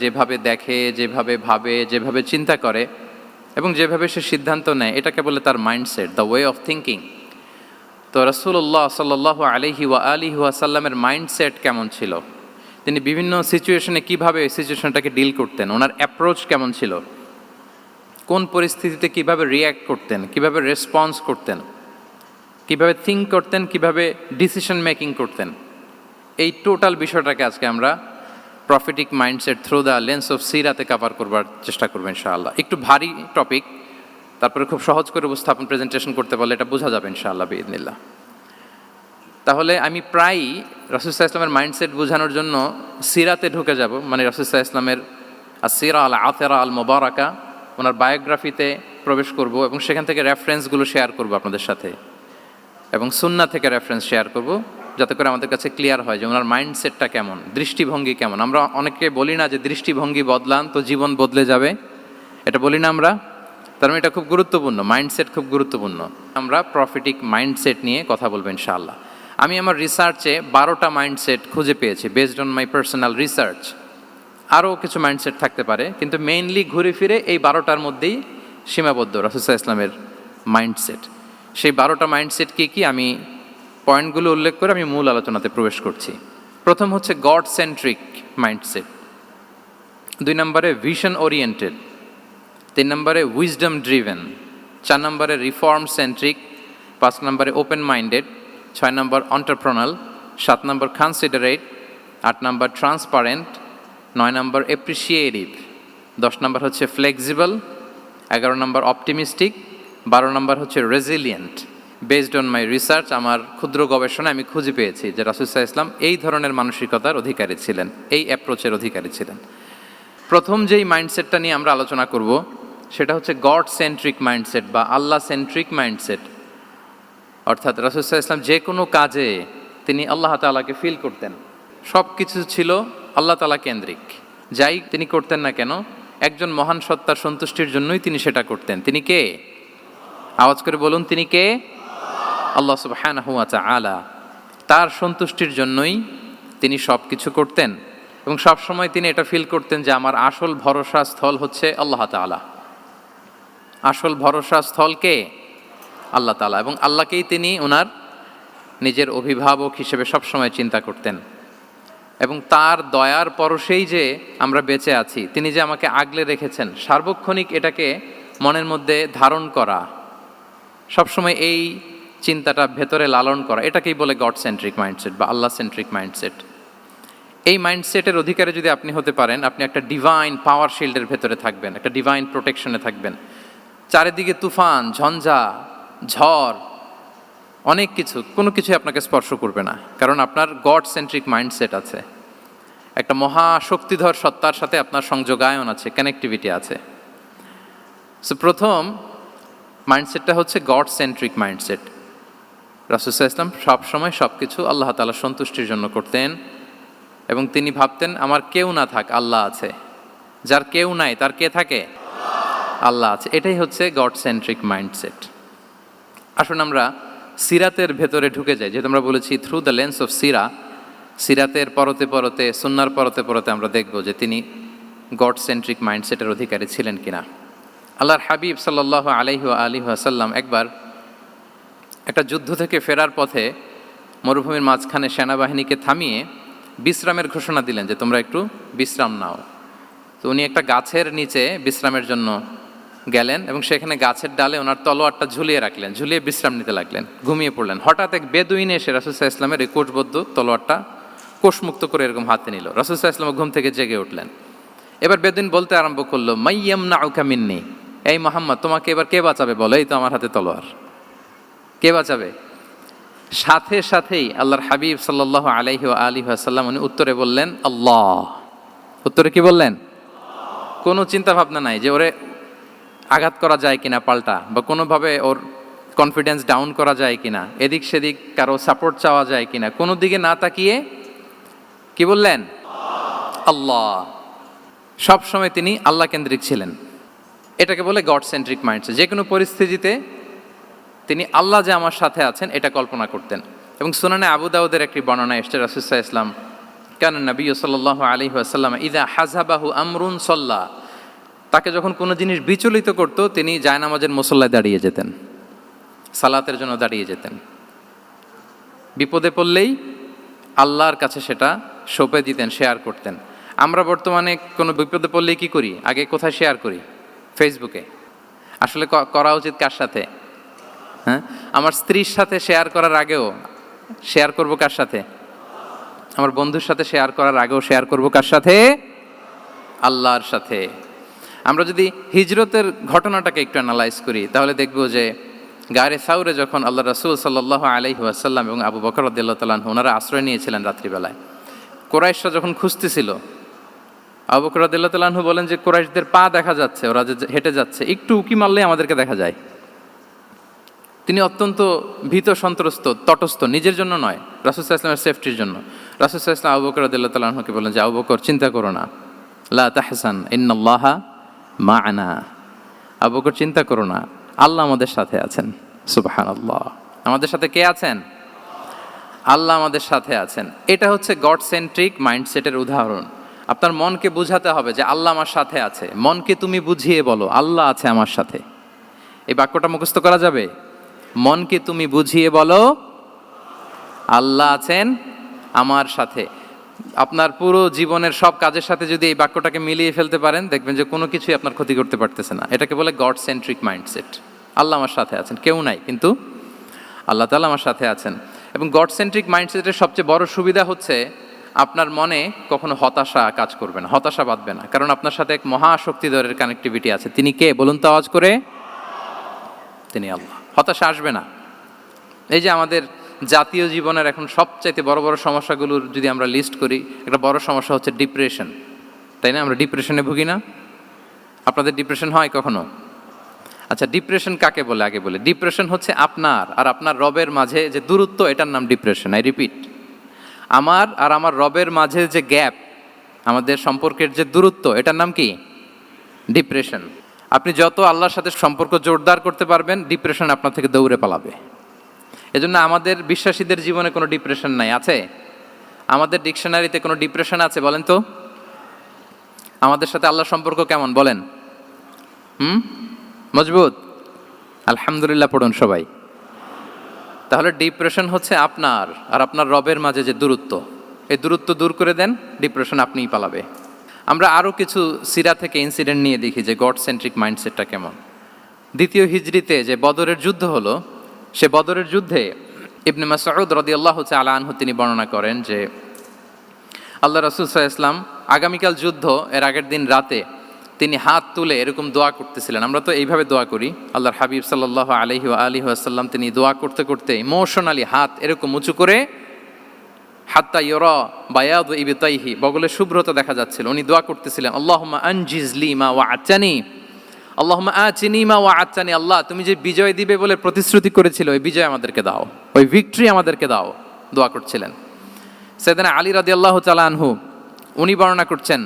যেভাবে দেখে, যেভাবে ভাবে, যেভাবে চিন্তা করে এবং যেভাবে সে সিদ্ধান্ত নেয়, এটাকে বলে তার mindset, the way of thinking. তো রাসূলুল্লাহ সাল্লাল্লাহু আলাইহি ওয়াসাল্লামের মাইন্ডসেট কেমন ছিল, তিনি বিভিন্ন সিচুয়েশনে কীভাবে ওই সিচুয়েশনটাকে ডিল করতেন, ওনার অ্যাপ্রোচ কেমন ছিল, কোন পরিস্থিতিতে কিভাবে রিয়্যাক্ট করতেন, কিভাবে রেসপন্স করতেন, কিভাবে থিঙ্ক করতেন, কিভাবে ডিসিশন মেকিং করতেন, এই টোটাল বিষয়টাকে আজকে আমরা prophetic mindset through the lens of সিরাতে কভার করবার চেষ্টা করবো ইনশাআল্লাহ। একটু ভারী টপিক, তারপরে খুব সহজ করে উপস্থাপন প্রেজেন্টেশন করতে পারলে এটা বোঝা যাবে ইনশাআল্লাহ বিইذনিল্লাহ। তাহলে আমি প্রায়ই রাসূল সাল্লাল্লাহু আলাইহি ওয়াসাল্লামের মাইন্ডসেট বোঝানোর জন্য সিরাতে ঢুকে যাব, মানে রাসূল সাল্লাল্লাহু আলাইহি ওয়াসাল্লামের আসিরা আল আতেরা আল মুবারাকা, ওনার বায়োগ্রাফিতে প্রবেশ করব এবং সেখান থেকে রেফারেন্সগুলো শেয়ার করব আপনাদের সাথে, এবং সুন্নাহ থেকে রেফারেন্স শেয়ার করব, যাতে করে আমাদের কাছে ক্লিয়ার হয় যে ওনার মাইন্ডসেটটা কেমন, দৃষ্টিভঙ্গি কেমন। আমরা অনেকে বলি না যে দৃষ্টিভঙ্গি বদলান তো জীবন বদলে যাবে, এটা বলি না আমরা? তার মানে এটা খুব গুরুত্বপূর্ণ, মাইন্ডসেট খুব গুরুত্বপূর্ণ। আমরা প্রফেটিক মাইন্ডসেট নিয়ে কথা বলবো ইনশাআল্লাহ। আমি আমার রিসার্চে 12টা মাইন্ডসেট খুঁজে পেয়েছি, based on my personal research. আরও কিছু মাইন্ডসেট থাকতে পারে, কিন্তু মেইনলি ঘুরে ফিরে এই 12টার মধ্যেই সীমাবদ্ধ রাসূল সাল্লাল্লাহু আলাইহি ওয়াসাল্লামের মাইন্ডসেট। সেই 12টা মাইন্ডসেট কী কী, আমি পয়েন্টগুলো উল্লেখ করে আমি মূল আলোচনাতে প্রবেশ করছি। প্রথম হচ্ছে গড সেন্ট্রিক মাইন্ডসেট, 2 নম্বরে ভিশন ওরিয়েন্টেড, 3 নম্বরে উইজডম ড্রিভেন, 4 নম্বরে রিফর্ম সেন্ট্রিক, 5 নম্বরে ওপেন মাইন্ডেড, 6 নম্বর এন্টারপ্রেনাল, 7 নম্বর কনসিডারেট, 8 নম্বর ট্রান্সপারেন্ট, 9 নম্বর অ্যাপ্রিসিয়েটিভ, 10 নম্বর হচ্ছে ফ্লেক্সিবল, 11 নম্বর অপটিমিস্টিক, 12 নম্বর হচ্ছে resilient. Based on my research, আমার ক্ষুদ্র গবেষণায় আমি খুঁজে পেয়েছি যে রাসূল সাল্লাল্লাহু আলাইহি ওয়াসাল্লাম এই ধরনের মানসিকতার অধিকারী ছিলেন, এই অ্যাপ্রোচের অধিকারী ছিলেন। প্রথম যেই মাইন্ডসেটটা নিয়ে আমরা আলোচনা করব সেটা হচ্ছে গড সেন্ট্রিক মাইন্ডসেট বা আল্লাহ সেন্ট্রিক মাইন্ডসেট। অর্থাৎ রাসূল সাল্লাল্লাহু আলাইহি ওয়াসাল্লাম যে কোনো কাজে তিনি আল্লাহ তাআলাকে ফিল করতেন, সব কিছু ছিল আল্লাহ তাআলা কেন্দ্রিক। যাই তিনি করতেন না কেন, একজন মহান সত্তার সন্তুষ্টির জন্যই তিনি সেটা করতেন। তিনি কে? আওয়াজ করে বলুন, তিনি কে? আল্লাহ সুবহানাহু ওয়া তাআলা। তার সন্তুষ্টির জন্যই তিনি সব কিছু করতেন এবং সবসময় তিনি এটা ফিল করতেন যে আমার আসল ভরসা স্থল হচ্ছে আল্লাহ তাআলা। আসল ভরসা স্থল কে? আল্লাহ তাআলা। এবং আল্লাহকেই তিনি ওনার নিজের অভিভাবক হিসেবে সবসময় চিন্তা করতেন। এবং তার দয়ার পরশেই যে আমরা বেঁচে আছি, তিনি যে আমাকে আগলে রেখেছেন, সার্বক্ষণিক এটাকে মনের মধ্যে ধারণ করা, সবসময় এই চিন্তাটা ভেতরে লালন করা, এটাকেই বলে গড সেন্ট্রিক মাইন্ডসেট বা আল্লাহ সেন্ট্রিক মাইন্ডসেট। এই মাইন্ডসেটের অধিকারী যদি আপনি হতে পারেন, আপনি একটা ডিভাইন পাওয়ার শিল্ডের ভেতরে থাকবেন, একটা ডিভাইন প্রোটেকশনে থাকবেন। চারিদিকে তুফান, ঝঞ্ঝা, ঝড়, অনেক কিছু, কোনো কিছুই আপনাকে স্পর্শ করবে না, কারণ আপনার গড সেন্ট্রিক মাইন্ডসেট আছে। একটা মহাশক্তিধর সত্তার সাথে আপনার সংযোগায়ন আছে, কানেক্টিভিটি আছে। সো প্রথম মাইন্ডসেটটা হচ্ছে গড সেন্ট্রিক মাইন্ডসেট। রাসূল সাল্লাল্লাহু আলাইহি ওয়াসাল্লাম সবসময় সব কিছু আল্লাহ তাআলার সন্তুষ্টির জন্য করতেন এবং তিনি ভাবতেন আমার কেউ না থাক, আল্লাহ আছে। যার কেউ নাই তার কে থাকে? আল্লাহ আছে। এটাই হচ্ছে গড সেন্ট্রিক মাইন্ডসেট। আসুন আমরা সিরাতের ভেতরে ঢুকে যাই, যেহেতু আমরা বলেছি থ্রু দ্য লেন্স অফ সিরা। সিরাতের পরতে পরতে, সুন্নাহর পরতে পরতে আমরা দেখব যে তিনি গড সেন্ট্রিক মাইন্ডসেটের অধিকারী ছিলেন কিনা। আল্লাহর হাবিব সাল্লাল্লাহু আলাইহি ওয়াসাল্লাম একবার একটা যুদ্ধ থেকে ফেরার পথে মরুভূমির মাঝখানে সেনাবাহিনীকে থামিয়ে বিশ্রামের ঘোষণা দিলেন যে তোমরা একটু বিশ্রাম নাও। তো উনি একটা গাছের নিচে বিশ্রামের জন্য গেলেন এবং সেখানে গাছের ডালে ওনার তলোয়ারটা ঝুলিয়ে রাখলেন, ঝুলিয়ে বিশ্রাম নিতে লাগলেন, ঘুমিয়ে পড়লেন। হঠাৎ এক বেদুইন এসে রাসূল সাল্লাল্লাহু আলাইহি ওয়াসাল্লামের এই কোষবদ্ধ তলোয়ারটা কোষমুক্ত করে এরকম হাতে নিল। রাসূল সাল্লাল্লাহু আলাইহি ওয়াসাল্লাম ঘুম থেকে জেগে উঠলেন। এবার বেদুইন বলতে আরম্ভ করলো, মাইয়ামনাউকা মিন্নি, এই মুহাম্মদ তোমাকে এবার কে বাঁচাবে বলো, এই তো আমার হাতে তলোয়ার, কে বাঁচাবে? সাথে সাথেই আল্লাহর হাবিব সাল্লাল্লাহু আলাইহি ওয়াসাল্লাম উনি উত্তরে বললেন আল্লাহ। উত্তরে কি বললেন? কোনো চিন্তা ভাবনা নাই যে ওরে আঘাত করা যায় কিনা পাল্টা, বা কোনোভাবে ওর কনফিডেন্স ডাউন করা যায় কিনা, এদিক সেদিক কারো সাপোর্ট চাওয়া যায় কিনা, কোনো দিকে না তাকিয়ে কি বললেন? আল্লাহ। সবসময় তিনি আল্লাহ কেন্দ্রিক ছিলেন। এটাকে বলে গড সেন্ট্রিক মাইন্ডসেট। যে কোনো পরিস্থিতিতে তিনি আল্লাহ যে আমার সাথে আছেন এটা কল্পনা করতেন। এবং সুনানে আবু দাউদের একটি বর্ণনা এসেছে, রাসূল সাল্লাল্লাহু আলাইহি ওয়াসাল্লাম কান নবী সাল্লাল্লাহু আলাইহি ওয়াসাল্লাম ইযা হাযাবাহু আমরুন সাল্লা, তাকে যখন কোনো জিনিস বিচলিত করত তিনি জায়নামাজের মুসল্লায় দাঁড়িয়ে যেতেন, সালাতের জন্য দাঁড়িয়ে যেতেন। বিপদে পড়লেই আল্লাহর কাছে সেটা সঁপে দিতেন, শেয়ার করতেন। আমরা বর্তমানে কোনো বিপদে পড়লেই কি করি? আগে কোথায় শেয়ার করি? ফেসবুকে। আসলে করা উচিত কার সাথে? হ্যাঁ, আমার স্ত্রীর সাথে শেয়ার করার আগেও শেয়ার করব কার সাথে? আমার বন্ধুর সাথে শেয়ার করার আগেও শেয়ার করব কার সাথে? আল্লাহর সাথে। আমরা যদি হিজরতের ঘটনাটাকে একটু অ্যানালাইজ করি তাহলে দেখব যে গারে সাউরে যখন আল্লাহ রাসূল সাল্লাল্লাহু আলাইহি ওয়াসাল্লাম এবং আবু বকর রাদিয়াল্লাহু তাআলা আনহু ওনারা আশ্রয় নিয়েছিলেন রাত্রিবেলায়, কুরাইশরা যখন খুঁজতেছিল, আবু বকর রাদিয়াল্লাহু তাআলা আনহু বলেন যে কুরাইশদের পা দেখা যাচ্ছে, ওরা যে হেঁটে যাচ্ছে, একটু উকি মারলেই আমাদেরকে দেখা যায়। তিনি অত্যন্ত ভীত সন্ত্রস্ত, তটস্থ, নিজের জন্য নয়, রাসূল সাল্লাল্লাহু আলাইহি ওয়াসাল্লামের সেফটির জন্য। রাসূল সাল্লাল্লাহু আলাইহি ওয়াসাল্লাম আবু বকর রাদিয়াল্লাহু তাআলা আনহুকে বলেন যে আবু বকর চিন্তা করো না, লা তাহসান ইন্নাল্লাহা মা'ানা, আবু বকর চিন্তা করো না, আল্লাহ আমাদের সাথে আছেন। সুবহানাল্লাহ, আমাদের সাথে কে আছেন? আল্লাহ আমাদের সাথে আছেন। এটা হচ্ছে গড সেন্ট্রিক মাইন্ডসেটের উদাহরণ। আপনার মনকে বুঝাতে হবে যে আল্লাহ আমার সাথে আছে। মনকে তুমি বুঝিয়ে বলো আল্লাহ আছে আমার সাথে। এই বাক্যটা মুখস্থ করা যাবে? মনকে তুমি বুঝিয়ে বলো আল্লাহ আছেন আমার সাথে। আপনার পুরো জীবনের সব কাজের সাথে যদি এই বাক্যটাকে মিলিয়ে ফেলতে পারেন দেখবেন যে কোনো কিছুই আপনার ক্ষতি করতে পারতেছে না। এটাকে বলে গড সেন্ট্রিক মাইন্ডসেট। আল্লাহ আমার সাথে আছেন, কেউ নাই কিন্তু আল্লাহ তাআলা আমার সাথে আছেন। এবং গড সেন্ট্রিক মাইন্ডসেটের সবচেয়ে বড় সুবিধা হচ্ছে আপনার মনে কখনো হতাশা কাজ করবে না, হতাশা বাঁধবে না, কারণ আপনার সাথে এক মহাশক্তিধরের কানেক্টিভিটি আছে। তিনি কে বলুন তো আওয়াজ করে? তিনি আল্লাহ। হতাশা আসবে না। এই যে আমাদের জাতীয় জীবনের এখন সবচাইতে বড় বড় সমস্যাগুলোর যদি আমরা লিস্ট করি, একটা বড় সমস্যা হচ্ছে ডিপ্রেশন, তাই না? আমরা ডিপ্রেশনে ভুগি না? আপনাদের ডিপ্রেশন হয় কখনো? আচ্ছা, ডিপ্রেশন কাকে বলে আগে বলে। ডিপ্রেশন হচ্ছে আপনার আর আপনার রবের মাঝে যে দূরত্ব, এটার নাম ডিপ্রেশন। আই রিপিট, আমার আর আমার রবের মাঝে যে গ্যাপ, আমাদের সম্পর্কের যে দূরত্ব, এটার নাম কি? ডিপ্রেশন। আপনি যত আল্লাহর সাথে সম্পর্ক জোরদার করতে পারবেন, ডিপ্রেশন আপনার থেকে দৌড়ে পালাবে। এজন্য আমাদের বিশ্বাসীদের জীবনে কোনো ডিপ্রেশন নাই। আছে? আমাদের ডিকশনারিতে কোনো ডিপ্রেশন আছে বলেন তো? আমাদের সাথে আল্লাহর সম্পর্ক কেমন বলেন? মজবুত? আলহামদুলিল্লাহ পড়ুন সবাই। তাহলে ডিপ্রেশন হচ্ছে আপনার আর আপনার রবের মাঝে যে দূরত্ব, এই দূরত্ব দূর করে দেন, ডিপ্রেশন আপনিই পালাবে। আমরা আরও কিছু সিরা থেকে ইনসিডেন্ট নিয়ে দেখি যে গড সেন্ট্রিক মাইন্ডসেটটা কেমন। দ্বিতীয় হিজরিতে যে বদরের যুদ্ধ হলো, সে বদরের যুদ্ধে ইবনে মাসউদ রাদিয়াল্লাহু তাআলা আনহু তিনি বর্ণনা করেন যে আল্লাহ রাসূল সাল্লাল্লাহু আলাইহি ওয়াসাল্লাম আগামীকাল যুদ্ধ, এর আগের দিন রাতে তিনি হাত তুলে এরকম দোয়া করতেছিলেন। আমরা তো এইভাবে দোয়া করি। আল্লাহর হাবিব সাল্লাল্লাহু আলাইহি ওয়াসাল্লাম তিনি দোয়া করতে করতে ইমোশনালি হাত এরকম উঁচু করে, হাত্তা ইউরা বায়াদু ইবতাইহি, বগলের শুভ্রতা দেখা যাচ্ছিল। উনি দোয়া করতেছিলেন, আল্লাহুম্মা আনজিজ লি মা ওয়া'আতানি, আল্লাহুম্মা আতিনি মা ওয়া'আতানি, আল্লাহ তুমি যে বিজয় দিবে বলে প্রতিশ্রুতি করেছিল, ওই বিজয় আমাদেরকে দাও, ওই ভিক্টরি আমাদেরকে দাও। দোয়া করছিলেন। সাইয়েদনা আলী রাদিয়াল্লাহু তাআলা আনহু উনি বর্ণনা করছেন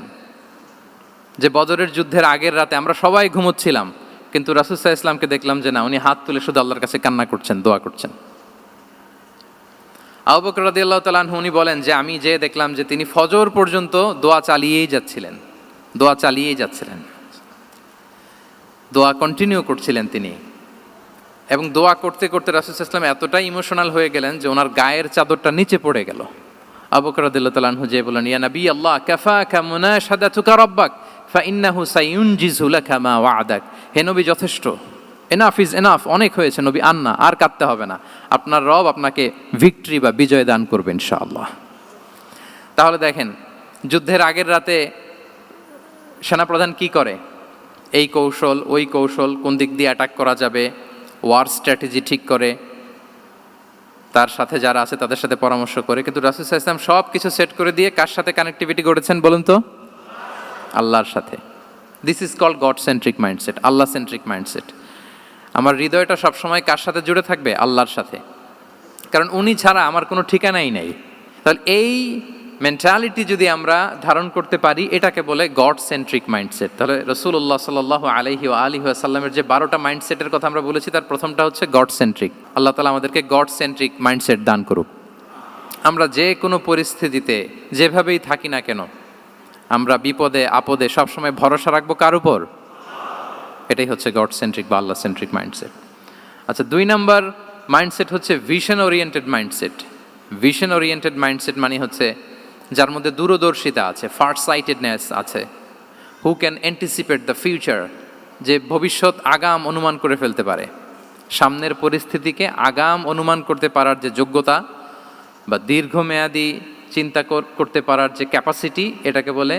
যে বদরের যুদ্ধের আগের রাতে আমরা সবাই ঘুমোচ্ছিলাম, কিন্তু রাসূল সাল্লাল্লাহু আলাইহি ওয়াসাল্লামকে দেখলাম যে না, উনি হাত তুলে শুধু আল্লাহর কাছে কান্না করছেন, দোয়া করছেন। আবু বকর রাদিয়াল্লাহু তাআলা আনহু উনি বলেন যে আমি যে দেখলাম যে তিনি ফজর পর্যন্ত দোয়া চালিয়েই যাচ্ছিলেন, দোয়া চালিয়েই যাচ্ছিলেন, দোয়া কন্টিনিউ করছিলেন তিনি। এবং দোয়া করতে করতে রাসূল সাল্লাল্লাহু আলাইহি ওয়াসাল্লাম এতটাই ইমোশনাল হয়ে গেলেন যে ওনার গায়ের চাদরটা নিচে পড়ে গেল। আবু বকর রাদিয়াল্লাহু তাআলা আনহু যে বলেন, ইয়া নবী আল্লাহ কাফাকা মুনাশাদাতুকা রাব্বাক ফাইন্নাহু সায়ুনজিজু লাকা মা ওয়া'দাক। হে নবী, যথেষ্ট, এনাফ ইজ এনাফ, অনেক হয়েছে নবী, আন্না, আর কাঁদতে হবে না, আপনার রব আপনাকে ভিক্টরি বা বিজয় দান করবে ইনশাআল্লাহ। তাহলে দেখেন, যুদ্ধের আগের রাতে সেনাপ্রধান কি করে? এই কৌশল ওই কৌশল, কোন দিক দিয়ে অ্যাটাক করা যাবে, ওয়ার স্ট্র্যাটেজি ঠিক করে, তার সাথে যারা আছে তাদের সাথে পরামর্শ করে। কিন্তু রাসূল সাল্লাল্লাহু আলাইহি ওয়াসাল্লাম সব কিছু সেট করে দিয়ে কার সাথে কানেক্টিভিটি করেছেন বলুন তো? আল্লাহর সাথে। This is called God centric mindset, Allah centric mindset. আমার হৃদয়টা সবসময় কার সাথে জুড়ে থাকবে? আল্লাহর সাথে, কারণ উনি ছাড়া আমার কোনো ঠিকানাই নাই। তাহলে এই মেন্টালিটি যদি আমরা ধারণ করতে পারি, এটাকে বলে গড সেন্ট্রিক মাইন্ডসেট। তাহলে রাসূলুল্লাহ সাল্লাল্লাহু আলাইহি ওয়া সাল্লামের যে 12টা মাইন্ডসেটের কথা আমরা বলেছি, তার প্রথমটা হচ্ছে গড সেন্ট্রিক। আল্লাহ তাআলা আমাদেরকে গড সেন্ট্রিক মাইন্ডসেট দান করুক। আমরা যে কোনো পরিস্থিতিতে যেভাবেই থাকি না কেন, আমরা বিপদে আপদে সবসময় ভরসা রাখবো কার উপর? এটাই হচ্ছে গড সেন্ট্রিক বা আল্লাহ সেন্ট্রিক মাইন্ডসেট। আচ্ছা, 2 নাম্বার মাইন্ডসেট হচ্ছে vision oriented mindset. Vision oriented mindset মানে হচ্ছে যার মধ্যে দূরদর্শিতা আছে, ফার সাইটেডনেস আছে, who can anticipate the future, যে ভবিষ্যৎ আগাম অনুমান করে ফেলতে পারে, সামনের পরিস্থিতিকে আগাম অনুমান করতে পারার যে যোগ্যতা বা দীর্ঘমেয়াদী চিন্তা করতে পারার যে ক্যাপাসিটি, এটাকে বলে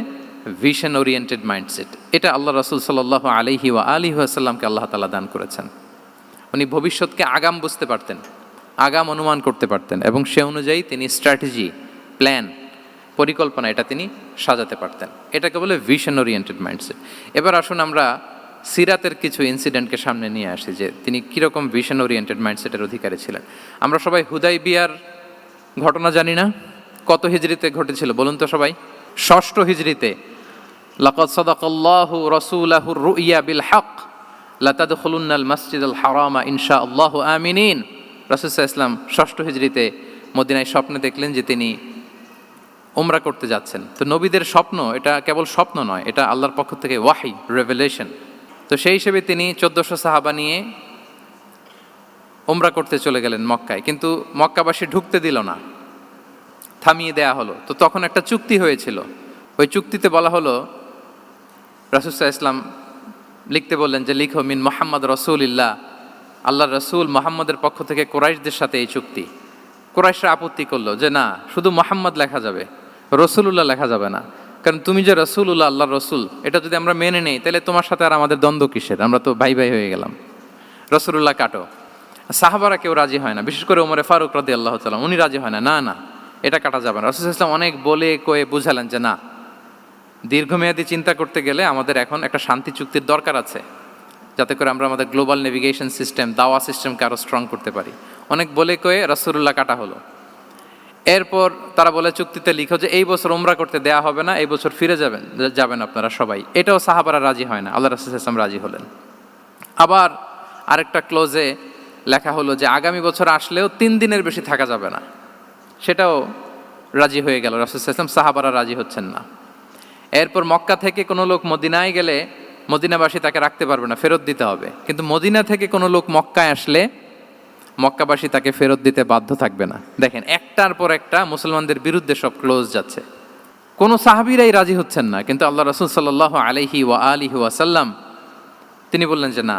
ভিশন ওরিয়েন্টেড মাইন্ডসেট। এটা আল্লাহ রাসূল সাল্লাল্লাহু আলাইহি ওয়া আলিহি ওয়াসাল্লামকে আল্লাহ তাআলা দান করেছেন। উনি ভবিষ্যৎকে আগাম বুঝতে পারতেন, আগাম অনুমান করতে পারতেন, এবং সে অনুযায়ী তিনি স্ট্র্যাটেজি, প্ল্যান, পরিকল্পনা এটা তিনি সাজাতে পারতেন। এটাকে বলে ভিশন ওরিয়েন্টেড মাইন্ডসেট। এবার আসুন আমরা সিরাতের কিছু ইনসিডেন্টকে সামনে নিয়ে আসি যে তিনি কীরকম ভিশন ওরিয়েন্টেড মাইন্ডসেটের অধিকারী ছিলেন। আমরা সবাই হুদাইবিয়ার ঘটনা জানি না? কত হিজরিতে ঘটেছিল বলুন তো সবাই? 6ষ্ঠ হিজরিতে। লাকাদ সাদাকাল্লাহু রাসূলাহুর রুইয়া বিল হক লাতাদখুলুন্নাল মাসজিদাল হারামা ইনশাআল্লাহু আমিনিন। রাসূল সাল্লাল্লাহু আলাইহি ওয়াসাল্লাম 6ষ্ঠ হিজরিতে মদিনায় স্বপ্নে দেখলেন যে তিনি উমরা করতে যাচ্ছেন। তো নবীদের স্বপ্ন এটা কেবল স্বপ্ন নয়, এটা আল্লাহর পক্ষ থেকে ওয়াহি, রেভেলেশন। তো সেই হিসেবে তিনি 1400 সাহাবা নিয়ে উমরা করতে চলে গেলেন মক্কায়, কিন্তু মক্কাবাসী ঢুকতে দিল না, থামিয়ে দেয়া হলো। তো তখন একটা চুক্তি হয়েছিল, ওই চুক্তিতে বলা হলো, রাসূল সাল্লাল্লাহু আলাইহি ওয়াসাল্লাম লিখতে বললেন যে লিখো মিন মুহাম্মদ রাসূলিল্লাহ, আল্লাহর রাসূল মুহাম্মদের পক্ষ থেকে কুরাইশদের সাথে এই চুক্তি। কুরাইশরা আপত্তি করলো যে না, শুধু মুহাম্মদ লেখা যাবে, রসুলুল্লাহ লেখা যাবে না, কারণ তুমি যে রসুলুল্লাহ, আল্লাহর রসুল, এটা যদি আমরা মেনে নেই তাহলে তোমার সাথে আর আমাদের দ্বন্দ্ব কিসের, আমরা তো ভাই ভাই হয়ে গেলাম, রসুলুল্লাহ কাটো। সাহাবারা কেউ রাজি হয় না, বিশেষ করে ওমরে ফারুক রাদিয়াল্লাহু তাআলা, উনি রাজি হয় না, না না এটা কাটা যাবে না। রাসূল সাল্লাল্লাহু আলাইহি ওয়াসাল্লাম অনেক বলে কয়ে বুঝালেন যে না, দীর্ঘমেয়াদী চিন্তা করতে গেলে আমাদের এখন একটা শান্তি চুক্তির দরকার আছে, যাতে করে আমরা আমাদের গ্লোবাল নেভিগেশন সিস্টেম, দাওয়া সিস্টেমকে আরও স্ট্রং করতে পারি। অনেক বলে কয়ে রাসূলুল্লাহ কাটা হলো। এরপর তারা বলে চুক্তিতে লিখো যে এই বছর উমরা করতে দেয়া হবে না, এই বছর ফিরে যাবেন আপনারা সবাই। এটাও সাহাবারা রাজি হয় না, আল্লাহ রাসূল সাল্লাল্লাহু আলাইহি ওয়াসাল্লাম রাজি হলেন। আবার আরেকটা ক্লোজে লেখা হলো যে আগামী বছর আসলেও 3 দিনের বেশি থাকা যাবে না, সেটাও রাজি হয়ে গেল রাসূল সাল্লাল্লাহু আলাইহি ওয়াসাল্লাম, সাহাবারা রাজি হচ্ছেন না। এরপর মক্কা থেকে কোনো লোক মদিনায় গেলে মদিনাবাসী তাকে রাখতে পারবে না, ফেরত দিতে হবে। কিন্তু মদিনা থেকে কোনো লোক মক্কায় আসলে মক্কাবাসী তাকে ফেরত দিতে বাধ্য থাকবে না। দেখেন, একটার পর একটা মুসলমানদের বিরুদ্ধে সব ক্লোজ যাচ্ছে, কোনো সাহাবীরাই রাজি হচ্ছেন না। কিন্তু আল্লাহ রাসূল সাল্লাল্লাহু আলাইহি ওয়া আলিহি ওয়াসাল্লাম তিনি বললেন যে না,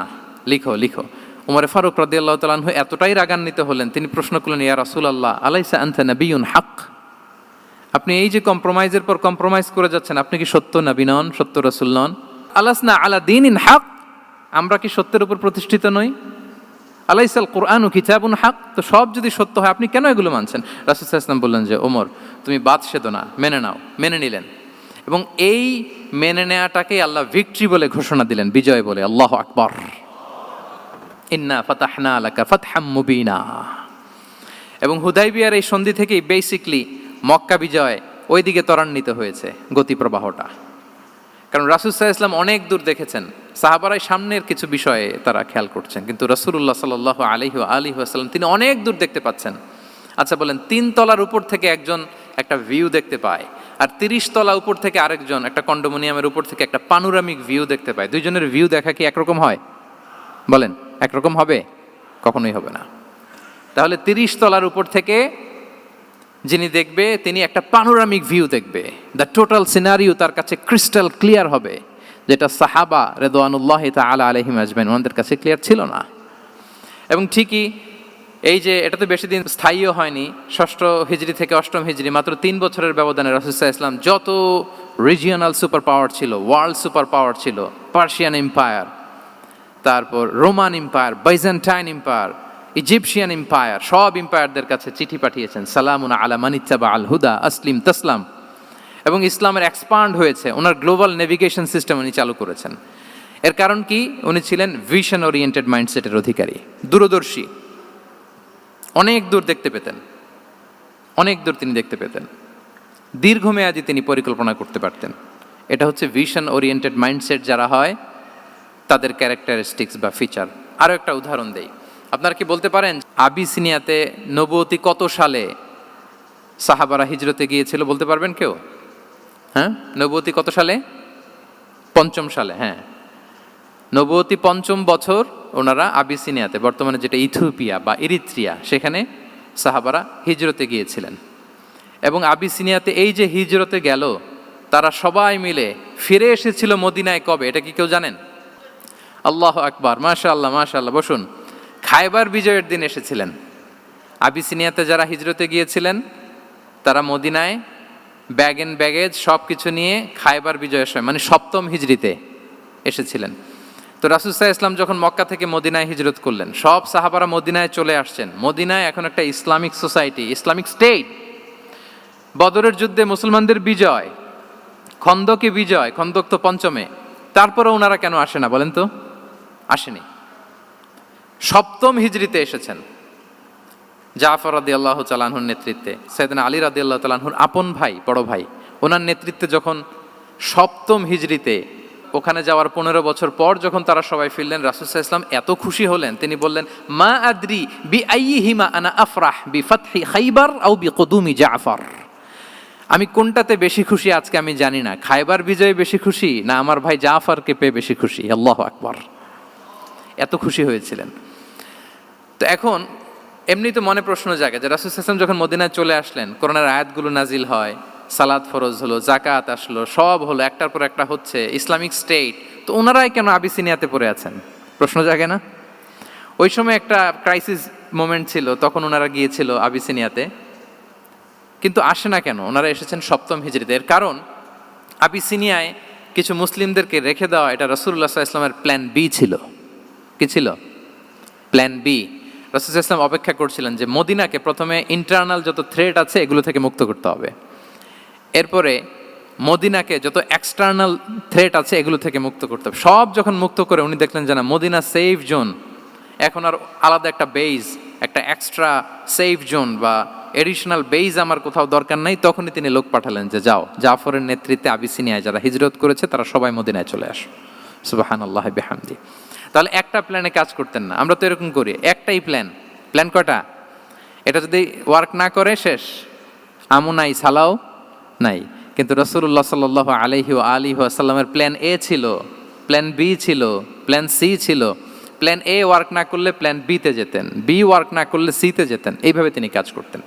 লিখো লিখো। উমরে ফারুক রাদিয়াল্লাহু তাআলা আনহু এতটাই রাগান্বিত হলেন, তিনি প্রশ্ন করলেন, ইয়া রাসূলুল্লাহ, আলাইসা আনতা নাবিয়্যুন হক, আপনি এই যে কম্প্রোমাইজের পর কম্প্রোমাইজ করে যাচ্ছেন, আপনি কি সত্য নবী নন, সত্য রাসূল নন? আলাসনা আলা দীনিন হক, আমরা কি সত্যের উপর প্রতিষ্ঠিত নই? আলাইসাল কুরআনু কিতাবুন হক, তো সব যদি সত্য হয় আপনি কেন এগুলো মানছেন? রাসূল সাল্লাল্লাহু আলাইহি ওয়াসাল্লাম বললেন যে ওমর, তুমি বাদ সেদো না, মেনে নাও। মেনে নিলেন, এবং এই মেনে নেওয়াটাকে আল্লাহ ভিক্টরি বলে ঘোষণা দিলেন, বিজয় বলে। আল্লাহু আকবার। ইন্না ফাতাহনা লাকা ফাতহাম মুবিনা। এবং হুদাইবিয়ার এই সন্ধি থেকেই বেসিকলি মক্কা বিজয় ওইদিকে ত্বরান্বিত হয়েছে গতি প্রবাহটা। কারণ রাসূল সাল্লাল্লাহু আলাইহি ওয়াসাল্লাম অনেক দূর দেখেছেন, সাহাবারাই সামনের কিছু বিষয়ে তারা খেয়াল করছেন, কিন্তু রাসূলুল্লাহ সাল্লাল্লাহু আলাইহি ওয়া আলিহি ওয়াসাল্লাম তিনি অনেক দূর দেখতে পাচ্ছেন। আচ্ছা বলেন, 3 তলার উপর থেকে একজন একটা ভিউ দেখতে পায়, আর 30 তলা উপর থেকে আরেকজন একটা কন্ডোমিনিয়ামের উপর থেকে একটা পানোরামিক ভিউ দেখতে পায়, দুইজনের ভিউ দেখা কি একরকম হয়? বলেন, একরকম হবে? কখনোই হবে না। তাহলে 30 তলার উপর থেকে যিনি দেখবে তিনি একটা পানোরামিক ভিউ দেখবে, দ্য টোটাল সিনারিও তার কাছে ক্রিস্টাল ক্লিয়ার হবে, যেটা সাহাবা রিদওয়ানুল্লাহি তাআলা আলাইহিম আজমাইন ওনাদের কাছে ক্লিয়ার ছিল না। এবং ঠিকই এই যে এটা তো বেশি দিন স্থায়ীও হয়নি, 6ষ্ঠ হিজরি থেকে 8ম হিজরি, মাত্র 3 বছরের ব্যবধানে রাসূল সাল্লাল্লাহু আলাইহি ওয়াসাল্লাম যত রিজিওনাল সুপার পাওয়ার ছিল, ওয়ার্ল্ড সুপার পাওয়ার ছিল, পার্সিয়ান এম্পায়ার, তারপর Roman empire, Byzantine empire, Egyptian empire, সব এম্পায়ারদের কাছে চিঠি পাঠিয়েছেন, সালামুন আলা মান ইত্তাবা আল হুদা আসলিম তাসলাম। এবং ইসলামের এক্সপান্ড হয়েছে, ওনার গ্লোবাল নেভিগেশন সিস্টেম উনি চালু করেছেন। এর কারণ কি? উনি ছিলেন ভিশন ওরিয়েন্টেড মাইন্ডসেটের অধিকারী, দূরদর্শী, অনেক দূর দেখতে পেতেন, অনেক দূর তিনি দেখতে পেতেন, দীর্ঘমেয়াদী তিনি পরিকল্পনা করতে পারতেন। এটা হচ্ছে ভিশন ওরিয়েন্টেড মাইন্ডসেট যারা হয় তাদের ক্যারেক্টারিস্টিক্স বা ফিচার। আরও একটা উদাহরণ দেই, আপনারা কি বলতে পারেন আবিসিনিয়াতে নবুয়তি কত সালে সাহাবারা হিজরতে গিয়েছিল বলতে পারবেন কেউ? হ্যাঁ, নবুয়তি কত সালে? পঞ্চম সালে। হ্যাঁ, নবুয়তি পঞ্চম বছর ওনারা আবিসিনিয়াতে, বর্তমানে যেটা ইথিওপিয়া বা ইরিত্রিয়া, সেখানে সাহাবারা হিজরতে গিয়েছিলেন। এবং আবিসিনিয়াতে এই যে হিজরতে গেল, তারা সবাই মিলে ফিরে এসেছিল মদিনায় কবে, এটা কি কেউ জানেন? আল্লাহু আকবার, মাশাআল্লাহ মাশাআল্লাহ। বসুন। খায়বার বিজয়ের দিন এসেছিলেন। আবিসিনিয়াতে যারা হিজরতে গিয়েছিলেন তারা মদিনায় ব্যাগ এন্ড ব্যাগেজ সব কিছু নিয়ে খায়বার বিজয়ের সময়, মানে সপ্তম হিজরিতে এসেছিলেন। তো রাসূল সাল্লাল্লাহু আলাইহি ওয়াসাল্লাম যখন মক্কা থেকে মদিনায় হিজরত করলেন, সব সাহাবারা মদিনায় চলে আসছেন। মদিনায় এখন একটা ইসলামিক সোসাইটি, ইসলামিক স্টেট। বদরের যুদ্ধে মুসলমানদের বিজয়, খন্দকে বিজয়, খন্দক তো পঞ্চমে। তারপরে ওনারা কেন আসে না বলেন তো? আসেনি। সপ্তম হিজরিতে এসেছেন। জাফর রাদিয়াল্লাহু তাআলা আনহুর নেতৃত্বে, সাইয়েদনা আলী রাদিয়াল্লাহু তাআলা আনহুর আপন ভাই, বড় ভাই, ওনার নেতৃত্বে যখন সপ্তম হিজরিতে ওখানে যাওয়ার 15 বছর পর যখন তারা সবাই ফিরলেন, রাসূল সাল্লাল্লাহু আলাইহি ওয়াসাল্লাম এত খুশি হলেন, তিনি বললেন, মা আদরি বি আইয়িহিমা আনা আফরাহ বি ফাতহি খাইবার আও বি কুদুমি জাফর। আমি কোনটাতে বেশি খুশি আজকে আমি জানি না, খায়বার বিজয়ে বেশি খুশি না আমার ভাই জাফরকে পেয়ে বেশি খুশি। আল্লাহু আকবার, এত খুশি হয়েছিলেন। তো এখন এমনি তো মনে প্রশ্ন জাগে যে রাসূল সাল্লাল্লাহু আলাইহি ওয়াসাল্লাম যখন মদিনায় চলে আসলেন, কোরআনের আয়াতগুলো নাজিল হয়, সালাত ফরজ হলো, জাকাত আসলো, সব হলো, একটার পর একটা হচ্ছে, ইসলামিক স্টেট, তো ওনারাই কেন আবিসিনিয়াতে পড়ে আছেন? প্রশ্ন জাগে না? ওই সময় একটা ক্রাইসিস মোমেন্ট ছিল, তখন ওনারা গিয়েছিল আবিসিনিয়াতে, কিন্তু আসে না কেন? ওনারা এসেছেন সপ্তম হিজরিতে। এর কারণ আবিসিনিয়ায় কিছু মুসলিমদেরকে রেখে দেওয়া, এটা রাসূলুল্লাহ সাল্লাল্লাহু আলাইহি ওয়াসাল্লামের প্ল্যান বি ছিল। কি ছিল? Plan B. রাসূল সাল্লাল্লাহু আলাইহি ওয়াসাল্লাম অপেক্ষা করছিলেন যে মদিনাকে প্রথমে ইন্টারনাল যত থ্রেট আছে এগুলো থেকে মুক্ত করতে হবে, এরপরে মদিনাকে যত এক্সটার্নাল থ্রেট আছে এগুলো থেকে মুক্ত করতে হবে। সব যখন মুক্ত করে উনি দেখলেন যে না, মদিনা সেফ জোন, এখন আর আলাদা একটা বেজ, একটা এক্সট্রা সেফ জোন বা এডিশনাল বেজ আমার কোথাও দরকার নাই, তখনই তিনি লোক পাঠালেন যে যাও, জাফরের নেতৃত্বে আবিসিনিয়ায় যারা হিজরত করেছে তারা সবাই মদিনায় চলে আসো। সুবহানাল্লাহ বিহামদি। তাহলে একটা প্ল্যানে কাজ করতেন না। আমরা তো এরকম করি, একটাই প্ল্যান। প্ল্যান কয়টা? এটা যদি ওয়ার্ক না করে শেষ, আমু নাই সালাও নাই। কিন্তু রাসূলুল্লাহ সাল্লাল্লাহু আলাইহি ওয়া আলিহি ওয়াসাল্লামের প্ল্যান এ ছিল, প্ল্যান বি ছিল, প্ল্যান সি ছিল। প্ল্যান এ ওয়ার্ক না করলে প্ল্যান বিতে যেতেন, বি ওয়ার্ক না করলে সিতে যেতেন, এইভাবে তিনি কাজ করতেন।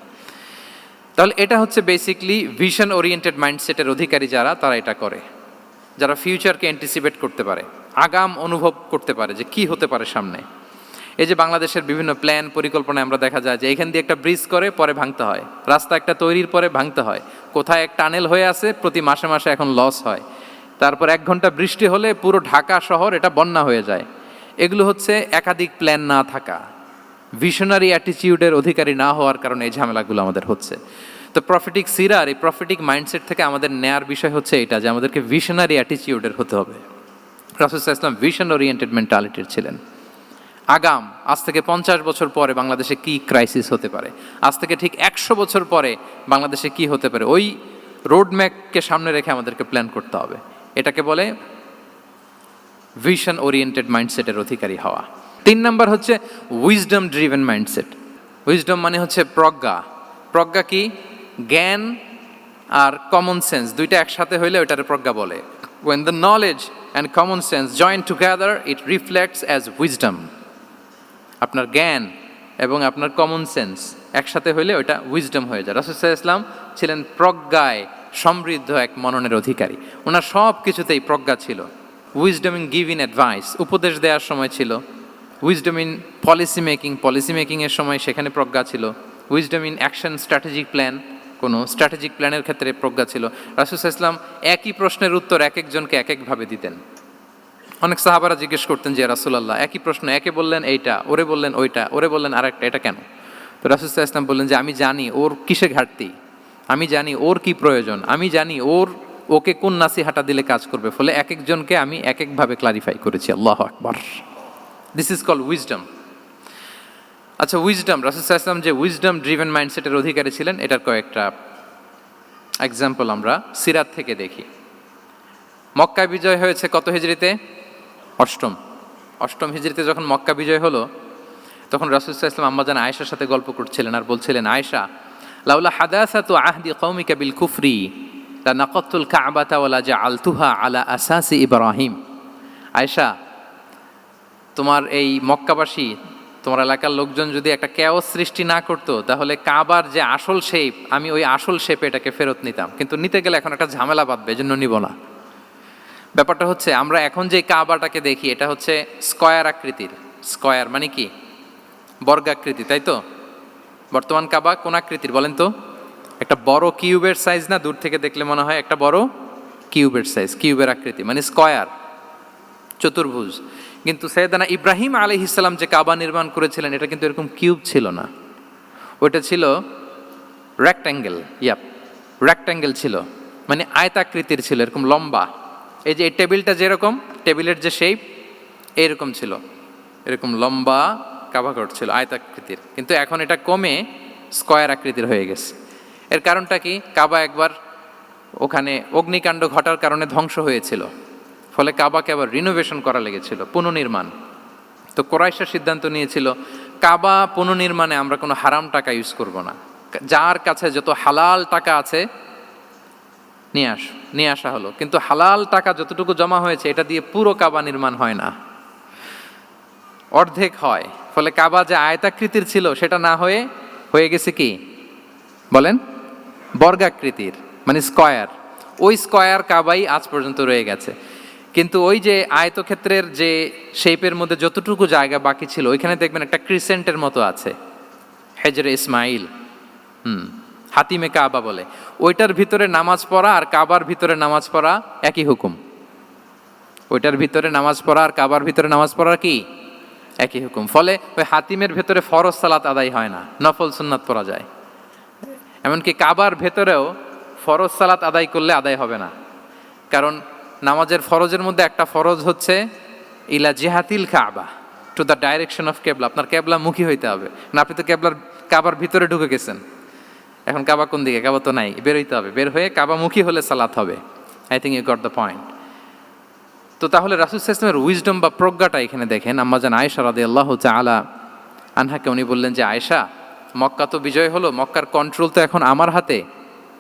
তাহলে এটা হচ্ছে বেসিকলি ভিশন ওরিয়েন্টেড মাইন্ডসেটের অধিকারী যারা, তারা এটা করে, যারা ফিউচারকে অ্যান্টিসিপেট করতে পারে, আগাম অনুভব করতে পারে যে কি হতে পারে সামনে। এই যে বাংলাদেশের বিভিন্ন প্ল্যান পরিকল্পনায় আমরা দেখা যায় যে এখান দিয়ে একটা ব্রিজ করে পরে ভাঙতে হয়, রাস্তা একটা তৈরির পরে ভাঙতে হয়, কোথায় এক টানেল হয়ে আছে প্রতি মাসে মাসে এখন লস হয়, তারপর 1 ঘন্টা বৃষ্টি হলে পুরো ঢাকা শহর এটা বন্যা হয়ে যায়। এগুলো হচ্ছে একাধিক প্ল্যান না থাকা, ভিশনারি অ্যাটিটিউডের অধিকারী না হওয়ার কারণে এই ঝামেলাগুলো আমাদের হচ্ছে। তো প্রফেটিক সিরার এই প্রফেটিক মাইন্ডসেট থেকে আমাদের নেয়ার বিষয় হচ্ছে এটা, যে আমাদেরকে ভিশনারি অ্যাটিটিউডের হতে হবে। রাসূল সাল্লাল্লাহু আলাইহি ওয়াসাল্লাম ভিশন ওরিয়েন্টেড মেন্টালিটির ছিলেন। আগাম, আজ থেকে 50 বছর পরে বাংলাদেশে কি ক্রাইসিস হতে পারে, আজ থেকে ঠিক 100 বছর পরে বাংলাদেশে কি হতে পারে, ওই রোড ম্যাপকে সামনে রেখে আমাদেরকে প্ল্যান করতে হবে। এটাকে বলে ভিশন ওরিয়েন্টেড মাইন্ডসেটের অধিকারী হওয়া। 3 নাম্বার হচ্ছে উইজডম ড্রিভেন মাইন্ডসেট। উইজডম মানে হচ্ছে প্রজ্ঞা। প্রজ্ঞা কি? জ্ঞান আর কমন সেন্স দুইটা একসাথে হইলে ওইটারে প্রজ্ঞা বলে। When the knowledge and common sense join together, it reflects as wisdom. আপনার জ্ঞান এবং আপনার কমন সেন্স একসাথে হইলে ওইটা উইজডম হয়ে যায়। রাসূল সাল্লাল্লাহু আলাইহি ওয়াসাল্লাম ছিলেন প্রজ্ঞায় সমৃদ্ধ এক মননের অধিকারী। ওনার সব কিছুতেই প্রজ্ঞা ছিল। উইজডম ইন গিভিং অ্যাডভাইস, উপদেশ দেওয়ার সময় ছিল। উইজডম ইন পলিসি মেকিংয়ের সময় সেখানে প্রজ্ঞা ছিল। Wisdom in action, strategic plan, কোনো স্ট্র্যাটেজিক প্ল্যানের ক্ষেত্রে প্রজ্ঞা ছিল। রাসূল সাল্লাল্লাহু আলাইহি ওয়াসাল্লাম একই প্রশ্নের উত্তর এক একজনকে এক একভাবে দিতেন। অনেক সাহাবারা জিজ্ঞেস করতেন যে রাসূলুল্লাহ, একই প্রশ্ন, একে বললেন এইটা, ওরে বললেন ওইটা, ওরে বললেন আরেকটা, এটা কেন? তো রাসূল সাল্লাল্লাহু আলাইহি ওয়াসাল্লাম বললেন যে আমি জানি ওর কিসে ঘাটতি, আমি জানি ওর কি প্রয়োজন, আমি জানি ওকে কোন নাসিহাটা দিলে কাজ করবে, ফলে এক একজনকে আমি এক একভাবে ক্লারিফাই করেছি। আল্লাহু আকবার। This is called wisdom. আচ্ছা, উইজডম, রাসূল সাল্লাল্লাহু আলাইহি ওয়াসাল্লাম যে উইজডম ড্রিভেন মাইন্ডসেটের অধিকারী ছিলেন, এটার কয়েকটা এক্সাম্পল আমরা সিরাত থেকে দেখি। মক্কা বিজয় হয়েছে কত হিজরিতে? অষ্টম হিজরিতে যখন মক্কা বিজয় হলো, তখন রাসূল সাল্লাল্লাহু আলাইহি ওয়াসাল্লাম আম্মাজান আয়েশার সাথে গল্প করছিলেন আর বলছিলেন, আয়েশা, লাউলা হাদাসাতু আহদি কওমিকা বিল কুফরি লানাকাতুল কাবাতা ওয়ালা জাআলতুহা আলা আসাসি ইব্রাহিম। আয়েশা, তোমার এই মক্কাবাসী, তোমার এলাকার লোকজন যদি একটা ক্যাওস সৃষ্টি না করতো, তাহলে কাবার যে আসল শেপ, আমি ওই আসল শেপে এটাকে ফেরত নিতাম, কিন্তু নিতে গেলে এখন একটা ঝামেলা বাঁধবে, এজন্য নিব না। ব্যাপারটা হচ্ছে, আমরা এখন যে কাবাটাকে দেখি এটা হচ্ছে স্কয়ার আকৃতির। স্কয়ার মানে কি? বর্গাকৃতি, তাই তো? বর্তমান কাবা কোন আকৃতির বলেন তো? একটা বড় কিউবের সাইজ না? দূর থেকে দেখলে মনে হয় একটা বড় কিউবের সাইজ, কিউবের আকৃতি মানে স্কয়ার, চতুর্ভুজ। কিন্তু সৈয়দনা ইব্রাহিম আলাইহিস সালাম যে কাবা নির্মাণ করেছিলেন, এটা কিন্তু এরকম কিউব ছিল না, ওইটা ছিল রেক্ট্যাঙ্গেল। রেক্ট্যাঙ্গেল ছিল, মানে আয়তাকৃতির ছিল, এরকম লম্বা। এই যে এই টেবিলটা যেরকম, টেবিলের যে শেপ এইরকম ছিল, এরকম লম্বা কাবাঘর ছিল আয়তাকৃতির। কিন্তু এখন এটা কমে স্কয়ার আকৃতির হয়ে গেছে। এর কারণটা কি? কাবা একবার ওখানে অগ্নিকাণ্ড ঘটার কারণে ধ্বংস হয়েছিল, ফলে কাবাকে আবার রিনোভেশন করা লেগেছিল, পুনর্নির্মাণ। তো কোরাইশা সিদ্ধান্ত নিয়েছিল, কাবা পুনর্নির্মাণে আমরা কোনো হারাম টাকা ইউজ করব না, যার কাছে যত হালাল টাকা আছে নিয়ে আসা হলো। কিন্তু হালাল টাকা যতটুকু জমা হয়েছে, এটা দিয়ে পুরো কাবা নির্মাণ হয় না, অর্ধেক হয়। ফলে কাবা যে আয়তাকৃতির ছিল সেটা না হয়ে গেছে কি বলেন, বর্গাকৃতির, মানে স্কয়ার। ওই স্কয়ার কাবাই আজ পর্যন্ত রয়ে গেছে। কিন্তু ওই যে আয়তক্ষেত্রের যে শেপের মধ্যে যতটুকু জায়গা বাকি ছিল, ওইখানে দেখবেন একটা ক্রিসেন্টের মতো আছে, হেজরে ইসমাইল, হাতিমে কাবা বলে। ওইটার ভিতরে নামাজ পড়া আর কাবার ভিতরে নামাজ পড়া একই হুকুম। ওইটার ভিতরে নামাজ পড়া আর কাবার ভিতরে নামাজ পড়া কি একই হুকুম। ফলে ওই হাতিমের ভেতরে ফরজ সালাত আদায় হয় না, নফল সুন্নাত পড়া যায়। এমনকি কাবার ভেতরেও ফরজ সালাত আদায় করলে আদায় হবে না, কারণ নামাজের ফরজের মধ্যে একটা ফরজ হচ্ছে ইলা জিহাতিল কাবা, টু দ্য ডাইরেকশন অফ কেবলা। আপনার কেবলা মুখী হইতে হবে না। আপনি তো কাবার ভিতরে ঢুকে গেছেন, এখন কাবা কোন দিকে? কাবা তো নাই, বের হইতে হবে। বের হয়ে কাবা মুখী হলে সালাত হবে। I think you got the point. তো তাহলে রাসূল সাল্লাল্লাহু আলাইহি ওয়াসাল্লামের উইজডম বা প্রজ্ঞাটা এখানে দেখেন। আম্মাজান আয়েশা রাদিয়াল্লাহু তাআলা আনহাকে উনি বললেন যে, আয়েশা, মক্কা তো বিজয় হলো, মক্কার কন্ট্রোল তো এখন আমার হাতে।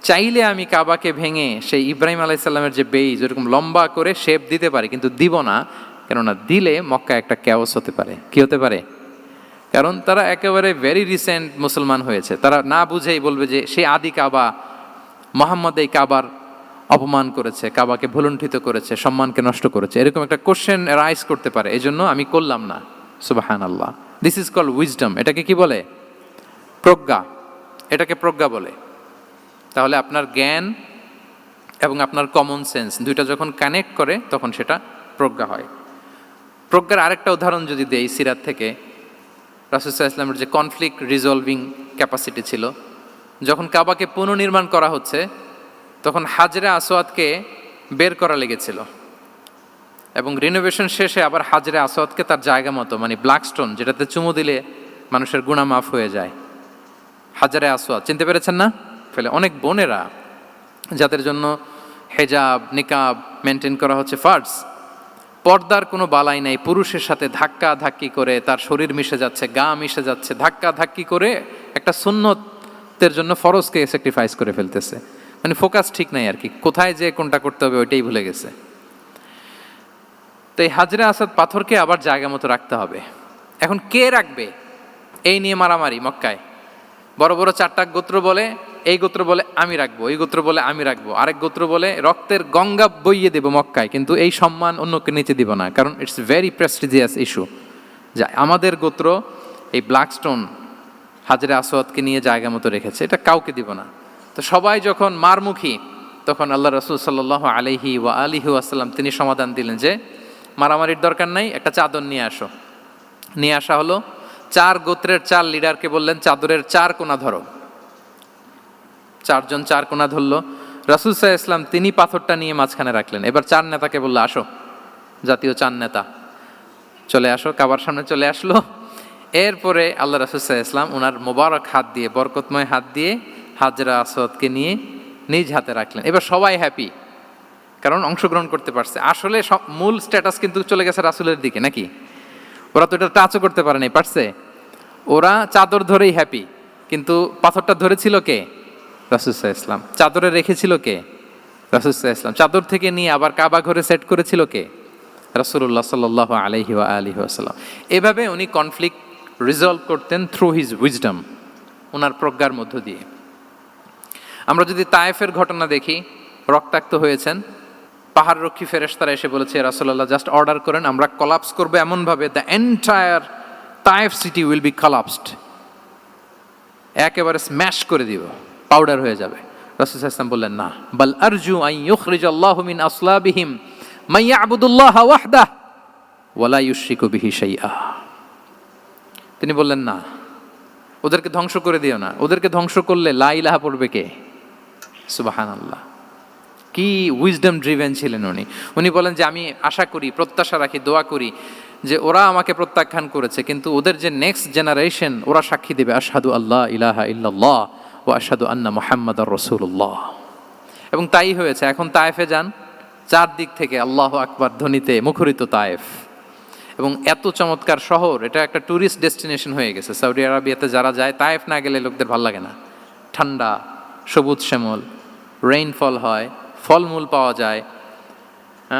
চাইলে আমি কাবাকে ভেঙে সেই ইব্রাহিম আলাইহিস সালামের যে বেইজ, এরকম লম্বা করে শেপ দিতে পারি, কিন্তু দিব না। কেননা দিলে মক্কা একটা ক্যাওস হতে পারে। কি হতে পারে? কারণ তারা একেবারে ভেরি রিসেন্ট মুসলমান হয়েছে, তারা না বুঝেই বলবে যে সেই আদি কাবা, মুহাম্মদ এই কাবার অপমান করেছে, কাবাকে ভুলুণ্ঠিত করেছে, সম্মানকে নষ্ট করেছে, এরকম একটা কোশ্চেন রাইজ করতে পারে। এই জন্য আমি করলাম না। সুবহানাল্লাহ, দিস ইজ কল্ড উইজডম। এটাকে কি বলে? প্রজ্ঞা। এটাকে প্রজ্ঞা বলে। তাহলে আপনার জ্ঞান এবং আপনার কমন সেন্স দুইটা যখন কানেক্ট করে, তখন সেটা প্রজ্ঞা হয়। প্রজ্ঞার আরেকটা উদাহরণ যদি দেই সিরাত থেকে, রাসূল সাল্লাল্লাহু আলাইহি ওয়াসাল্লামের যে কনফ্লিক্ট রিজলভিং ক্যাপাসিটি ছিল, যখন কাবাকে পুনর্নির্মাণ করা হচ্ছে, তখন হাজরে আসওয়াদকে বের করা লেগেছিল, এবং রিনোভেশন শেষে আবার হাজরে আসওয়াদকে তার জায়গা মতো, মানে ব্ল্যাক স্টোন, যেটাতে চুমু দিলে মানুষের গুনাহ মাফ হয়ে যায়, হাজরে আসওয়াদ, চিনতে পেরেছেন না? ফলে অনেক বোনেরা যাদের জন্য হেজাব নিকাব মেনটেন করা হচ্ছে ফার্জ, পর্দার কোনো বালাই নাই, পুরুষের সাথে ধাক্কা ধাক্কি করে তার শরীর মিশে যাচ্ছে, গা মিশে যাচ্ছে, ধাক্কা ধাক্কি করে একটা সুন্নতের জন্য ফরজকে স্যাক্রিফাইস করে ফেলতেছে। মানে ফোকাস ঠিক নাই আর কি, কোথায় যে কোনটা করতে হবে ওইটাই ভুলে গেছে। তো এই হাজরে আসওয়াদ পাথরকে আবার জায়গা মতো রাখতে হবে। এখন কে রাখবে, এই নিয়ে মারামারি মক্কায়। বড় বড় চারটা গোত্র বলে, এই গোত্র বলে আমি রাখবো, এই গোত্র বলে আমি রাখবো, আরেক গোত্র বলে রক্তের গঙ্গা বইয়ে দেবো মক্কায়, কিন্তু এই সম্মান অন্যকে নিতে দিব না, কারণ ইটস ভেরি প্রেস্টিজিয়াস ইস্যু। যা আমাদের গোত্র এই ব্ল্যাক স্টোন হাজরে আসওয়াদকে নিয়ে জায়গা মতো রেখেছে, এটা কাউকে দিব না। তো সবাই যখন মারমুখী, তখন আল্লাহ রাসূল সাল্লাল্লাহু আলাইহি ওয়া আলিহি ওয়াসাল্লাম তিনি সমাধান দিলেন যে মারামারির দরকার নাই, একটা চাদর নিয়ে আসো। নিয়ে আসা হলো। 4 গোত্রের 4 লিডারকে বললেন, চাদরের 4 কোণা ধরো। 4 জন 4 কোণা ধরলো। রাসূল সাল্লাল্লাহু আলাইহি ওয়াসাল্লাম তিনি পাথরটা নিয়ে মাঝখানে রাখলেন। এবার 4 নেতাকে বললো, আসো, জাতীয় 4 নেতা চলে আসো, কাবার সামনে চলে আসলো। এরপরে আল্লাহ রাসূল সাল্লাল্লাহু আলাইহি ওয়াসাল্লাম ওনার মোবারক হাত দিয়ে, বরকতময় হাত দিয়ে হাজরা আসওয়াদকে নিয়ে নিজ হাতে রাখলেন। এবার সবাই হ্যাপি, কারণ অংশগ্রহণ করতে পারছে। আসলে মূল স্ট্যাটাস কিন্তু চলে গেছে রাসূলের দিকে, নাকি? ওরা তো এটা টাচও করতে পারে নাই, পারছে? ওরা চাদর ধরেই হ্যাপি। কিন্তু পাথরটা ধরেছিল কে? রাসূল সাল্লাল্লাহু আলাইহি ওয়াসাল্লাম। চাদরে রেখেছিল কে? রাসূল সাল্লাল্লাহু আলাইহি ওয়াসাল্লাম। চাদর থেকে নিয়ে আবার কাবা ঘরে সেট করেছিল কে? রাসূলুল্লাহ সাল্লাল্লাহু আলাইহি ওয়াসাল্লাম। এভাবে উনি কনফ্লিক্ট রিজলভ করতেন থ্রু হিজ উইজডম, ওনার প্রজ্ঞার মধ্য দিয়ে। আমরা যদি তায়েফের ঘটনা দেখি, রক্তাক্ত হয়েছেন, পাহাড় রক্ষী ফেরেশতারা এসে বলেছে রাসূলুল্লাহ জাস্ট অর্ডার করেন, আমরা কলাপস করবো এমনভাবে the entire Taif city will be collapsed, একেবারে স্ম্যাশ করে দিব, পাউডার হয়ে যাবে। রাসূল সাল্লাল্লাহু আলাইহি ওয়াসাল্লাম বললেন না, বাল আরজু আন ইউখরিজাল্লাহু মিন আসলাবিহিম মান ইয়াবুদুল্লাহা ওয়াহদাহু ওয়া লা ইউশরিকু বিহি শাইআ। তিনি বললেন না, ওদেরকে ধ্বংস করে দিও না, ওদেরকে ধ্বংস করলে লা ইলাহা পড়বে কে? সুবহানাল্লাহ। কি উইজডম ড্রিভেন ছিলেন উনি। উনি বলেন যে আমি আশা করি, প্রত্যাশা রাখি, দোয়া করি যে ওরা আমাকে প্রত্যাখ্যান করেছে, কিন্তু ওদের যে নেক্সট জেনারেশন, ওরা সাক্ষী দেবে আশহাদু আল্লাহ ইলাহা ইল্লাল্লাহ ওয়া আশহাদু আন্না মুহাম্মাদার রাসূলুল্লাহ। এবং তাই হয়েছে। এখন তায়েফে যান, চারদিক থেকে আল্লাহু আকবার ধ্বনিতে মুখরিত তায়েফ, এবং এত চমৎকার শহর, এটা একটা ট্যুরিস্ট ডেস্টিনেশন হয়ে গেছে। সৌদি আরবিয়াতে যারা যায়, তায়েফ না গেলে লোকদের ভালো লাগে না। ঠান্ডা, সবুজ শ্যামল, রেইনফল হয়, ফলমূল পাওয়া যায়।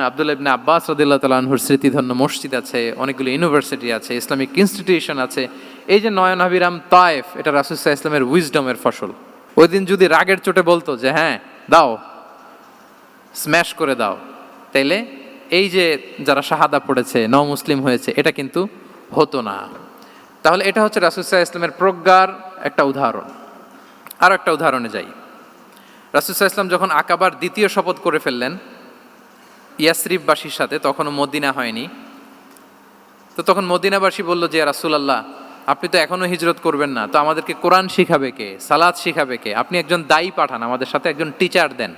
আব্দুল্লাহ ইবনে আব্বাস রাদিয়াল্লাহু তাআলা আনহুর স্মৃতিধন্য মসজিদ আছে, অনেকগুলো ইউনিভার্সিটি আছে, ইসলামিক ইনস্টিটিউশন আছে। এই যে নয়নাভিরাম তায়েফ, এটা রাসূল সাল্লাল্লাহু আলাইহি ওয়াসাল্লামের উইজডমের ফসল। ওই দিন যদি রাগের চোটে বলতো যে হ্যাঁ দাও, স্ম্যাশ করে দাও, তাইলে এই যে যারা শাহাদা পড়েছে, মুসলিম হয়েছে, এটা কিন্তু হতো না। তাহলে এটা হচ্ছে রাসূল সাল্লাল্লাহু আলাইহি ওয়াসাল্লামের প্রজ্ঞার একটা উদাহরণ। আর একটা উদাহরণে যাই। রাসূল সাল্লাল্লাহু আলাইহি ওয়াসাল্লাম যখন আকাবার দ্বিতীয় শপথ করে ফেললেন ইয়াসরিববাসীর সাথে, তখনও মদিনা হয়নি, তো তখন মদিনাবাসী বলল যে রাসূলুল্লাহ, আপনি তো এখনো হিজরত করবেন না, তো আমাদেরকে কোরআন শিখাবে কে, সালাত শিখাবে কে? আপনি একজন দায়ী পাঠান, আমাদের সাথে একজন টিচার দেন।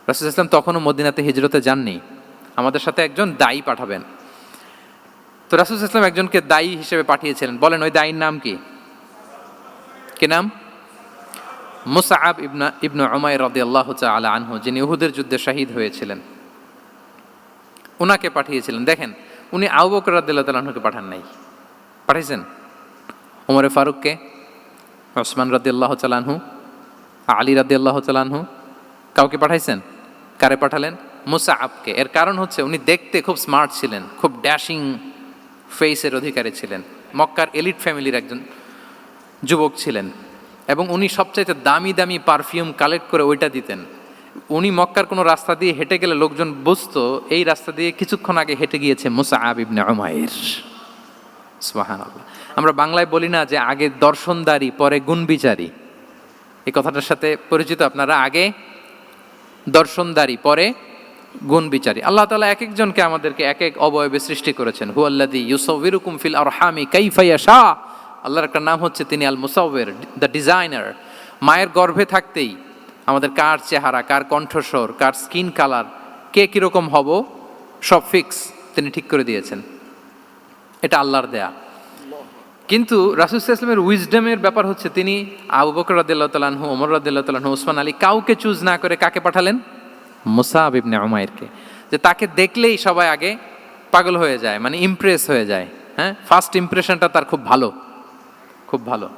রাসূল সাল্লাল্লাহু আলাইহি ওয়াসাল্লাম তখনও মদিনাতে হিজরতে যাননি, আমাদের সাথে একজন দায়ী পাঠাবেন। তো রাসূল সাল্লাল্লাহু আলাইহি ওয়াসাল্লাম একজনকে দায়ী হিসেবে পাঠিয়েছিলেন। বলেন ওই দায়ীর নাম কি? কি নাম? মুসআব ইবনে উমাইর রাদিয়াল্লাহু তাআলা আনহু, যিনি উহুদের যুদ্ধে শহীদ হয়েছিলেন, উনাকে পাঠিয়েছিলেন। দেখেন, উনি আবু বকর রাদিয়াল্লাহু তাআলা আনহুকে পাঠান নাই, পাঠিয়েছেন ওমর ফারুককে, ওসমান রাদিয়াল্লাহু তাআলা আনহু, আলী রাদিয়াল্লাহু তাআলা আনহু, কাউকে পাঠাইছেন? কারে পাঠালেন? মুসআবকে। এর কারণ হচ্ছে উনি দেখতে খুব স্মার্ট ছিলেন, খুব ড্যাশিং ফেসের অধিকারী ছিলেন, মক্কার এলিট ফ্যামিলির একজন যুবক ছিলেন, এবং উনি সবচাইতে দামি দামি পারফিউম কালেক্ট করে ওইটা দিতেন। উনি মক্কার কোনো রাস্তা দিয়ে হেঁটে গেলে লোকজন বুঝতো এই রাস্তা দিয়ে কিছুক্ষণ আগে হেঁটে গিয়েছে মুসআব ইবনে উমাইর। সুবহানাল্লাহ। আমরা বাংলায় বলি না যে আগে দর্শনদারি পরে গুণবিচারী, এই কথাটার সাথে পরিচিত আপনারা? আগে দর্শনদারি পরে গুণবিচারী। আল্লাহ তাআলা এক একজনকে আমাদেরকে এক এক অবয়বে সৃষ্টি করেছেন। হুয়াল্লাযী ইউসাউবিরুকুম ফিল আরহামি কাইফা ইয়াশা। আল্লাহর একটা নাম হচ্ছে তিনি আল মুসাউবির, দ্য ডিজাইনার। মায়ের গর্ভে থাকতেই আমাদের কার চেহারা, কার কণ্ঠস্বর, কার স্কিন কালার, কে কীরকম হব, সব ফিক্স তিনি ঠিক করে দিয়েছেন। এটা আল্লাহর দেয়া। কিন্তু রাসূল সাল্লাল্লাহু আলাইহি ওয়াসাল্লামের উইজডমের ব্যাপার হচ্ছে তিনি আবু বকর রাদিয়াল্লাহু তাআলা আনহু, ওমর রাদিয়াল্লাহু তাআলা আনহু, ওসমান আলী, কাউকে চুজ না করে কাকে পাঠালেন? মুসআব ইবনে উমাইরকে। যে তাকে দেখলেই সবাই আগে পাগল হয়ে যায়, মানে ইমপ্রেস হয়ে যায়। হ্যাঁ, ফার্স্ট ইমপ্রেশনটা তার খুব ভালো, খুব ভালো।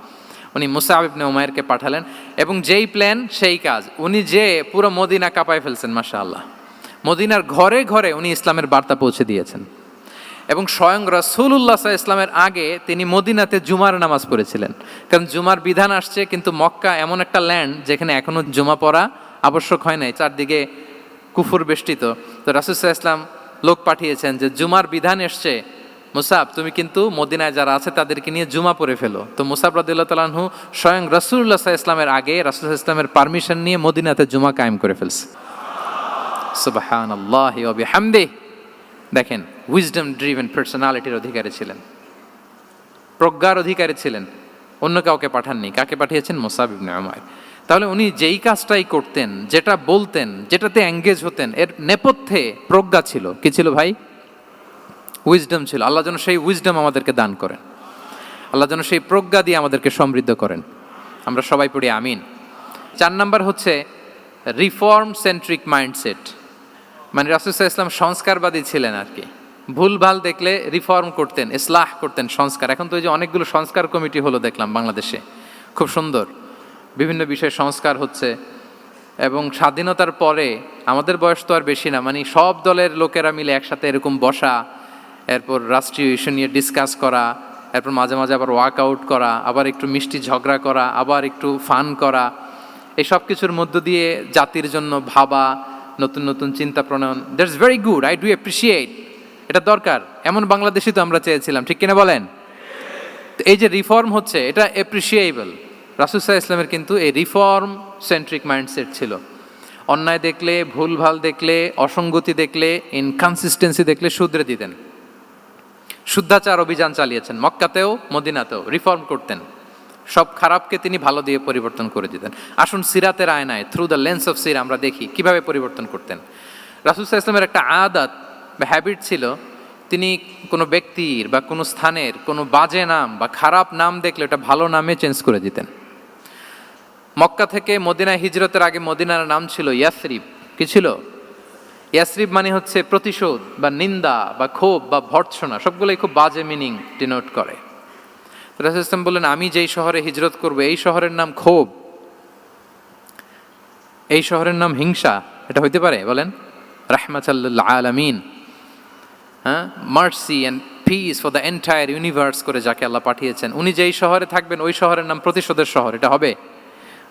উনি মুসআব ইবনে উমাইরকে পাঠালেন, এবং যেই প্ল্যান সেই কাজ। উনি যে পুরো মদিনা কাঁপায় ফেলছেন, মাশাআল্লাহ। মদিনার ঘরে ঘরে উনি ইসলামের বার্তা পৌঁছে দিয়েছেন, এবং স্বয়ং রাসূলুল্লাহ সাল্লাল্লাহু আলাইহি ওয়াসাল্লামের আগে তিনি মদিনাতে জুমার নামাজ পড়েছিলেন। কারণ জুমার বিধান আসছে, কিন্তু মক্কা এমন একটা ল্যান্ড যেখানে এখনো জুমা পড়া আবশ্যক হয় নাই, চারদিকে কুফর বেষ্টিত। তো রাসূল সাল্লাল্লাহু আলাইহি ওয়াসাল্লাম লোক পাঠিয়েছেন যে জুমার বিধান এসছে, মুসাব তুমি কিন্তু মদিনায় যারা আছে তাদেরকে নিয়ে জুমা পড়ে ফেলো। তো মুসাব রাদিয়াল্লাহু তাআলা আনহু স্বয়ং রাসূলুল্লাহ সাল্লাল্লাহু আলাইহি ওয়াসাল্লামের আগে রাসূল সাল্লাল্লাহু আলাইহি ওয়াসাল্লামের পারমিশন নিয়ে মদিনাতে জুমা কায়েম করে ফেলছে। সুবহানাল্লাহি ওয়া বিহামদিহি। দেখেন, উইজডম ড্রিভেন পার্সোনালিটির অধিকারী ছিলেন, প্রজ্ঞার অধিকারী ছিলেন, অন্য কাউকে পাঠাননি। কাকে পাঠিয়েছেন? মুসআব ইবনে উমাইর। তাহলে উনি যেই কাজটাই করতেন, যেটা বলতেন, যেটাতে এঙ্গেজ হতেন, এর নেপথ্যে প্রজ্ঞা ছিল। কি ছিল ভাই? উইজডম ছিল। আল্লাহ যেন সেই উইজডম আমাদেরকে দান করেন, আল্লাহ যেন সেই প্রজ্ঞা দিয়ে আমাদেরকে সমৃদ্ধ করেন। আমরা সবাই পড়ি আমিন। 4 নাম্বার হচ্ছে রিফর্ম সেন্ট্রিক মাইন্ডসেট, মানে রাসূল সাল্লাল্লাহু আলাইহি ওয়াসাল্লাম সংস্কারবাদী ছিলেন আর কি। ভুলভাল দেখলে রিফর্ম করতেন, ইসলাহ করতেন, সংস্কার। এখন তো ওই যে অনেকগুলো সংস্কার কমিটি হলো দেখলাম বাংলাদেশে, খুব সুন্দর বিভিন্ন বিষয়ে সংস্কার হচ্ছে। এবং স্বাধীনতার পরে আমাদের বয়স তো আর বেশি না, মানে সব দলের লোকেরা মিলে একসাথে এরকম বসা, এরপর রাষ্ট্রীয় ইস্যু নিয়ে ডিসকাস করা, এরপর মাঝে মাঝে আবার ওয়ার্কআউট করা, আবার একটু মিষ্টি ঝগড়া করা, আবার একটু ফান করা, এই সব কিছুর মধ্য দিয়ে জাতির জন্য ভাবা, নতুন নতুন চিন্তা প্রণয়ন। That's very good, I do appreciate, এটা দরকার। এমন বাংলাদেশে তো আমরা চেয়েছিলাম, ঠিক কিনা বলেন? এই যে রিফর্ম হচ্ছে এটা অ্যাপ্রিসিয়েবল। রাসূল সাল্লাল্লাহু আলাইহি ওয়াসাল্লামের কিন্তু এই রিফর্ম সেন্ট্রিক মাইন্ডসেট ছিল। অন্যায় দেখলে, ভুলভাল দেখলে, অসঙ্গতি দেখলে, ইনকনসিস্টেন্সি দেখলে শুধরে দিতেন। শুদ্ধাচার অভিযান চালিয়েছেন মক্কাতেও মদিনাতেও, রিফর্ম করতেন। সব খারাপকে তিনি ভালো দিয়ে পরিবর্তন করে দিতেন। আসুন সিরাতের আয়নায়, থ্রু দ্য লেন্স অফ সিরা আমরা দেখি কিভাবে পরিবর্তন করতেন। রাসূল সাল্লাল্লাহু আলাইহি ওয়াসাল্লামের একটা আদাত বা হ্যাবিট ছিল, তিনি কোনো ব্যক্তির বা কোনো স্থানের কোনো বাজে নাম বা খারাপ নাম দেখলে ওটা ভালো নামে চেঞ্জ করে দিতেন। মক্কা থেকে মদিনায় হিজরতের আগে মদিনার নাম ছিল ইয়াসরিব। কি ছিল? ইয়াসরিব মানে হচ্ছে প্রতিশোধ বা নিন্দা বা ক্ষোভ বা ভর্ৎসনা, সবগুলোই খুব বাজে মিনিং ডিনোট করে। রাসূল সাল্লাল্লাহু বললেন, আমি যেই শহরে হিজরত করব এই শহরের নাম ক্ষোভ, এই শহরের নাম হিংসা, এটা হইতে পারে? বলেন। রাহমাতাল লিল আলামিন, হ্যাঁ, mercy and peace for the entire universe করে যাকে আল্লাহ পাঠিয়েছেন, উনি যেই শহরে থাকবেন ওই শহরের নাম প্রতিশোধের শহর, এটা হবে?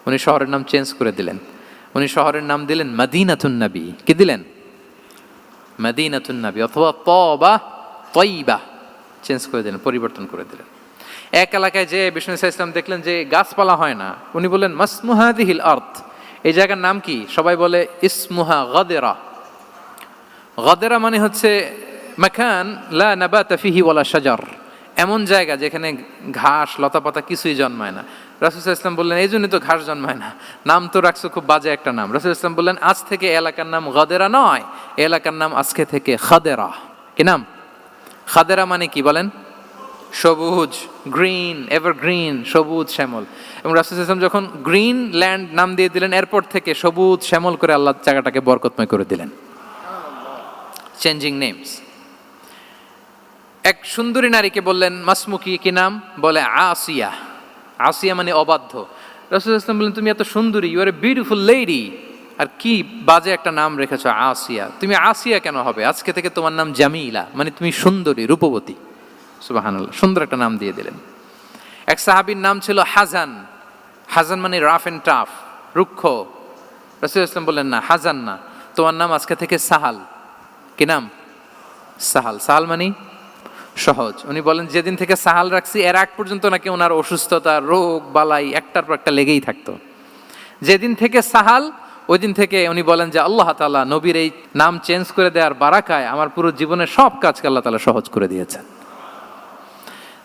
উনি শহরের নাম চেঞ্জ করে দিলেন। উনি শহরের নাম দিলেন মদিনাতুন নবী। কি দিলেন? মদিনাতুন নবী, অথবা তবা তয়্যিবা, চেঞ্জ করে দিলেন, পরিবর্তন করে দিলেন। এক এলাকায় যে বিষ্ণু ইসলাম দেখলেন যে গাছপালা হয় না, উনি বললেন মাসমুহাদিহিল আরদ, এই জায়গার নাম কি? সবাই বলে ইসমুহা গাদেরা। গাদেরা মানে হচ্ছে মাকান লা নাবাতা ফিহি ওয়ালা শাজার, এমন জায়গা যেখানে ঘাস লতাপাতা কিছুই জন্মায় না। রাসূল সাল্লাল্লাহু আলাইহি ওয়াসাল্লাম বললেন, এই জন্যই তো ঘাস জন্মায় না, নাম তো রাখছো খুব বাজে একটা নাম। রাসূল সাল্লাল্লাহু আলাইহি ওয়াসাল্লাম বললেন, আজ থেকে এলাকার নাম গাদেরা নয়, এলাকার নাম আজকে থেকে খাদেরা। কি নাম? খাদেরা মানে কি বলেন? সবুজ, গ্রিন, এভারগ্রিন, সবুজ শ্যামল। এবং রাসূল সাল্লাল্লাহু আলাইহি ওয়াসাল্লাম যখন গ্রিন ল্যান্ড নাম দিয়ে দিলেন, এরপর থেকে সবুজ শ্যামল করে আল্লাহ জায়গাটাকে বরকতময় করে দিলেন। Changing names. এক সুন্দরী নারীকে বললেন মাসমুকি, কি নাম? বলে আসিয়া। আসিয়া মানে অবাধ্য। রাসূল সাল্লাল্লাহু আলাইহি ওয়াসাল্লাম বললেন, তুমি এত সুন্দরী, you are a beautiful lady, আর কি বাজে একটা নাম রেখেছো আসিয়া। তুমি আসিয়া কেন হবে? আজকে থেকে তোমার নাম জামিলা, মানে তুমি সুন্দরী, রূপবতী। সুবহানাল্লাহ, সুন্দর একটা নাম দিয়ে দিলেন। এক সাহাবীর নাম ছিল হাজান। হাজান মানে রাফ এন্ড টাফ, রুক্ষ। রাসূল সাল্লাল্লাহু আলাইহি ওয়াসাল্লাম বললেন, না, হাজান না, তোমার নাম আজকে থেকে সাহাল। কি নাম? সাহাল। সাহাল মানে সহজ। উনি বলেন, যেদিন থেকে সাহাল রাখছি এর আগ পর্যন্ত নাকি ওনার অসুস্থতা, রোগ বালাই একটার পর একটা লেগেই থাকতো। যেদিন থেকে সাহাল, ওই দিন থেকে উনি বলেন যে আল্লাহ তাআলা নবীর এই নাম চেঞ্জ করে দেওয়ার বারাকায় আমার পুরো জীবনের সব কাজকে আল্লাহ তাআলা সহজ করে দিয়েছেন।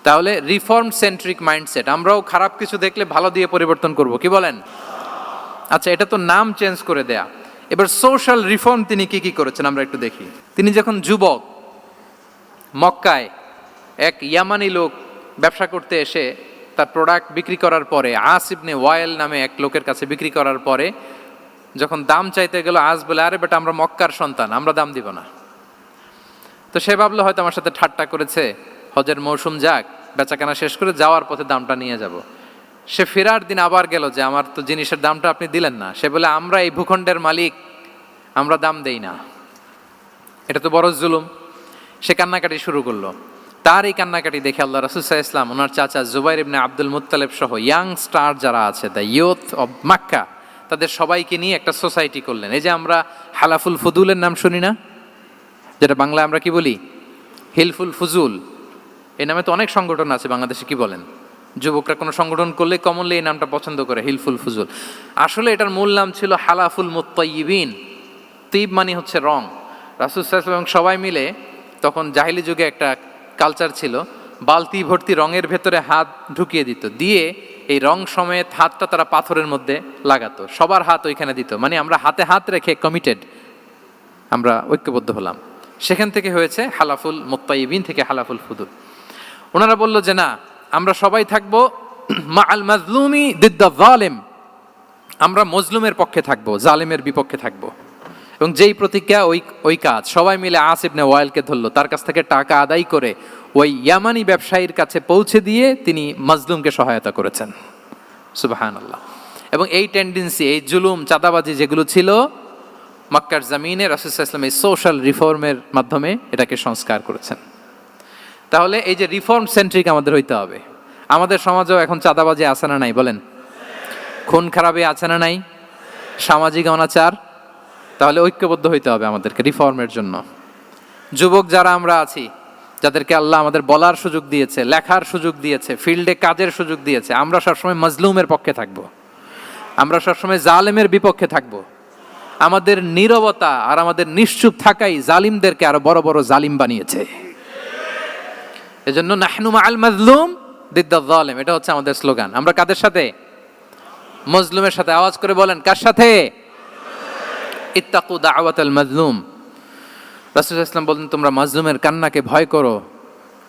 তাহলে রিফর্ম সেন্ট্রিক মাইন্ডসেট, আমরাও খারাপ কিছু দেখলে ভালো দিয়ে পরিবর্তন করব। কি বলেন? আচ্ছা, এটা তো নাম চেঞ্জ করে দেয়া। এবার সোশ্যাল রিফর্ম তিনি কি কি করেছেন আমরা একটু দেখি। তিনি যখন যুবক, মক্কায় এক ইয়ামানি লোক ব্যবসা করতে এসে তার প্রোডাক্ট বিক্রি করার পরে, আস ইবনে ওয়াইল নামে এক লোকের কাছে বিক্রি করার পরে যখন দাম চাইতে গেল, আস বলে, আরে বেটা, আমরা মক্কার সন্তান, আমরা দাম দিব না। তো সে ভাবলো হয়তো আমার সাথে ঠাট্টা করেছে, হজের মৌসুম যাক, বেচাকেনা শেষ করে যাওয়ার পথে দামটা নিয়ে যাব। সে ফেরার দিন আবার গেল যে আমার তো জিনিসের দামটা আপনি দিলেন না। সে বলে, আমরা এই ভূখণ্ডের মালিক, আমরা দাম দেই না, এটা তো বড় জুলুম। সে কান্নাকাটি শুরু করলো। তার এই কান্নাকাটি দেখে আল্লাহ রাসূল সাল্লাল্লাহু আলাইহি ওয়াসাল্লাম ওনার চাচা জুবাইর ইবনে আব্দুল মুত্তালিব সহ ইয়াং স্টার যারা আছে, দ্য ইয়ুথ অব মক্কা, তাদের সবাইকে নিয়ে একটা সোসাইটি করলেন। এই যে আমরা হালাফুল ফুদুলের নাম শুনি না, যেটা বাংলায় আমরা কি বলি? হিলফুল ফুজুল। এই নামে তো অনেক সংগঠন আছে বাংলাদেশে। কি বলেন? যুবকরা কোনো সংগঠন করলে কমনলি এই নামটা পছন্দ করে, হিলফুল ফুজুল। আসলে এটার মূল নাম ছিল হালাফুল মুত্তাইয়িবিন। তিব মানে হচ্ছে রং। রাসূল সাল্লাল্লাহু আলাইহি ওয়াসাল্লাম সবাই মিলে, তখন জাহিলি যুগে একটা কালচার ছিল, বালতি ভর্তি রঙের ভেতরে হাত ঢুকিয়ে দিত, দিয়ে এই রং সমেত হাতটা তারা পাথরের মধ্যে লাগাতো, সবার হাত ওইখানে দিত, মানে আমরা হাতে হাত রেখে কমিটেড, আমরা ঐক্যবদ্ধ হলাম। সেখান থেকে হয়েছে হালাফুল মুত্তাইয়িবিন, থেকে হালাফুল ফুদুল। ওনারা বলল যে না, আমরা সবাই থাকবো মা আল মাজলুমি দিদ্দা যালিম, আমরা মজলুমের পক্ষে থাকবো, জালেমের বিপক্ষে থাকবো। এবং যেই প্রতিজ্ঞা ওই কাজ, সবাই মিলে আস ইবনে ওয়াইলকে ধরলো, তার কাছ থেকে টাকা আদায় করে ওই ইয়ামানি ব্যবসায়ীর কাছে পৌঁছে দিয়ে তিনি মাজলুমকে সহায়তা করেছেন। সুবহানাল্লাহ। এবং এই টেন্ডেন্সি, এই জুলুম, চাঁদাবাজি যেগুলো ছিল মক্কার জমিনে, রাসূল সাল্লাল্লাহু আলাইহি ওয়াসাল্লাম এই সোশ্যাল রিফর্মের মাধ্যমে এটাকে সংস্কার করেছেন। তাহলে এই যে রিফর্ম সেন্ট্রিক আমাদের হইতে হবে। আমাদের সমাজেও এখন চাঁদাবাজি আছে না নাই বলেন? খুন খারাপি আছে না নাই? সামাজিক অনাচার? তাহলে ঐক্যবদ্ধ হইতে হবে আমাদেরকে রিফর্মের জন্য। যুবক যারা আমরা আছি, যাদেরকে আল্লাহ আমাদের বলার সুযোগ দিয়েছে, লেখার সুযোগ দিয়েছে, ফিল্ডে কাজের সুযোগ দিয়েছে, আমরা সবসময় মাজলুমের পক্ষে থাকব, আমরা সবসময় জালেমের বিপক্ষে থাকব। আমাদের নীরবতা আর আমাদের নিশ্চুপ থাকাই জালিমদেরকে আরো বড় বড় জালিম বানিয়েছে। এজন্য নাহনু মাআল মাজলুম দিদ্দাল জালিম, এটা হচ্ছে আমাদের স্লোগান। আমরা কাদের সাথে? মজলুমের সাথে। আওয়াজ করে বলেন, কার সাথে? ইত্তাকু দাওয়াতাল মাজলুম। রাসূল সাল্লাল্লাহু আলাইহি ওয়াসাল্লাম বলেন, তোমরা মাজলুমের কান্নাকে ভয় করো,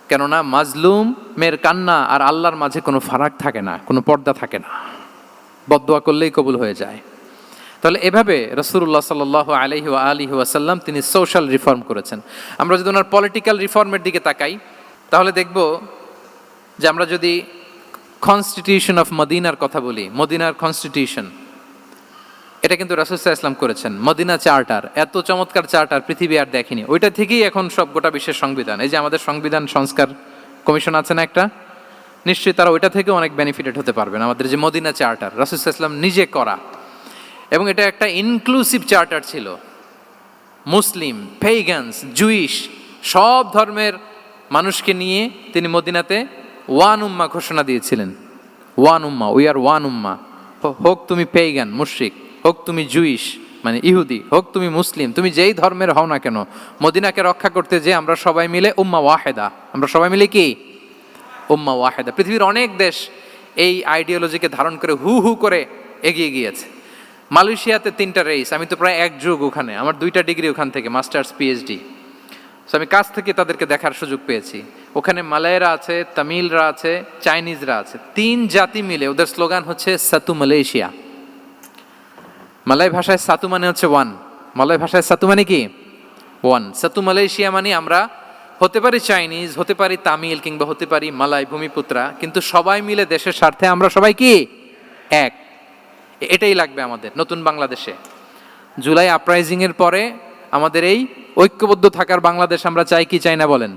কেননা মাজলুমের কান্না আর আল্লাহর মাঝে কোনো ফারাক থাকে না, কোনো পর্দা থাকে না, বদদোয়া করলেই কবুল হয়ে যায়। তাহলে এভাবে রাসূলুল্লাহ সাল্লাল্লাহু আলাইহি ওয়া আলিহি ওয়াসাল্লাম তিনি সোশ্যাল রিফর্ম করেছেন। আমরা যদি ওনার পলিটিক্যাল রিফর্মের দিকে তাকাই, তাহলে দেখব যে আমরা যদি কনস্টিটিউশন অফ মদিনার কথা বলি, মদিনার কনস্টিটিউশন, এটা কিন্তু রাসূল সাল্লাল্লাহু আলাইহি ওয়াসাল্লাম করেছেন। মদিনা চার্টার, এত চমৎকার চার্টার পৃথিবী আর দেখেনি। ওইটা থেকেই এখন সব গোটা বিশ্বের সংবিধান। এই যে আমাদের সংবিধান সংস্কার কমিশন আছে না একটা, নিশ্চয়ই তারা ওইটা থেকে অনেক বেনিফিটেড হতে পারবেন। আমাদের যে মদিনা চার্টার, রাসূল সাল্লাল্লাহু আলাইহি ওয়াসাল্লাম নিজে করা, এবং এটা একটা ইনক্লুসিভ চার্টার ছিল। মুসলিম, পেগানস, জুইশ, সব ধর্মের মানুষকে নিয়ে তিনি মদিনাতে ওয়ান উম্মা ঘোষণা দিয়েছিলেন। One Umma, we are one উম্মা। হোক তুমি পেগান মুশরিক, হোক তুমি জুইশ মানে ইহুদি, হোক তুমি মুসলিম, তুমি যেই ধর্মের হও না কেন, মদিনাকে রক্ষা করতে যে আমরা সবাই মিলে উম্মা ওয়াহেদা, আমরা সবাই মিলে কি উম্মা ওয়াহেদা। পৃথিবীর অনেক দেশ এই আইডিওলজিকে ধারণ করে হু হু করে এগিয়ে গিয়েছে। মালয়েশিয়াতে 3টা রেস, আমি তো প্রায় এক যুগ ওখানে, আমার 2টা ডিগ্রি ওখান থেকে, মাস্টার্স পিএইচডি। সো আমি কাছ থেকে তাদেরকে দেখার সুযোগ পেয়েছি। ওখানে মালয়েরা আছে, তামিলরা আছে, চাইনিজরা আছে, 3 জাতি মিলে ওদের স্লোগান হচ্ছে সাতু মালয়েশিয়া। মালয় ভাষায় সাতু মানে হচ্ছে ওয়ান, মালয় ভাষায় সাতু মানে কি ওয়ান। সাতু মালয়েশিয়া মানে আমরা হতে পারি চাইনিজ, হতে পারি তামিল, কিংবা হতে পারি মালয় ভূমিপুত্রা, কিন্তু সবাই মিলে দেশের স্বার্থে আমরা সবাই কি এক। এটাই লাগবে আমাদের নতুন বাংলাদেশে। জুলাই আপরাইজিং এর পরে আমাদের এই ঐক্যবদ্ধ থাকার বাংলাদেশ আমরা চাই কি চাই না বলেন?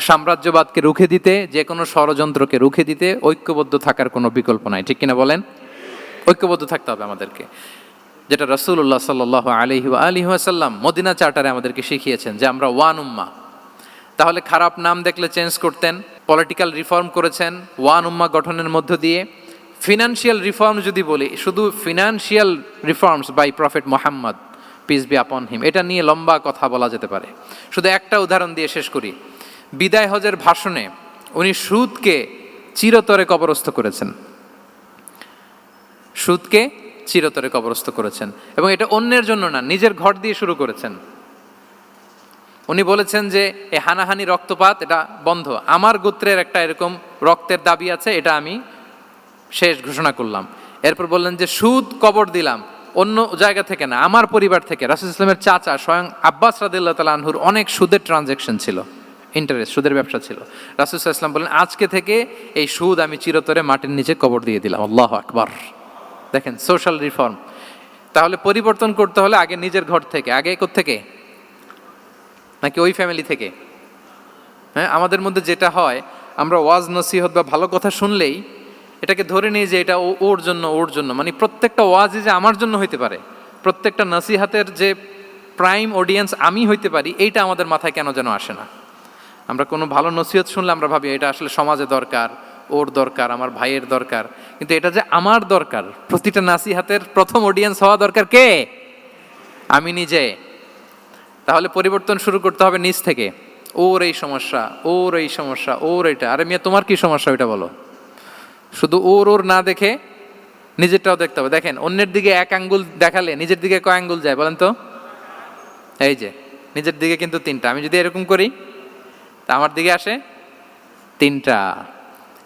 সাম্রাজ্যবাদকে রুখে দিতে, যে কোনো ষড়যন্ত্রকে রুখে দিতে ঐক্যবদ্ধ থাকার কোনো বিকল্প নাই, ঠিক কিনা বলেন? ঐক্যবদ্ধ থাকতে হবে আমাদেরকে, যেটা রাসূলুল্লাহ সাল্লাল্লাহু আলাইহি ওয়া আলিহি ওয়াসাল্লাম মদিনা চার্টারে আমাদেরকে শিখিয়েছেন যে আমরা ওয়ান উম্মাহ। তাহলে খারাপ নাম দেখলে চেঞ্জ করতেন, পলিটিক্যাল রিফর্ম করেছেন ওয়ান উম্মাহ গঠনের মধ্য দিয়ে। ফিনান্সিয়াল রিফর্ম যদি বলি, শুধু financial reforms by prophet Muhammad peace be upon him, এটা নিয়ে লম্বা কথা বলা যেতে পারে। শুধু একটা উদাহরণ দিয়ে শেষ করি। বিদায় হজের ভাষণে উনি সুদকে চিরতরে কবরস্থ করেছেন, সুদকে চিরতরে কবরস্থ করেছেন, এবং এটা অন্যের জন্য না, নিজের ঘর দিয়ে শুরু করেছেন। উনি বলেছেন যে এই হানাহানি, রক্তপাত এটা বন্ধ, আমার গোত্রের একটা এরকম রক্তের দাবি আছে, এটা আমি শেষ ঘোষণা করলাম। এরপর বললেন যে সুদ কবর দিলাম, অন্য জায়গা থেকে না, আমার পরিবার থেকে। রাসূল ইসলামের চাচা স্বয়ং আব্বাস রাদিয়াল্লাহু তাআলা আনহুর অনেক সুদের ট্রানজ্যাকশন ছিল, ইন্টারেস্ট, সুদের ব্যবসা ছিল। রাসূল সাল্লাল্লাহু আলাইহি ওয়াসাল্লাম বলেন আজকে থেকে এই সুদ আমি চিরতরে মাটির নিচে কবর দিয়ে দিলাম। আল্লাহু আকবার। দেখেন সোশ্যাল রিফর্ম। তাহলে পরিবর্তন করতে হলে আগে নিজের ঘর থেকে, আগে কোত্থেকে? নাকি ওই ফ্যামিলি থেকে? হ্যাঁ, আমাদের মধ্যে যেটা হয়, আমরা ওয়াজ নসিহত বা ভালো কথা শুনলেই এটাকে ধরে নিই যে এটা ওর জন্য, ওর জন্য, মানে প্রত্যেকটা ওয়াজই যে আমার জন্য হইতে পারে, প্রত্যেকটা নসিহাতের যে প্রাইম অডিয়েন্স আমি হইতে পারি, এইটা আমাদের মাথায় কেন যেন আসে না। আমরা কোনো ভালো নসিহত শুনলে আমরা ভাবি এটা আসলে সমাজে দরকার, ওর দরকার, আমার ভাইয়ের দরকার, কিন্তু এটা যে আমার দরকার, প্রতিটা নাসিহাতের প্রথম অডিয়েন্স হওয়া দরকার কে? আমি নিজে। তাহলে পরিবর্তন শুরু করতে হবে নিজ থেকে। ওর এই সমস্যা, ওর এই সমস্যা, ওর এটা, আরে মিয়া তোমার কি সমস্যা ওইটা বলো। শুধু ওর ওর না দেখে নিজেরটাও দেখতে হবে। দেখেন অন্যের দিকে এক আঙ্গুল দেখালে নিজের দিকে কয় আঙ্গুল যায় বলেন তো? এই যে নিজের দিকে কিন্তু 3টা। আমি যদি এরকম করি তা আমার দিকে আসে 3টা।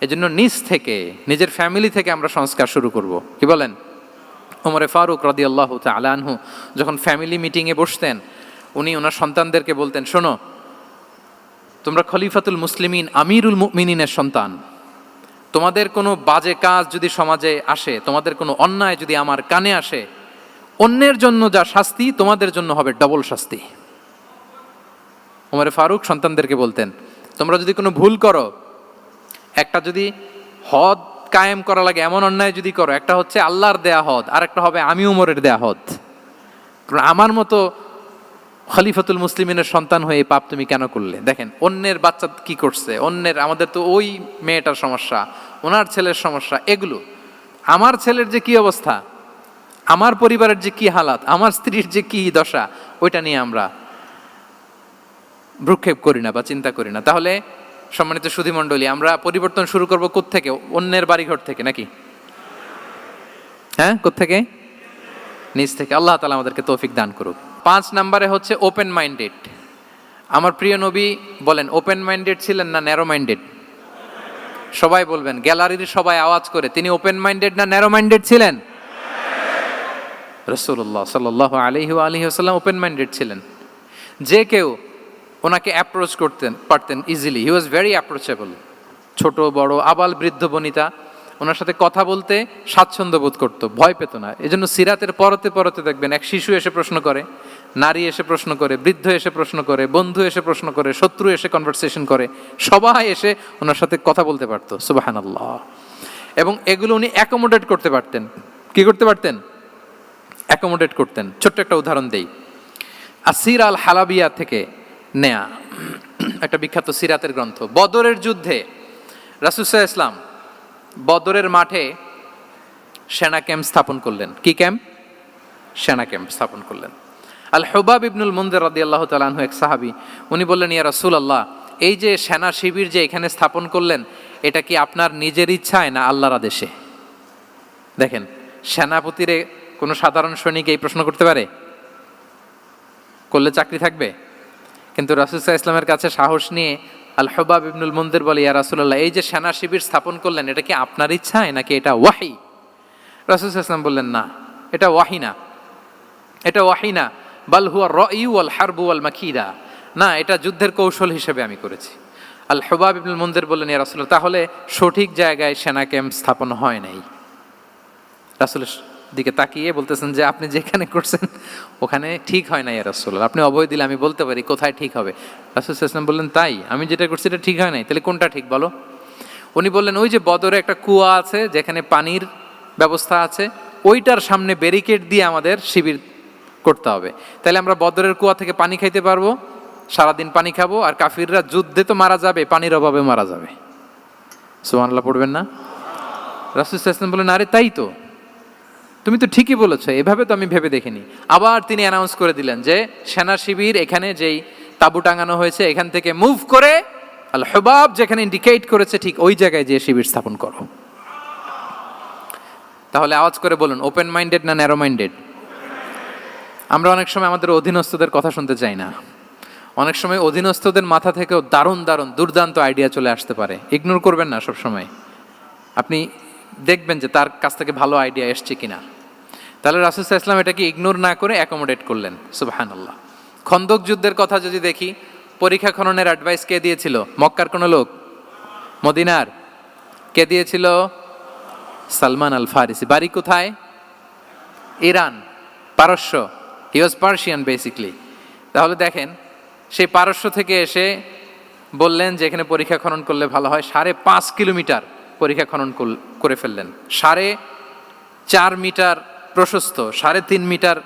এজন্য নিজ থেকে, নিজের ফ্যামিলি থেকে আমরা সংস্কার শুরু করব। কি বলেন? ওমরে ফারুক রাদিয়াল্লাহু তাআলা আনহু যখন ফ্যামিলি মিটিংয়ে বসতেন, উনি ওনার সন্তানদেরকে বলতেন, শোনো, তোমরা খলিফাতুল মুসলিমিন, আমিরুল মুমিনিনের সন্তান, তোমাদের কোনো বাজে কাজ যদি সমাজে আসে, তোমাদের কোনো অন্যায় যদি আমার কানে আসে, অন্যের জন্য যা শাস্তি তোমাদের জন্য হবে ডবল শাস্তি। ওমরে ফারুক সন্তানদেরকে বলতেন, তোমরা যদি কোনো ভুল করো, একটা যদি হদ কায়েম করা লাগে এমন অন্যায় যদি করো, একটা হচ্ছে আল্লাহর দেয়া হদ, আর একটা হবে আমি উমরের দেয়া হদ। আমার মতো খলিফাতুল মুসলিমিনের সন্তান হয়ে পাপ তুমি কেন করলে? দেখেন অন্যের বাচ্চা কি করছে, অন্যের, আমাদের তো ওই মেয়েটার সমস্যা, ওনার ছেলের সমস্যা, এগুলো আমার ছেলের যে কি অবস্থা, আমার পরিবারের যে কি হালাত, আমার স্ত্রীর যে কি দশা, ওইটা নিয়ে আমরা ভ্রুক্ষেপ করি না বা চিন্তা করি না। তাহলে সম্মানিত সুধীমণ্ডলী, আমরা পরিবর্তন শুরু করব কোত্থেকে? অন্যের বাড়িঘর থেকে নাকি? হ্যাঁ, কোত্থেকে? নিজ থেকে। আল্লাহ তাআলা আমাদেরকে তৌফিক দান করুক। 5 নম্বরে হচ্ছে ওপেন মাইন্ডেড। আমার প্রিয় নবী বলেন, ওপেন মাইন্ডেড ছিলেন না ন্যারো মাইন্ডেড? সবাই বলবেন, গ্যালারির সবাই আওয়াজ করে, তিনি ওপেন মাইন্ডেড না ন্যারো মাইন্ডেড ছিলেন? রাসূলুল্লাহ সাল্লাল্লাহু আলাইহি ওয়া আলিহি ওয়াসাল্লাম ওপেন মাইন্ডেড ছিলেন। যে কেউ ওনাকে অ্যাপ্রোচ করতেন পারতেন easily, he was very approachable. ছোট বড় আবাল বৃদ্ধ বনিতা ওনার সাথে কথা বলতে স্বাচ্ছন্দ্য বোধ করতো, ভয় পেত না। এজন্য সিরাতের পরতে পরতে দেখবেন এক শিশু এসে প্রশ্ন করে, নারী এসে প্রশ্ন করে, বৃদ্ধ এসে প্রশ্ন করে, বন্ধু এসে প্রশ্ন করে, শত্রু এসে কনভারসেশন করে, সবাই এসে ওনার সাথে কথা বলতে পারতো। সুবহানাল্লাহ। এবং এগুলো উনি অ্যাকোমোডেট করতে পারতেন। কি করতে পারতেন? অ্যাকোমোডেট করতেন। ছোট্ট একটা উদাহরণ দেই, আসির আল হালাবিয়া থেকে নেয়া একটা বিখ্যাত সিরাতের গ্রন্থ। বদরের যুদ্ধে রাসূল সাল্লাল্লাহু আলাইহি ওয়াসাল্লাম বদরের মাঠে সেনা ক্যাম্প স্থাপন করলেন। কি ক্যাম্প? সেনা ক্যাম্প স্থাপন করলেন। আল হুবাব ইবনুল মুনজির রাদিয়াল্লাহু তাআলা আনহু এক সাহাবী, উনি বললেন, ইয়া রাসূলুল্লাহ, এই যে সেনা শিবির যে এখানে স্থাপন করলেন, এটা কি আপনার নিজের ইচ্ছায় না আল্লাহর আদেশে? দেখেন, সেনাপতিরে কোনো সাধারণ সৈনিক এই প্রশ্ন করতে পারে? করলে চাকরি থাকবে? কিন্তু রাসূল সাল্লাল্লাহু আলাইহি ওয়াসাল্লামের কাছে সাহস নিয়ে আল হুবাব ইবনুল মুনজির বলে, ইয়া রাসূলুল্লাহ, এই যে সেনা শিবির স্থাপন করলেন, এটা কি আপনার ইচ্ছায় নাকি এটা ওয়াহি? রাসূল সাল্লাল্লাহু আলাইহি ওয়াসাল্লাম বললেন, না, এটা ওয়াহি না, এটা ওয়াহি না, বাল হুয়া রায়ু ওয়াল হারবু ওয়াল মাকিদা, না, এটা যুদ্ধের কৌশল হিসেবে আমি করেছি। আল হুবাব ইবনুল মুনজির বললেন, ইয়া রাসূলুল্লাহ, তাহলে সঠিক জায়গায় সেনা ক্যাম্প স্থাপন হয় নাই। রাসূলের দিকে তাকিয়ে বলতেছেন যে আপনি যেখানে করছেন ওখানে ঠিক হয় না ইয়া রাসূলুল্লাহ, আপনি অভয় দিলে আমি বলতে পারি কোথায় ঠিক হবে। রাসূল সাল্লাল্লাহু আলাইহি ওয়াসাল্লাম বললেন, তাই? আমি যেটা করছি এটা ঠিক হয় নাই, তাহলে কোনটা ঠিক বলো? উনি বললেন, ওই যে বদরে একটা কুয়া আছে যেখানে পানির ব্যবস্থা আছে, ওইটার সামনে ব্যারিকেড দিয়ে আমাদের শিবির করতে হবে, তাহলে আমরা বদরের কুয়া থেকে পানি খাইতে পারবো, সারাদিন পানি খাবো, আর কাফিররা যুদ্ধে তো মারা যাবে, পানির অভাবে মারা যাবে। সুবহানাল্লাহ পড়বেন না? রাসূল সাল্লাল্লাহু আলাইহি ওয়াসাল্লাম বললেন, আরে তাই তো, তুমি তো ঠিকই বলেছো, এভাবে তো আমি ভেবে দেখিনি। আবার তিনি অ্যানাউন্স করে দিলেন যে সেনা শিবির এখানে যেই তাঁবু টাঙানো হয়েছে এখান থেকে মুভ করে আল হুবাব যেখানে ইন্ডিকেট করেছে ঠিক ওই জায়গায় যে শিবির স্থাপন করো। তাহলে আওয়াজ করে বলুন, ওপেন মাইন্ডেড না ন্যারো মাইন্ডেড? আমরা অনেক সময় আমাদের অধীনস্থদের কথা শুনতে চাই না। অনেক সময় অধীনস্থদের মাথা থেকেও দারুণ দারুণ দুর্দান্ত আইডিয়া চলে আসতে পারে, ইগনোর করবেন না সব সময়। আপনি দেখবেন যে তার কাছ থেকে ভালো আইডিয়া এসছে কিনা। তাহলে রাসূল সাল্লাল্লাহু আলাইহি ওয়াসাল্লাম এটাকে ইগনোর না করে অ্যাকোমোডেট করলেন। সুবহানাল্লাহ। খন্দক যুদ্ধের কথা যদি দেখি, পরীক্ষা খননের অ্যাডভাইস কে দিয়েছিল? মক্কার কোনো লোক? মদিনার? কে দিয়েছিল? সালমান আল ফারিসি। বাড়ি কোথায়? ইরান, পারস্য। হি ওয়াজ পার্সিয়ান বেসিকলি। তাহলে দেখেন, সেই পারস্য থেকে এসে বললেন যে এখানে পরীক্ষা খনন করলে ভালো হয়। 5.5 কিলোমিটার পরীক্ষা খনন করে ফেললেন। 4.5 মিটার প্রশস্ত, 3.5 মিটার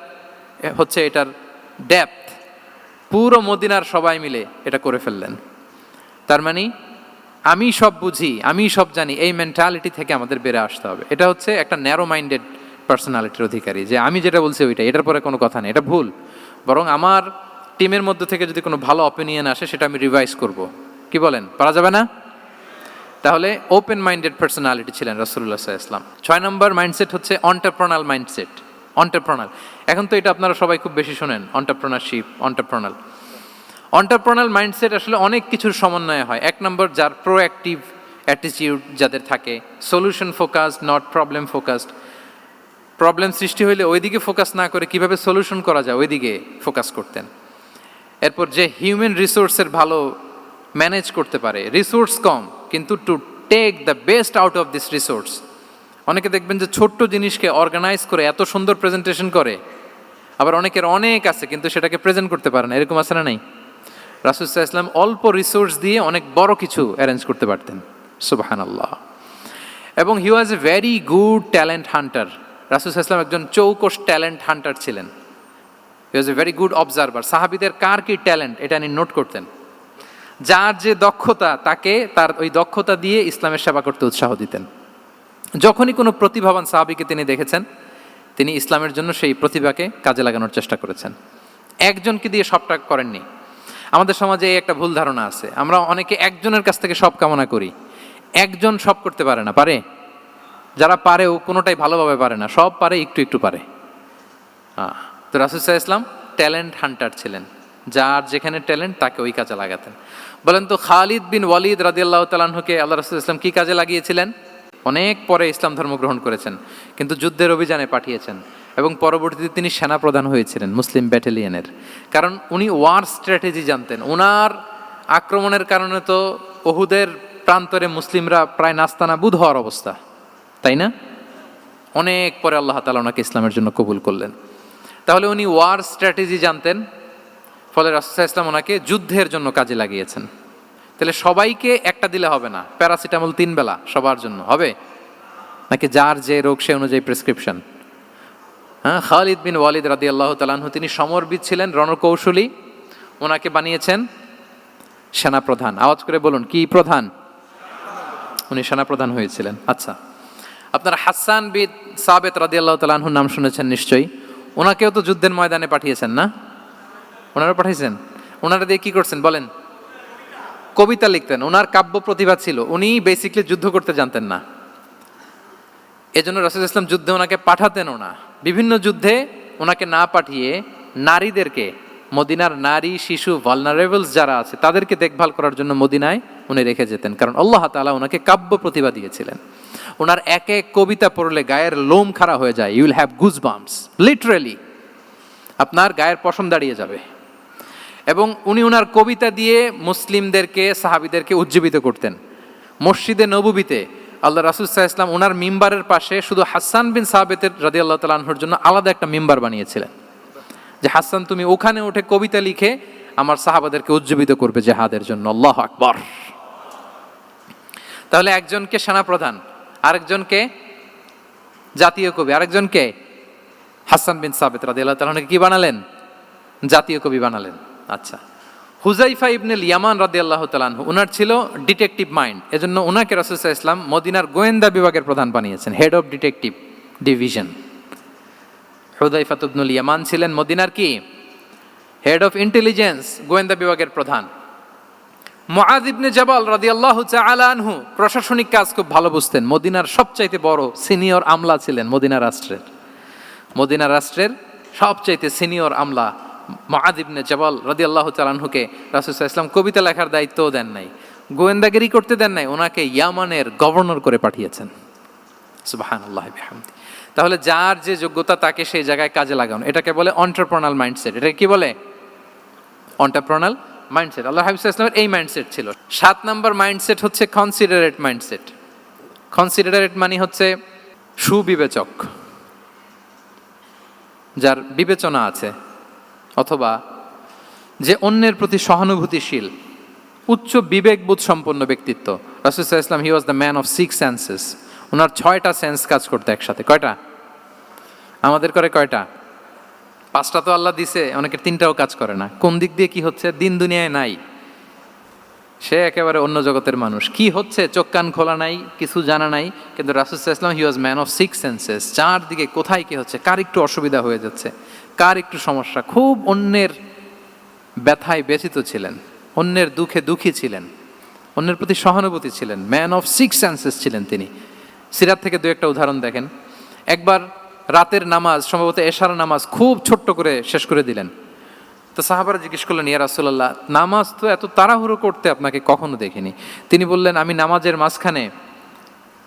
হচ্ছে এটার ডেপথ। পুরো মদিনার সবাই মিলে এটা করে ফেললেন। তার মানে আমি সব বুঝি, আমি সব জানি, এই মেন্টালিটি থেকে আমাদের বেড়ে আসতে হবে। এটা হচ্ছে একটা ন্যারো মাইন্ডেড পার্সোনালিটির অধিকারী, যে আমি যেটা বলছি ওইটা, এটার পরে কোনো কথা নেই, এটা ভুল। বরং আমার টিমের মধ্যে থেকে যদি কোনো ভালো অপিনিয়ন আসে সেটা আমি রিভাইজ করব। কি বলেন, পারা যাবে না? তাহলে ওপেন মাইন্ডেড পার্সোনালিটি ছিলেন রাসূলুল্লাহ সাল্লাল্লাহু আলাইহি ওয়াসাল্লাম। 6 নম্বর মাইন্ডসেট হচ্ছে এন্টারপ্রেনাল মাইন্ডসেট। এন্টারপ্রেনাল, এখন তো এটা আপনারা সবাই খুব বেশি শোনেন, এন্টারপ্রেনারশিপ, এন্টারপ্রেনাল। এন্টারপ্রেনাল মাইন্ডসেট আসলে অনেক কিছুর সমন্বয় হয়। 1 নম্বর, যার প্রোঅ্যাক্টিভ অ্যাটিটিউড যাদের থাকে, solution focused, not problem focused. Problem সৃষ্টি হইলে ওইদিকে ফোকাস না করে কিভাবে সলিউশন করা যায় ওইদিকে ফোকাস করতেন। এরপর যে হিউম্যান রিসোর্সের ভালো ম্যানেজ করতে পারে, রিসোর্স কম কিন্তু to take the best out of this resource. অনেকে দেখবেন যে ছোট্ট জিনিসকে অর্গানাইজ করে এত সুন্দর প্রেজেন্টেশন করে, আবার অনেকের অনেক আছে কিন্তু সেটাকে প্রেজেন্ট করতে পারে না, এরকম আছে না নাই? রাসূল সাল্লাল্লাহু আলাইহি ওয়াসাল্লাম অল্প রিসোর্স দিয়ে অনেক বড় কিছু অ্যারেঞ্জ করতে পারতেন, সুবহানাল্লাহ। এবং he was a very good talent hunter. রাসূল সাল্লাল্লাহু আলাইহি ওয়াসাল্লাম একজন চৌকস ট্যালেন্ট হান্টার ছিলেন। He was a very good observer. সাহাবীদের কার কি ট্যালেন্ট এটা তিনি নোট করতেন। যার যে দক্ষতা তাকে তার ওই দক্ষতা দিয়ে ইসলামের সেবা করতে উৎসাহ দিতেন। যখনই কোনো প্রতিভাবান সাহাবীকে তিনি দেখেছেন, তিনি ইসলামের জন্য সেই প্রতিভাকে কাজে লাগানোর চেষ্টা করেছেন। একজনকে দিয়ে সবটা করেননি। আমাদের সমাজে এই একটা ভুল ধারণা আছে, আমরা অনেকে একজনের কাছ থেকে সব কামনা করি। একজন সব করতে পারে না, পারে? যারা পারেও কোনোটাই ভালোভাবে পারে না, সব পারে একটু একটু পারে। তো রাসূল সাল্লাল্লাহু আলাইহি ওয়াসাল্লাম ট্যালেন্ট হান্টার ছিলেন, যার যেখানে ট্যালেন্ট তাকে ওই কাজে লাগাতেন। বলেন তো খালিদ বিন ওয়ালিদ রাদিয়াল্লাহু তাআলা আনহুকে আল্লাহ রাসূল সাল্লাল্লাহু আলাইহি ওয়াসাল্লাম কি কাজে লাগিয়েছিলেন? অনেক পরে ইসলাম ধর্ম গ্রহণ করেছেন, কিন্তু যুদ্ধের অভিযানে পাঠিয়েছেন এবং পরবর্তীতে তিনি সেনাপ্রধান হয়েছিলেন মুসলিম ব্যাটালিয়নের। কারণ উনি ওয়ার স্ট্র্যাটেজি জানতেন। ওনার আক্রমণের কারণে তো উহুদের প্রান্তরে মুসলিমরা প্রায় নাস্তানাবুদ হওয়ার অবস্থা, তাই না? অনেক পরে আল্লাহ তাআলা ওনাকে ইসলামের জন্য কবুল করলেন। তাহলে উনি ওয়ার স্ট্র্যাটেজি জানতেন, ফলে রাসূল সাল্লাল্লাহু আলাইহি ওয়াসাল্লাম ওনাকে যুদ্ধের জন্য কাজে লাগিয়েছেন। তাহলে সবাইকে একটা দিলে হবে না, প্যারাসিটামল 3 বেলা সবার জন্য হবে নাকি যার যে রোগ সে অনুযায়ী প্রেসক্রিপশন? খালিদ বিন ওয়ালিদ রাদিয়াল্লাহু তাআলা আনহু তিনি সমরবিদ ছিলেন, রণকৌশলী। ওনাকে বানিয়েছেন সেনাপ্রধান। আওয়াজ করে বলুন, কি প্রধান? উনি সেনাপ্রধান হয়েছিলেন। আচ্ছা, আপনারা হাসান বিন সাবিত রাদিয়াল্লাহু তাআলা আনহুর নাম শুনেছেন নিশ্চয়ই। ওনাকেও তো যুদ্ধের ময়দানে পাঠিয়েছেন না? ওনারা পাঠিয়েছেন। ওনারা দিয়ে কি করছেন বলেন? কবিতা লিখতেন। ওনার কাব্য প্রতিভা ছিল। উনি বেসিক্যালি যুদ্ধ করতে জানতেন না, এজন্য রাসূল সাল্লাল্লাহু আলাইহি ওয়াসাল্লাম যুদ্ধে ওনাকে পাঠাতেনও না। বিভিন্ন যুদ্ধে ওনাকে না পাঠিয়ে নারীদেরকে, মদিনার নারী শিশু ভালনারেবলস যারা আছে তাদেরকে দেখভাল করার জন্য মদিনায় উনি রেখে যেতেন, কারণ আল্লাহ তাআলা ওনাকে কাব্য প্রতিভা দিয়েছিলেন। ওনার এক এক কবিতা পড়লে গায়ের লোম খাড়া হয়ে যায়, you will have goosebumps, literally আপনার গায়ের পশম দাঁড়িয়ে যাবে। এবং উনি ওনার কবিতা দিয়ে মুসলিমদেরকে, সাহাবীদেরকে উজ্জীবিত করতেন। মসজিদে নববীতে আল্লাহ রাসূল সাল্লাল্লাহু আলাইহি ওয়াসাল্লাম ওনার মিম্বারের পাশে শুধু হাসান বিন সাবিতের রাদিয়াল্লাহু তাআলা আনহুর জন্য আলাদা একটা মিম্বার বানিয়েছিলেন, যে হাসান তুমি ওখানে উঠে কবিতা লিখে আমার সাহাবাদেরকে উজ্জীবিত করবে জিহাদের জন্য। আল্লাহু আকবার। তাহলে একজনকে সেনাপ্রধান, আরেকজনকে জাতীয় কবি, আরেকজনকে হাসান বিন সাবিত রাদিয়াল্লাহু তাআলা আনহুকে কি বানালেন? জাতীয় কবি বানালেন। আচ্ছা, হুযাইফা ইবনে ইয়ামান রাদিয়াল্লাহু তাআলা আনহু, ওনার ছিল ডিটেকটিভ মাইন্ড, এজন্য ওনাকে রাসূল সাল্লাল্লাহু আলাইহি ওয়াসাল্লাম মদিনার গোয়েন্দা বিভাগের প্রধান বানিয়েছেন, হেড অফ ডিটেকটিভ ডিভিশন। হুযাইফা ইবনুল ইয়ামান ছিলেন মদিনার কি? হেড অফ ইন্টেলিজেন্স, গোয়েন্দা বিভাগের প্রধান। মুআয ইবনে জাবাল রাদিয়াল্লাহু তাআলা আনহু প্রশাসনিক কাজ খুব ভালো বুঝতেন। মদিনার সবচাইতে বড় সিনিয়র আমলা ছিলেন মদিনা রাষ্ট্রের। মদিনা রাষ্ট্রের সবচাইতে সিনিয়র আমলা মুআয ইবনে জাবাল রাদিয়াল্লাহু তাআলা আনহুকে রাসূল সাল্লাল্লাহু আলাইহি ওয়াসাল্লাম কবিতা লেখার দায়িত্বও দেন নাই, গোয়েন্দাগিরি করতে দেন নাই, ওনাকে ইয়ামানের গভর্নর করে পাঠিয়েছেন। সুবহানাল্লাহি বিহামদি। তাহলে যার যে যোগ্যতা তাকে সেই জায়গায় কাজে লাগানো, এটাকে বলে এন্টারপ্রেনাল মাইন্ডসেট। এটা কি বলে? এন্টারপ্রেনাল মাইন্ডসেট। আল্লাহ হাবিব সাল্লাল্লাহু আলাইহি ওয়াসাল্লামের এই মাইন্ডসেট ছিল। 7 নম্বর মাইন্ডসেট হচ্ছে কনসিডারেট মাইন্ডসেট। কনসিডারেট মানে হচ্ছে সুবিবেচক, যার বিবেচনা আছে, অথবা যে অন্যের প্রতি সহানুভূতিশীল, উচ্চ বিবেকবোধ সম্পন্ন ব্যক্তিত্ব। রাসূল সাল্লাল্লাহু আলাইহি ওয়াসাল্লাম he was the man of 6 senses. ওনার 6টা সেন্স কাজ করতে একসাথে। কয়টা? আমাদের করে কয়টা? 5টা তো আল্লাহ দিছে, অনেকের 3টাও কাজ করে না। কোন দিক দিয়ে কি হচ্ছে দিন দুনিয়ায় নাই, সে একেবারে অন্য জগতের মানুষ। কি হচ্ছে চোখ কান খোলা নাই, কিছু জানা নাই। কিন্তু রাসূল সাল্লাল্লাহু আলাইহি ওয়াসাল্লাম he was man of 6 senses. চারদিকে কোথায় কি হচ্ছে, কার একটু অসুবিধা হয়ে যাচ্ছে, কার একটু সমস্যা, খুব অন্যের ব্যথায় ব্যথিত ছিলেন, অন্যের দুঃখে দুঃখী ছিলেন, অন্যের প্রতি সহানুভূতি ছিলেন। ম্যান অফ 6 সেন্সেস ছিলেন তিনি। সিরাত থেকে 2-একটা উদাহরণ দেখেন। একবার রাতের নামাজ, সম্ভবত এশার নামাজ, খুব ছোট্ট করে শেষ করে দিলেন। তো সাহাবারা জিজ্ঞেস করলেন, ইয়া রাসূলুল্লাহ, নামাজ তো এত তাড়াহুড়ো করতে আপনাকে কখনো দেখিনি। তিনি বললেন, আমি নামাজের মাঝখানে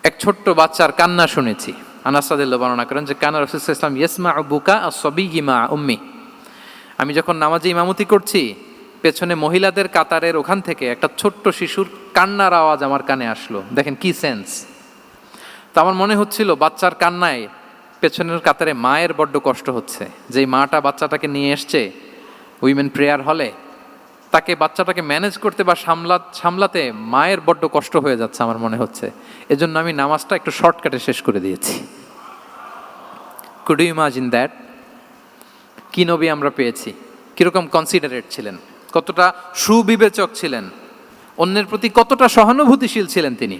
এক ছোট্ট বাচ্চার কান্না শুনেছি। আনাস রাদিয়াল্লাহু বর্ণনা করেন যে কানা রাসূলুল্লাহ সাল্লাল্লাহু আলাইহি ওয়াসাল্লাম ইয়াসমাউ বুকা আস-সাবিয়্যি মা উম্মি, আমি যখন নামাজে ইমামতি করছি পেছনে মহিলাদের কাতারের ওখান থেকে একটা ছোট্ট শিশুর কান্নার আওয়াজ আমার কানে আসলো। দেখেন কি সেন্স। তো আমার মনে হচ্ছিল বাচ্চার কান্নায় পেছনের কাতারে মায়ের বড্ড কষ্ট হচ্ছে, যেই মাটা বাচ্চাটাকে নিয়ে এসছে উইমেন প্রেয়ার হলে, তাকে বাচ্চাটাকে ম্যানেজ করতে বা সামলাতে মায়ের বড্ড কষ্ট হয়ে যাচ্ছে আমার মনে হচ্ছে। এজন্য আমি নামাজটা একটু শর্টকাটে শেষ করে দিয়েছি। Could you imagine that? কি নবী আমরা পেয়েছি, কিরকম কনসিডারেট ছিলেন, কতটা সুবিবেচক ছিলেন, অন্যের প্রতি কতটা সহানুভূতিশীল ছিলেন তিনি,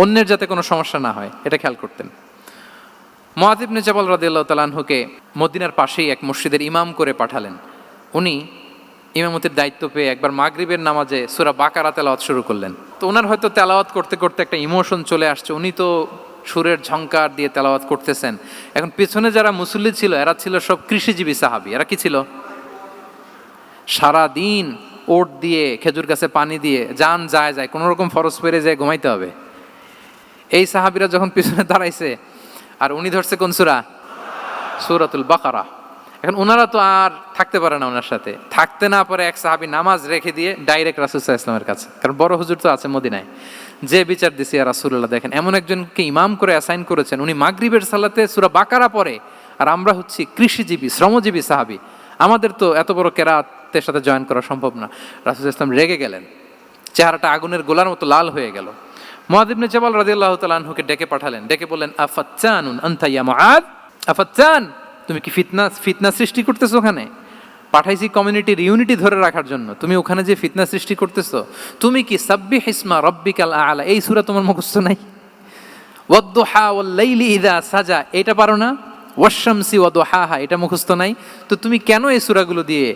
অন্যের যাতে কোনো সমস্যা না হয় এটা খেয়াল করতেন। মুআয ইবনে জাবাল রাদিয়াল্লাহু তাআলা আনহুকে মদিনার পাশেই এক মসজিদের ইমাম করে পাঠালেন। উনি ইমামতির দায়িত্ব পেয়ে একবার মাগরিবের নামাজে সূরা বাকারা তেলাওয়াত শুরু করলেন। তো ওনার হয়তো তেলাওয়াত করতে করতে একটা ইমোশন চলে আসছে, উনি তো সুরের ঝংকার দিয়ে তেলাওয়াত করতেছেন। এখন পেছনে যারা মুসল্লি ছিল এরা ছিল সব কৃষিজীবী সাহাবী। এরা কি ছিল? সারা দিন ওট দিয়ে খেজুর গাছে পানি দিয়ে যান যায় কোনো রকম ফরজ পেরে যায় ঘুমাইতে হবে। এই সাহাবীরা যখন পিছনে দাঁড়াইছে আর উনি ধরছে কোন সূরা? সূরাতুল বাকারা। এখন ওনারা তো আর থাকতে পারে না, ওনার সাথে থাকতে না পারে এক সাহাবী নামাজ রেখে দিয়ে ডাইরেক্ট রাসূল সাল্লাল্লাহু আলাইহি ওয়াসাল্লামের কাছে, কারণ বড় হুজুর তো আছে মদিনায়। যে বিচার দিছে ইয়া রাসূলুল্লাহ, দেখেন এমন একজনকে ইমাম করে অ্যাসাইন করেছেন, উনি মাগরিবের সালাতে সূরা বাকারা পড়ে, আর আমরা হচ্ছি কৃষিজীবী শ্রমজীবী সাহাবী, আমাদের তো এত বড় কেরাতের সাথে জয়েন করা সম্ভব না। রাসূল সাল্লাল্লাহু আলাইহি ওয়াসাল্লাম রেগে গেলেন, চেহারাটা আগুনের গোলার মতো লাল হয়ে গেল। মুআয ইবনে জাবাল রাদিয়াল্লাহু তাআলা আনহুকে ডেকে পাঠালেন, ডেকে বললেন আফাত্তানুন আনতা ইয়া মুআয, আফাত্তান, তুমি কি ফিতনা সৃষ্টি করতেছো ওখানে? পাঠাইছি কমিউনিটির ইউনিটি ধরে রাখার জন্য, তুমি ওখানে যে ফিতনা সৃষ্টি করতেছো। তুমি কি সাব্বিহ ইসমা রাব্বিকাল আ'লা এই সূরা তোমার মুখস্থ নাই? ওয়াদ-দুহা ওয়াল-লাইলি ইযা সাজা এটা পারো না? ওয়াশ-শামসি ওয়া দুহাহা এটা মুখস্থ নাই? তো তুমি কেন এই সূরাগুলো দিয়ে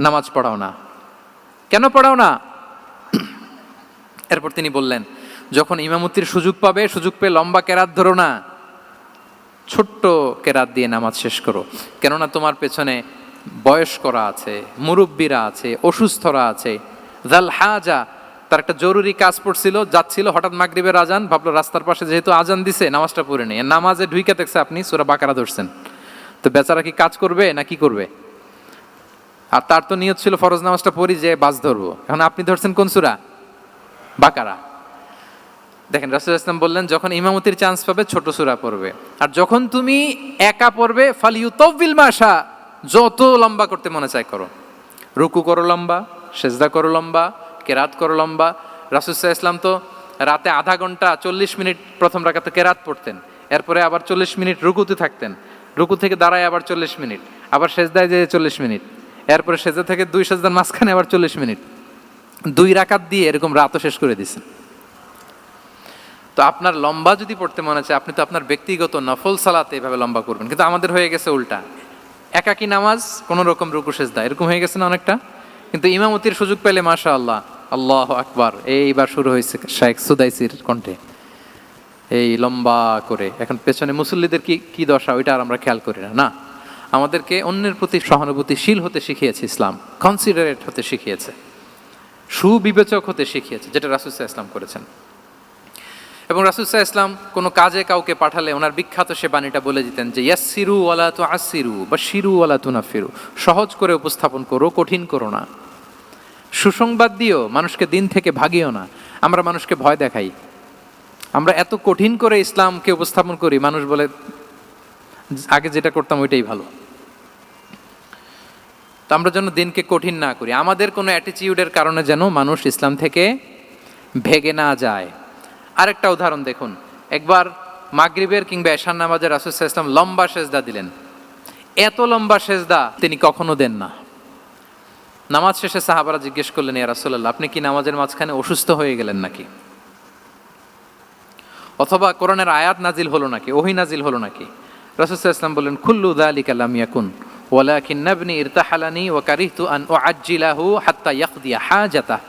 নামাজ পড়াও না? কেন পড়াও না? এরপর তিনি বললেন, যখন ইমামতির সুযোগ পাবে, সুযোগ পেয়ে লম্বা কেরাত ধরো না, ছোট্ট কেরাত দিয়ে নামাজ শেষ করো। কেননা তোমার পেছনে বয়স্করা আছে, মুরব্বীরা আছে, অসুস্থরা আছে। জাল হাজা, তার একটা জরুরি কাজ পড়ছিল, যাচ্ছিল, হঠাৎ মাগরিবের আজান, ভাবলো রাস্তার পাশে যেহেতু আজান দিছে নামাজটা পড়ে নেই। নামাজে ঢুইকা দেখছে আপনি সূরা বাকারা ধরছেন, তো বেচারা কি কাজ করবে না কি করবে? আর তার তো নিয়ত ছিল ফরজ নামাজটা পড়ি যে বাস ধরবো, এখন আপনি ধরছেন কোন সূরা? বাকারা। দেখেন রাসূল সাল্লাল্লাহু আলাইহি ওয়াসাল্লাম বললেন, যখন ইমামতির চান্স পাবে ছোট সূরা পড়বে, আর যখন তুমি একা পড়বে ফালিউতাউবিল মাশা, যত লম্বা করতে মনে চায় করো, রুকু করো লম্বা, সেজদা করো লম্বা, কেরাত করো লম্বা। রাসূল সাল্লাল্লাহু আলাইহি ওয়াসাল্লাম তো রাতে আধা ঘন্টা 40 মিনিট প্রথম রাকাতে কেরাত পড়তেন, এরপরে আবার 40 মিনিট রুকুতে থাকতেন, রুকু থেকে দাঁড়ায় আবার 40 মিনিট, আবার সেজদায় যেয়ে 40 মিনিট, এরপরে সেজদা থেকে 2 সেজদার মাঝখানে আবার 40 মিনিট, 2 রাকাত দিয়ে এরকম রাতও শেষ করে দিয়েছেন। তো আপনার লম্বা যদি পড়তে মনে চায়, আপনি তো আপনার ব্যক্তিগত নফল সালাতে এভাবে লম্বা করবেন। কিন্তু আমাদের হয়ে গেছে উল্টা, একাকী নামাজ কোনো রকম রুকু সেজদা এরকম হয়ে গেছে না অনেকটা। কিন্তু ইমামতির সুযোগ পেলে মাশাআল্লাহ, আল্লাহু আকবার, এইবার শুরু হয়েছে শাইখ সুদাইসির কণ্ঠে এই লম্বা করে। এখন পেছনে মুসল্লিদের কি দশা ওইটা আর আমরা খেয়াল করি না। আমাদেরকে অন্যের প্রতি সহানুভূতিশীল হতে শিখিয়েছে ইসলাম, কনসিডারেট হতে শিখিয়েছে, সুবিবেচক হতে শিখিয়েছে, যেটা রাসূল সাল্লাল্লাহু আলাইহি ওয়াসাল্লাম করেছেন। এবং রাসূল সাল্লাল্লাহু আলাইহি ওয়াসাল্লাম কোনো কাজে কাউকে পাঠালে ওনার বিখ্যাত সে বাণীটা বলে দিতেন যে ইয়াসসিরু ওয়ালা তুআসসিরু বাশশিরু ওয়ালা তুনাফিরু, সহজ করে উপস্থাপন করো, কঠিন করো না। সুসংবাদ দিও, মানুষকে দিন থেকে ভাগিও না। আমরা মানুষকে ভয় দেখাই, আমরা এত কঠিন করে ইসলামকে উপস্থাপন করি, মানুষ বলে আগে যেটা করতাম ওইটাই ভালো। তো আমরা যেন দিনকে কঠিন না করি, আমাদের কোনো অ্যাটিটিউডের কারণে যেন মানুষ ইসলাম থেকে ভেগে না যায়। আরেকটা উদাহরণ দেখুন, একবার মাগরিবের কিংবা এশার নামাজে রাসূল সাল্লাল্লাহু আলাইহি ওয়াসাল্লাম লম্বা সেজদা দিলেন। এত লম্বা সেজদা তিনি কখনো দেন না। নামাজ শেষে সাহাবারা জিজ্ঞেস করলেন, ইয়া রাসূলুল্লাহ, আপনি কি নামাজের মাঝখানে অসুস্থ হয়ে গেলেন নাকি? অথবা কোরআনের আয়াত নাজিল হলো নাকি, ওহী নাজিল হলো নাকি? রাসূল সাল্লাল্লাহু আলাইহি ওয়াসাল্লাম বললেন, কুল্লু যালিকা লাম ইয়াকুন ওয়ালাকিন্না ইবনি ইরতাহালানি ওয়া কারিহতু আন উআজ্জিলাহু হাত্তা ইয়াকদিয়া হাজাতাহ।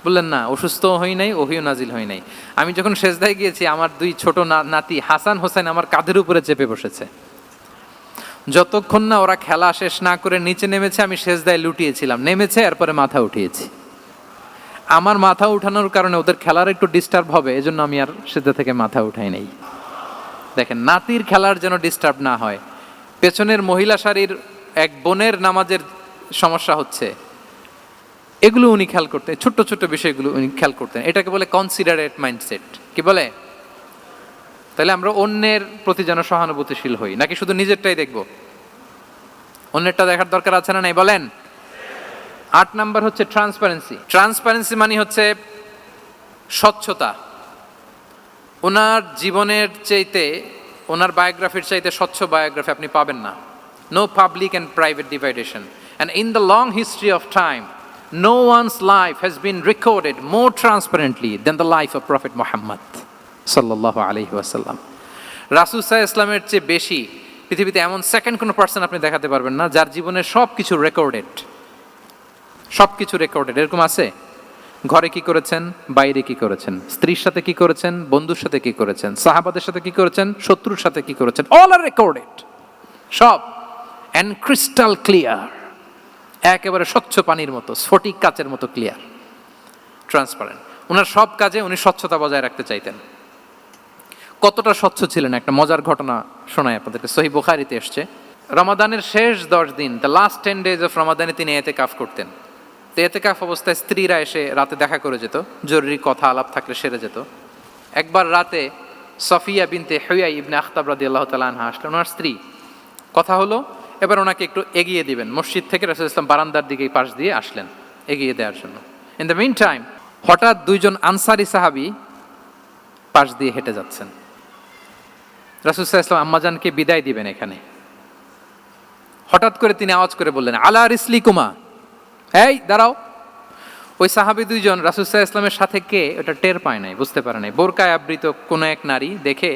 বললেন না, অসুস্থ হই নাই, ওহীও নাজিল হয় নাই। আমি যখন সেজদায় গিয়েছি, আমার 2 ছোট নাতি হাসান হোসেন আমার কাঁধের উপরে চেপে বসেছে। যতক্ষণ না ওরা খেলা শেষ না করে নিচে নেমেছে, আমি সেজদায় লুটিয়েছিলাম, নেমেছে এরপরে মাথা উঠিয়েছি। আমার মাথা উঠানোর কারণে ওদের খেলার একটু ডিস্টার্ব হবে, এজন্য আমি আর সেজদা থেকে মাথা উঠাই নাই। দেখেন, নাতির খেলার যেন ডিস্টার্ব না হয়, পেছনের মহিলা সারির এক বোনের নামাজের সমস্যা হচ্ছে, এগুলো উনি খেয়াল করতেন, ছোট্ট ছোট্ট বিষয়গুলো উনি খেয়াল করতেন। এটাকে বলে কনসিডারেট মাইন্ডসেট। কি বলে? তাহলে আমরা অন্যের প্রতি যেন সহানুভূতিশীল হই, নাকি শুধু নিজেরটাই দেখব? অন্যেরটা দেখার দরকার আছে না নাই বলেন? 8 নাম্বার হচ্ছে ট্রান্সপারেন্সি। ট্রান্সপারেন্সি মানে হচ্ছে স্বচ্ছতা। ওনার জীবনের চাইতে, ওনার বায়োগ্রাফির চাইতে স্বচ্ছ বায়োগ্রাফি আপনি পাবেন না। No public and private divideation, and in the long history of time no one's life has been recorded more transparently than the life of prophet Muhammad সাল্লাল্লাহু আলাইহি ওয়াসাল্লাম। রাসূল সাল্লাল্লাহু আলাইহি ওয়াসাল্লামের চেয়ে বেশি পৃথিবীতে এমন সেকেন্ড কোনো পার্সন আপনি দেখাতে পারবেন না যার জীবনের সব কিছু রেকর্ডেড, সব কিছু রেকর্ডেড। এরকম আছে? ঘরে কি করেছেন, বাইরে কি করেছেন, স্ত্রীর সাথে কি করেছেন, বন্ধুর সাথে কি করেছেন, সাহাবাদের সাথে কি করেছেন, শত্রুর সাথে কি করেছেন, অল আর রেকর্ডেড, সব, অ্যান্ড ক্রিস্টাল ক্লিয়ার, একেবারে স্বচ্ছ পানির মতো, স্ফটিক কাচের মতো ক্লিয়ার, ট্রান্সপারেন্ট। ওনার সব কাজে উনি স্বচ্ছতা বজায় রাখতে চাইতেন। কতটা স্বচ্ছ ছিলেন একটা মজার ঘটনা শোনায় আপনাদেরকে। সহিহ বুখারীতে এসছে, রমাদানের শেষ 10 দিন, দ্য লাস্ট 10 days অফ রমাদানে তিনি ইতিকাফ করতেন। তো ইতিকাফ অবস্থায় স্ত্রীরা এসে রাতে দেখা করে যেত, জরুরি কথা আলাপ থাকলে সেরে যেত। একবার রাতে সফিয়া বিনতে হুয়াই ইবনে আখতাব রাদিয়াল্লাহু তাআলা আনহা আসলেন, ওনার স্ত্রী। কথা হলো এবার ওনাকে একটু এগিয়ে দিবেন, মসজিদ থেকে রাসূল ইসলাম বারান্দার দিকে পাশ দিয়ে আসলেন এগিয়ে দেওয়ার জন্য। ইন দ্য মিন টাইম হঠাৎ 2 জন আনসারি সাহাবী পাশ দিয়ে হেঁটে যাচ্ছেন। রাসূল সাল্লাল্লাহু আলাইহি ওয়াসাল্লাম আম্মাজানকে বিদায় দিবেন এখানে, হঠাৎ করে তিনি আওয়াজ করে বললেন, আলা রিসলিকুমা, এই দাঁড়াও। ওই সাহাবী 2 জন রাসূল সাল্লাল্লাহু আলাইহি ওয়াসাল্লামের সাথে কে ওটা টের পায় নাই, বুঝতে পারে নাই। বোরকায় আবৃত কোনো এক নারী দেখে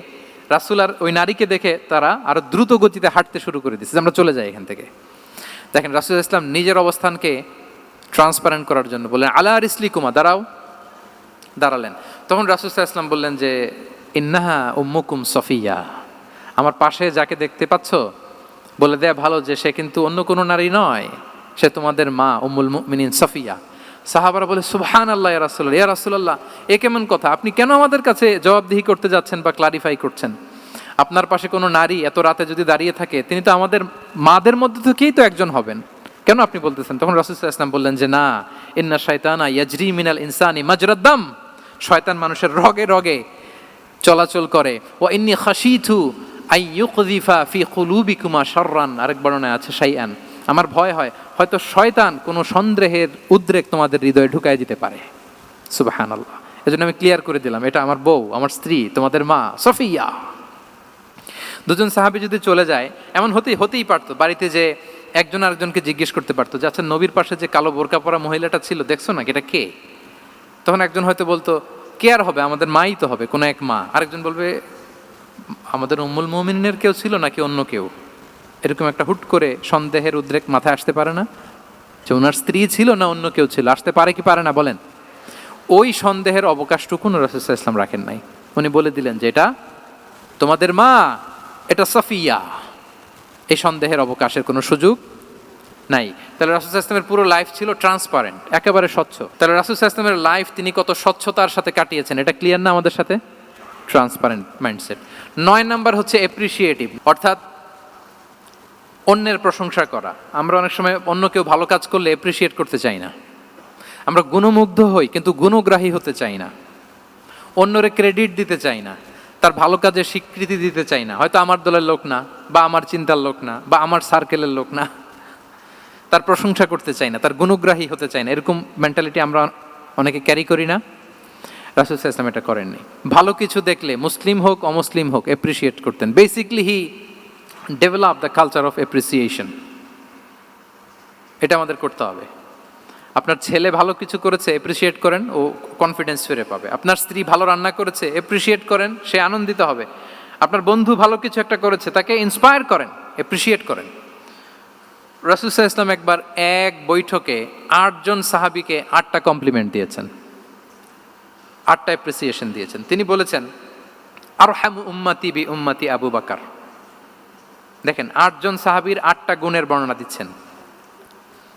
রাসূল আর ওই নারীকে দেখে তারা আরো দ্রুত গতিতে হাঁটতে শুরু করে দিচ্ছে, আমরা চলে যাই এখান থেকে। দেখেন, রাসূল সাল্লাল্লাহু আলাইহি ওয়াসাল্লাম নিজের অবস্থানকে ট্রান্সপারেন্ট করার জন্য বললেন, আলা রিসলিকুমা, দাঁড়াও। দাঁড়ালেন। তখন রাসূল সাল্লাল্লাহু আলাইহি ওয়াসাল্লাম বললেন যে, ইন্নাহা উম্মুকুম সফিয়া, আমার পাশে যাকে দেখতে পাচ্ছ বলে দেয়া ভালো যে সে কিন্তু অন্য কোনো নারী নয়, সে তোমাদের মা উম্মুল মুমিনিন সফিয়া। সাহাবারা বলে, সুবহানাল্লাহ ইয়া রাসূলুল্লাহ, ইয়া রাসূলুল্লাহ, এ কেমন কথা? আপনি কেন আমাদের কাছে জবাবদিহি করতে যাচ্ছেন বা ক্লারিফাই করছেন? আপনার পাশে কোনো নারী এত রাতে যদি দাঁড়িয়ে থাকে, তিনি তো আমাদের মাদের মধ্যে থেকেই তো একজন হবেন, কেন আপনি বলতেছেন? তখন রাসূল সাল্লাল্লাহু আলাইহি ওয়াসাল্লাম বললেন যে, না, ইন্না শাইতানা ইয়াজরি মিনাল ইনসানি মাজরাদ দাম, শয়তান মানুষের রগে রগে চলাচল করে। ওয়া ইন্নী খাশিতু আই ইউকযিফা ফি কুলুবিকুমা শাররান, আরেক বর্ণনায় আছে শাইআন, আমার ভয় হয় হয়তো শয়তান কোনো সন্দেহের উদ্রেক তোমাদের হৃদয়ে ঢুকায় দিতে পারে। সুবহানাল্লাহ। এজন্য আমি ক্লিয়ার করে দিলাম, এটা আমার বউ, আমার স্ত্রী, তোমাদের মা সফিয়া। 2 জন সাহাবী যদি চলে যায়, এমন হতেই পারতো বাড়িতে যে একজন আরেকজনকে জিজ্ঞেস করতে পারতো যে, আচ্ছা, নবীর পাশে যে কালো বোরকা পরা মহিলাটা ছিল দেখছো না, এটা কে? তখন একজন হয়তো বলতো, কে আর হবে, আমাদের মাই তো হবে, কোনো এক মা। আরেকজন বলবে, আমাদের উম্মুল মুমিনিনের কেউ ছিল নাকি অন্য কেউ? এরকম একটা হুট করে সন্দেহের উদ্রেক মাথায় আসতে পারে না যে ওনার স্ত্রী ছিল না অন্য কেউ ছিল? আসতে পারে কি পারে না বলেন? ওই সন্দেহের অবকাশটুকু রাসূল সাল্লাল্লাহু আলাইহি ওয়াসাল্লাম রাখেন নাই। উনি বলে দিলেন যে, এটা তোমাদের মা, এটা সফিয়া। এই সন্দেহের অবকাশের কোনো সুযোগ নাই। তাহলে রাসূল সাল্লাল্লাহু আলাইহি ওয়াসাল্লামের পুরো লাইফ ছিল ট্রান্সপারেন্ট, একেবারে স্বচ্ছ। তাহলে রাসূল সাল্লাল্লাহু আলাইহি ওয়াসাল্লামের লাইফ তিনি কত স্বচ্ছতার সাথে কাটিয়েছেন, এটা ক্লিয়ার না আমাদের সাথে? Transparent mindset. 9 নাম্বার হচ্ছে অ্যাপ্রিশিয়েটিভ, অর্থাৎ অন্যের প্রশংসা করা। আমরা অনেক সময় অন্য কেউ ভালো কাজ করলে অ্যাপ্রিশিয়েট করতে চাই না, আমরা গুণমুগ্ধ হই কিন্তু গুণগ্রাহী হতে চাই না, অন্যরে ক্রেডিট দিতে চাই না, তার ভালো কাজের স্বীকৃতি দিতে চাই না। হয়তো আমার দলের লোক না, বা আমার চিন্তার লোক না, বা আমার সার্কেলের লোক না, তার প্রশংসা করতে চাই না, তার গুণগ্রাহী হতে চাই না। এরকম মেন্টালিটি আমরা অনেকে ক্যারি করি না? রাসূল সাল্লাল্লাহু আলাইহি ওয়াসাল্লাম এটা করেননি। ভালো কিছু দেখলে মুসলিম হোক অমুসলিম হোক অ্যাপ্রিশিয়েট করতেন। Basically he develop the culture of appreciation. এটা আমাদের করতে হবে। আপনার ছেলে ভালো কিছু করেছে, অ্যাপ্রিশিয়েট করেন, ও কনফিডেন্স ফিরে পাবে। আপনার স্ত্রী ভালো রান্না করেছে, অ্যাপ্রিশিয়েট করেন, সে আনন্দিত হবে। আপনার বন্ধু ভালো কিছু একটা করেছে, তাকে ইন্সপায়ার করেন, অ্যাপ্রিশিয়েট করেন। রাসূল সাল্লাল্লাহু আলাইহি ওয়াসাল্লাম একবার এক বৈঠকে 8 জন সাহাবীকে 8টা কমপ্লিমেন্ট দিয়েছেন, 8টা অ্যাপ্রিসিয়েশন দিয়েছেন। তিনি বলেছেন, আরহামু উম্মতি বি উম্মতি আবু বকর। দেখেন, 8 জন সাহাবীর 8টা গুণের বর্ণনা দিচ্ছেন।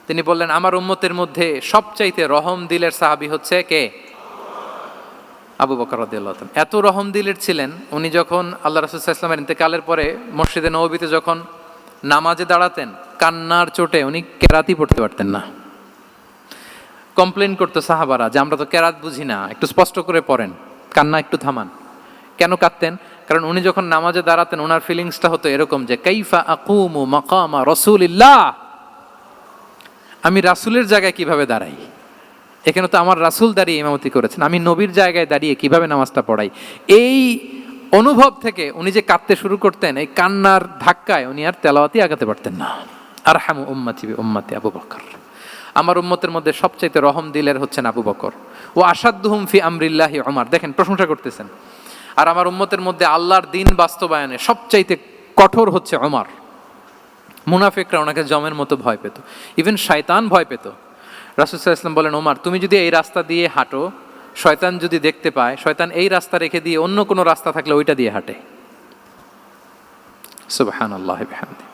তিনি বললেন, আমার উম্মতের মধ্যে সবচাইতে রহম দিলের সাহাবী হচ্ছে কে? আবু বকর রাদিয়াল্লাহু তাআলা এত রহম দিলের ছিলেন, উনি যখন আল্লাহ রাসূল সাল্লাল্লাহু আলাইহি ওয়াসাল্লামের ইন্তেকালের পরে মসজিদে নববীতে যখন নামাজে দাঁড়াতেন, কান্নার চোটে উনি কেরাতই পড়তে পারতেন না। কমপ্লেন করতো সাহাবারা যে আমরা তো কেরাত বুঝি না, একটু স্পষ্ট করে পড়েন, কান্না একটু থামান। কেন কাঁদতেন? কারণ উনি যখন নামাজে দাঁড়াতেন ওনার ফিলিংসটা হতো এরকম যে কাইফা আকুমু মাকামা রাসূলিল্লাহ, আমি রাসূলের জায়গায় কিভাবে দাঁড়াই, এখানে তো আমার রাসূল দাঁড়িয়ে ইমামতি করেছেন, আমি নবীর জায়গায় দাঁড়িয়ে কিভাবে নামাজটা পড়াই। এই অনুভব থেকে উনি যে কাঁদতে শুরু করতেন, এই কান্নার ধাক্কায় উনি আর তেলাওয়াতই আগাতে পারতেন না। আরহামু উম্মতি বি উম্মতি আবু বকর, আমার উম্মতের মধ্যে সবচাইতে রহম দিলের হচ্ছেন আবু বকর। ও আসাদ্দুহুম ফি আমরিল্লাহি ওমর, দেখেন প্রশংসা করতেছেন। আর আমার উম্মতের মধ্যে আল্লাহর দিন বাস্তবায়নে সবচাইতে কঠোর হচ্ছে ওমর। মুনাফিকরা ওনাকে জমের মতো ভয় পেত, ইভেন শয়তান ভয় পেত। রাসূল সাল্লাল্লাহু আলাইহি ওয়াসাল্লাম বলেন, ওমর তুমি যদি এই রাস্তা দিয়ে হাঁটো, শয়তান যদি দেখতে পায়, শয়তান এই রাস্তা রেখে দিয়ে অন্য কোনো রাস্তা থাকলে ওইটা দিয়ে হাঁটে। সুবহানাল্লাহি বিহামদি।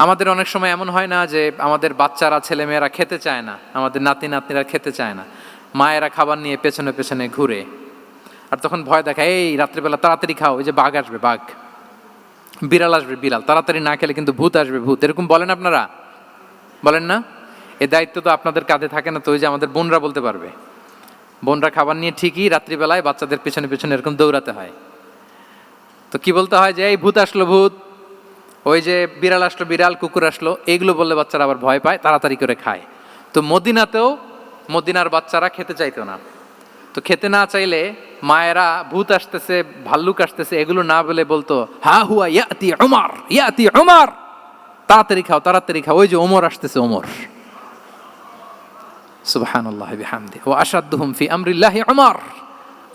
আমাদের অনেক সময় এমন হয় না যে আমাদের বাচ্চারা ছেলেমেয়েরা খেতে চায় না, আমাদের নাতি নাতনিরা খেতে চায় না, মায়েরা খাবার নিয়ে পেছনে পেছনে ঘুরে, আর তখন ভয় দেখায় এই রাত্রিবেলা তাড়াতাড়ি খাও, ওই যে বাঘ আসবে বাঘ, বিড়াল আসবে বিড়াল, তাড়াতাড়ি না খেলে কিন্তু ভূত আসবে ভূত, এরকম বলেন আপনারা? বলেন না? এই দায়িত্ব তো আপনাদের কাঁধে থাকে না? তো ওই যে আমাদের বোনরা বলতে পারবে, বোনরা খাবার নিয়ে ঠিকই রাত্রিবেলায় বাচ্চাদের পেছনে পেছনে এরকম দৌড়াতে হয়। তো কি বলতে হয় যে এই ভূত আসলো ভূত, ওই যে বিড়াল আসলো বিড়াল, কুকুর আসলো, এইগুলো বললে বাচ্চারা আবার ভয় পায়, তাড়াতাড়ি করে খায়। তো মদিনাতেও মদিনার বাচ্চারা খেতে চাইতো না। তো খেতে না চাইলে মায়েরা ভূত আসতেছে ভাল্লুক আসতেছে এগুলো না বলে বলতো হা হুয়া ইয়াতি উমর, ইয়াতি উমর, তাড়াতাড়ি খাও তাড়াতাড়ি খাও, ওই যে ওমর আসতেছে ওমর। সুবহানাল্লাহি বিহামদি। ওয়া আশাদ্দুহুম ফি আমরিল্লাহি উমর,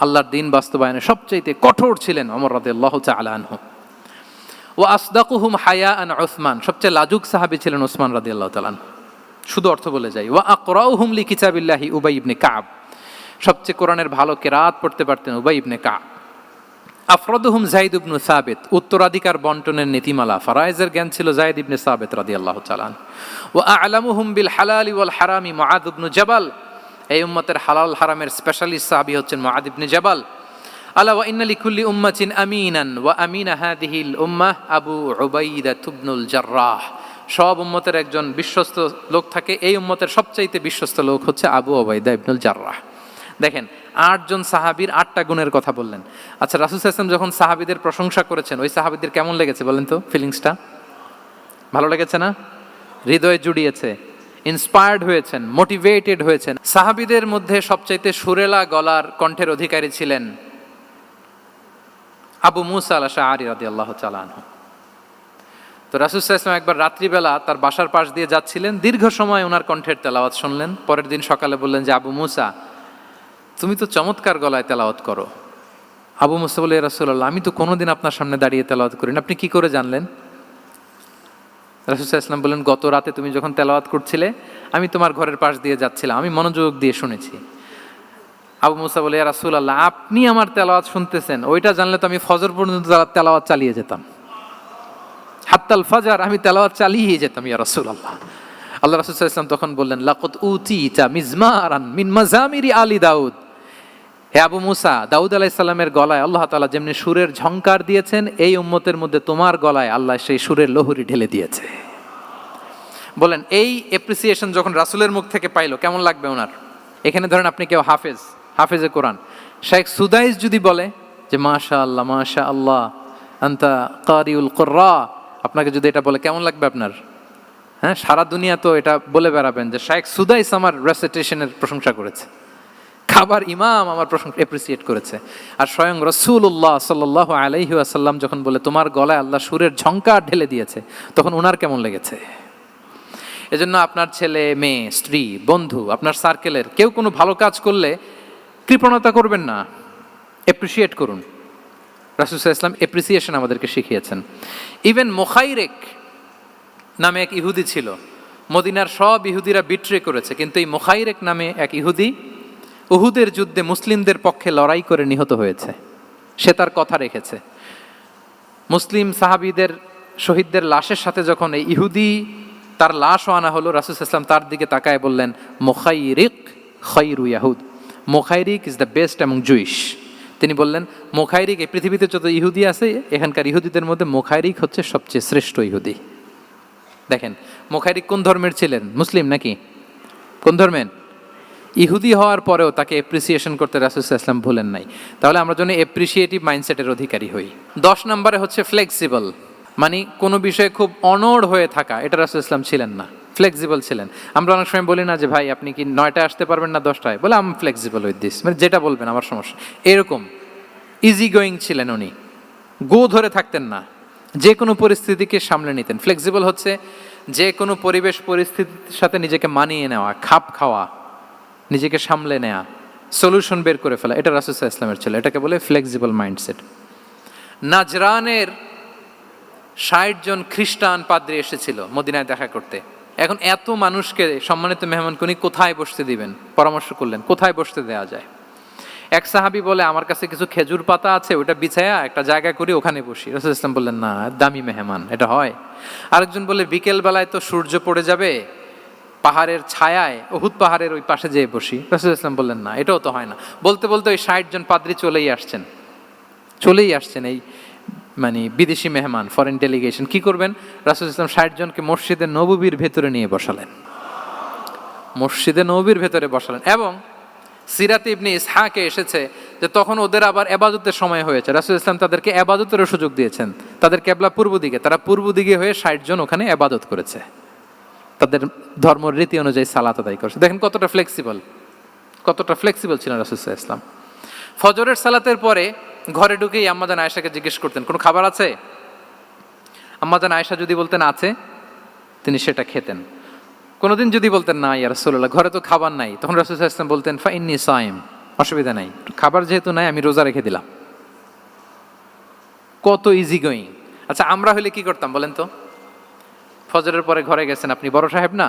আল্লাহর দিন বাস্তবায়নে সবচাইতে কঠোর ছিলেন ওমর রাদিয়াল্লাহু তাআলা আনহু। ওয়া আসদাকুহুম হায়াআন উসমান, সবচেয়ে লাজুক সাহাবী ছিলেন উসমান রাদিয়াল্লাহু তাআলা আনহু। শুধু অর্থ বলে যাই। ওয়া আকরাউহুম লিকিতাবিল্লাহি উবাই ইবনে কাব, সবচেয়ে কোরআনের ভালো কেরাত পড়তে পারতেন উবাই ইবনে কাব। আফরাদুহুম যায়েদ ইবনে সাবিত, উত্তরাধিকার বন্টনের নীতিমালা ফারায়েজের জ্ঞান ছিল যায়েদ ইবনে সাবিত রাদিয়াল্লাহু তাআলা। ওয়া আ'লামুহুম বিল হালালি ওয়াল হারামি মুআদ ইবনে জাবাল, এই উম্মতের হালাল হারামের স্পেশালিস্ট সাহাবী হচ্ছেন মুআদ ইবনে জাবাল। আলা ওয়া ইন্না লিকুল্লি উম্মাতিন আমিনান ওয়া আমিনা হাদিহিল উম্মাহ আবু উবাইদা ইবনুল জাররাহ, সব উম্মতের একজন বিশ্বস্ত লোক থাকে, এই উম্মতের সবচাইতে বিশ্বস্ত লোক হচ্ছে আবু উবাইদা ইবনুল জাররাহ। দেখেন 8 জন সাহাবীর 8টা গুণের কথা বললেন। আচ্ছা, রাসূল সাল্লাল্লাহু আলাইহি ওয়াসাল্লাম যখন সাহাবীদের প্রশংসা করেছেন, ওই সাহাবীদের কেমন লেগেছে বলেন তো? ফিলিংসটা ভালো লেগেছে না? হৃদয়ে জুড়িয়েছে, ইন্সপায়ার্ড হয়েছেন, মোটিভেটেড হয়েছেন। সাহাবীদের মধ্যে সবচাইতে সুরেলা গলার কণ্ঠের অধিকারী ছিলেন আবু মুসা আল-আশআরী রাদিয়াল্লাহু তাআলা আনহু। তো রাসূল সাল্লাল্লাহু আলাইহি ওয়াসাল্লাম একবার রাত্রিবেলা তার বাসার পাশ দিয়ে যাচ্ছিলেন, দীর্ঘ সময় ওনার কণ্ঠের তেলাওয়াত শুনলেন। পরের দিন সকালে বললেন যে আবু মুসা, তুমি তো চমৎকার গলায় তেলাওয়াত করো। আবু মুসা বলে, ইয়া রাসূলুল্লাহ, আমি তো কোনোদিন আপনার সামনে দাঁড়িয়ে তেলাওয়াত করি না, আপনি কি করে জানলেন? রাসূল সাল্লাল্লাহু আলাইহি ওয়াসাল্লাম বললেন, গত রাতে তুমি যখন তেলাওয়াত করছিলে আমি তোমার ঘরের পাশ দিয়ে যাচ্ছিলাম, আমি মনোযোগ দিয়ে শুনেছি। আবু মুসা বলে, ইয়া রাসূলুল্লাহ, আপনি আমার তেলাওয়াত শুনতেছেন, ওইটা জানলে তো আমি ফজর পর্যন্ত তেলাওয়াত চালিয়ে যেতাম, হাত্তাল ফাজর আমি তেলাওয়াত চালিয়ে যেতাম ইয়া রাসূলুল্লাহ। আল্লাহ রাসূল সাল্লাল্লাহু আলাইহি ওয়াসাল্লাম তখন বললেন, লাকাদ উতিতা মিজমারান মিন মাজামিরি আলি দাউদ, হে আবু মুসা, দাউদ আলাইহিস সালামের গলায় আল্লাহ তাআলা যেমনি সুরের ঝংকার দিয়েছেন, এই উম্মতের মধ্যে তোমার গলায় আল্লাহ সেই সুরের লহরী ঢেলে দিয়েছে। বলেন এই অ্যাপ্রিসিয়েশন যখন রাসূলের মুখ থেকে পাইলো কেমন লাগবে ওনার? এখানে ধরেন আপনি কেউ হাফেজে কোরআন শেখ সুদাইস যদি বলে যে মাশাআল্লাহ মাশাআল্লাহ আনতা কারিউল কুররা, আপনাকে যদি এটা বলে কেমন লাগবে আপনার? হ্যাঁ, সারা দুনিয়া তো এটা বলে বেড়াবেন যে শেখ সুদাইস আমার রেসিটেশনের প্রশংসা করেছে, খাবার ইমাম আমার প্রশংসা অ্যাপ্রিসিয়েট করেছে। আর স্বয়ং রাসূলুল্লাহ সাল্লাল্লাহু আলাইহি ওয়াসাল্লাম যখন বলে তোমার গলায় আল্লাহ সুরের ঝংকার ঢেলে দিয়েছে, তখন ওনার কেমন লেগেছে? এজন্য আপনার ছেলে মেয়ে স্ত্রী বন্ধু আপনার সার্কেলের কেউ কোনো ভালো কাজ করলে কৃপণতা করবেন না, অ্যাপ্রিসিয়েট করুন। রাসূল সাল্লাল্লাহু আলাইহি ওয়াসাল্লাম অ্যাপ্রিসিয়েশন আমাদেরকে শিখিয়েছেন। ইভেন মুখাইরেক নামে এক ইহুদি ছিল, মদিনার সব ইহুদিরা বিট্রে করেছে, কিন্তু এই মুখাইরেক নামে এক ইহুদি উহুদের যুদ্ধে মুসলিমদের পক্ষে লড়াই করে নিহত হয়েছে। সে তার কথা রেখেছে। মুসলিম সাহাবীদের শহীদদের লাশের সাথে যখন এই ইহুদি তার লাশও আনা হলো, রাসূল সাল্লাল্লাহু আলাইহি ওয়াসাল্লাম তার দিকে তাকায় বললেন, মুখাইরিক খায়রু ইয়াহুদ, Mukhayriq is the best among Jewish. তিনি বললেন মোখাইরিক, এই পৃথিবীতে যত ইহুদি আছে এখানকার ইহুদিদের মধ্যে মোখাইরিক হচ্ছে সবচেয়ে শ্রেষ্ঠ ইহুদি। দেখেন মোখাইরিক কোন ধর্মের ছিলেন? মুসলিম নাকি? কোন ধর্মের? ইহুদি হওয়ার পরেও তাকে এপ্রিসিয়েশন করতে রাসূল সাল্লাল্লাহু আলাইহি ওয়াসাল্লাম ভুলেন নাই। তাহলে আমরা যেন এপ্রিসিয়েটিভ মাইন্ডসেটের অধিকারী হই। 10 নম্বরে হচ্ছে ফ্লেক্সিবল, মানে কোনো বিষয়ে খুব অনড় হয়ে থাকা, এটা রাসূল সাল্লাল্লাহু আলাইহি ওয়াসাল্লাম ছিলেন না, ফ্লেক্সিবল ছিলেন। আমরা অনেক সময় বলি না যে ভাই আপনি কি 9টায় আসতে পারবেন না 10টায়? বলে আম ফ্লেক্সিবল উইথ দিস, মানে যেটা বলবেন আমার সমস্যা, এরকম ইজি গোয়িং ছিলেন উনি, গো ধরে থাকতেন না, যে কোনো পরিস্থিতিকে সামলে নিতেন। ফ্লেক্সিবল হচ্ছে যে কোনো পরিবেশ পরিস্থিতির সাথে নিজেকে মানিয়ে নেওয়া, খাপ খাওয়া, নিজেকে সামলে নেওয়া, সলিউশন বের করে ফেলা, এটা রাসূল সাল্লাল্লাহু আলাইহি ওয়াসাল্লামের ছিল, এটাকে বলে ফ্লেক্সিবল মাইন্ডসেট। নাজরানের 60 জন খ্রিস্টান পাদ্রী এসেছিল মদিনায় দেখা করতে। এখন এত মানুষকে সম্মানিত মেহমান উনি কোথায় বসতে দিবেন? পরামর্শ করলেন কোথায় বসতে দেওয়া যায়। এক সাহাবী বলে আমার কাছে কিছু খেজুর পাতা আছে, ওটা বিছায়া একটা জায়গা করি ওখানে বসি। রাসূল সাল্লাল্লাহু আলাইহি ওয়াসাল্লাম বললেন না, দামি মেহমান, এটা হয়? আরেকজন বলে বিকেল বেলায় তো সূর্য পড়ে যাবে, পাহাড়ের ছায়ায় উহুদ পাহাড়ের ওই পাশে যেয়ে বসি। রাসূল সাল্লাল্লাহু আলাইহি ওয়াসাল্লাম বললেন না, এটাও তো হয় না। বলতে বলতে ওই 60 জন পাদ্রী চলেই আসছেন এই মানে বিদেশি মেহমান, ফরেন ডেলিগেশন। কি করবেন? রাসূল সাল্লাল্লাহু আলাইহি ওয়াসাল্লাম 60 জনকে মসজিদে নববীর ভেতরে নিয়ে বসালেন, মসজিদে নববীর ভেতরে বসালেন। এবং সিরাতে ইবনে ইসহাকে এসেছে যে তখন ওদের আবার ইবাদতের সময় হয়েছে, রাসূল সাল্লাল্লাহু আলাইহি ওয়াসাল্লাম তাদেরকে ইবাদতেরও সুযোগ দিয়েছেন। তাদের কিবলা পূর্ব দিকে, তারা পূর্ব দিকে হয়ে 60 জন ওখানে ইবাদত করেছে, তাদের ধর্ম রীতি অনুযায়ী সালাত আদায় করেছে। দেখেন কতটা ফ্লেক্সিবল ছিলেন রাসূল সাল্লাল্লাহু আলাইহি ওয়াসাল্লাম। ফজরের সালাতের পরে ঘরে ঢুকেই আম্মাজান আয়েশাকে জিজ্ঞেস করতেন কোনো খাবার আছে? আম্মাজান আয়েশা যদি বলতেন আছে, তিনি সেটা খেতেন। কোনোদিন যদি বলতেন না ইয়া রাসূলুল্লাহ ঘরে তো খাবার নাই, তখন রাসূল সাল্লাল্লাহু আলাইহি ওয়াসাল্লাম বলতেন ফা ইন্নী সাইম, অসুবিধা নাই, খাবার যেহেতু নাই আমি রোজা রেখে দিলাম। কত ইজি গোয়িং। আচ্ছা আমরা হলে কি করতাম বলেন তো? ফজরের পরে ঘরে গেছেন আপনি, বড় সাহেব না,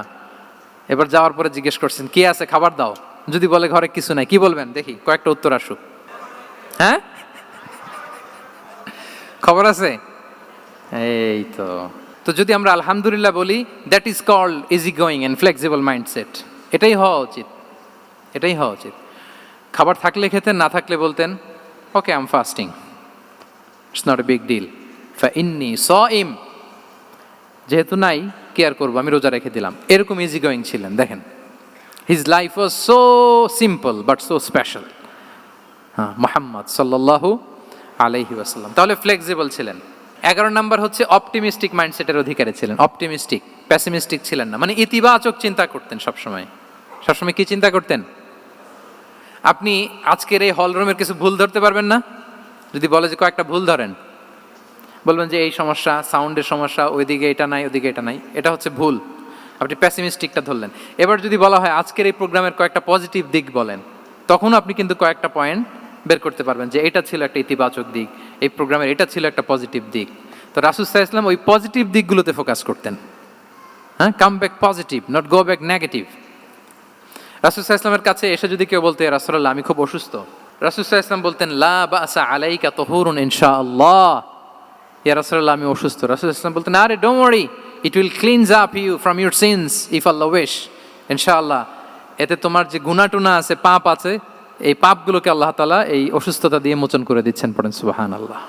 এবার যাওয়ার পরে জিজ্ঞেস করছেন কি আছে খাবার দাও, যদি বলে ঘরে কিছু নাই, কি বলবেন দেখি? কয়েকটা উত্তর আসুক। হ্যাঁ, খবর আছে? এই তো যদি আমরা আলহামদুলিল্লাহ বলি, that is called easy going and flexible mindset. এটাই হওয়া উচিত। খাবার থাকলে খেতেন, না থাকলে বলতেন okay I am fasting, it's not a big deal, ফা ইন্নী সাইম, যেহেতু নাই কি আর করবো, আমি রোজা রেখে দিলাম। এরকম ইজি গোয়িং ছিলেন। দেখেন his life was so simple but so special. হ্যাঁ, মুহাম্মদ সাল্লাল্লাহু আলাইহি ওয়াসাল্লাম তাহলে ফ্লেক্সিবল ছিলেন। 11 নাম্বার হচ্ছে অপটিমিস্টিক মাইন্ডসেটের অধিকারী ছিলেন। অপটিমিস্টিক, প্যাসিমিস্টিক ছিলেন না, মানে ইতিবাচক চিন্তা করতেন সবসময়। কি চিন্তা করতেন? আপনি আজকের এই হলরুমের কিছু ভুল ধরতে পারবেন না? যদি বলে যে কয়েকটা ভুল ধরেন, বলবেন যে এই সমস্যা, সাউন্ডের সমস্যা, ওইদিকে এটা নাই, ওইদিকে এটা নাই, এটা হচ্ছে ভুল। আপনি প্যাসিমিস্টিকটা ধরলেন। এবার যদি বলা হয় আজকের এই প্রোগ্রামের কয়েকটা পজিটিভ দিক বলেন, তখন আপনি কিন্তু কয়েকটা পয়েন্ট বের করতে পারবেন যে এটা ছিল একটা ইতিবাচক দিক, এই প্রোগ্রামের এটা ছিল একটা পজিটিভ দিক। তো রাসূল সাল্লাল্লাহু আলাইহি ওয়াসাল্লাম ওই পজিটিভ দিকগুলোতে ফোকাস করতেন। হ্যাঁ, come back positive, not go back negative. রাসূল সাল্লাল্লাহু আলাইহি ওয়াসাল্লামের কাছে এসে যদি কেউ বলতে ইয়া রাসূলুল্লাহ আমি খুব অসুস্থ, রাসূল সাল্লাল্লাহু আলাইহি ওয়াসাল্লাম বলতেন লা বাসা আলাইকা তুহুরুন ইনশাআল্লাহ। ইয়া রাসূলুল্লাহ আমি অসুস্থ, রাসূল সাল্লাল্লাহু আলাইহি ওয়াসাল্লাম বলতেন আরে don't worry, it will cleanse up you from your sins if Allah wish, ইনশাআল্লাহ এতে তোমার যে গুনাহ টুনা আছে, পাপ আছে, এই পাপগুলোকে আল্লাহ তাআলা এই অসুস্থতা দিয়ে মোচন করে দিচ্ছেন। পড়েন সুবহানাল্লাহ।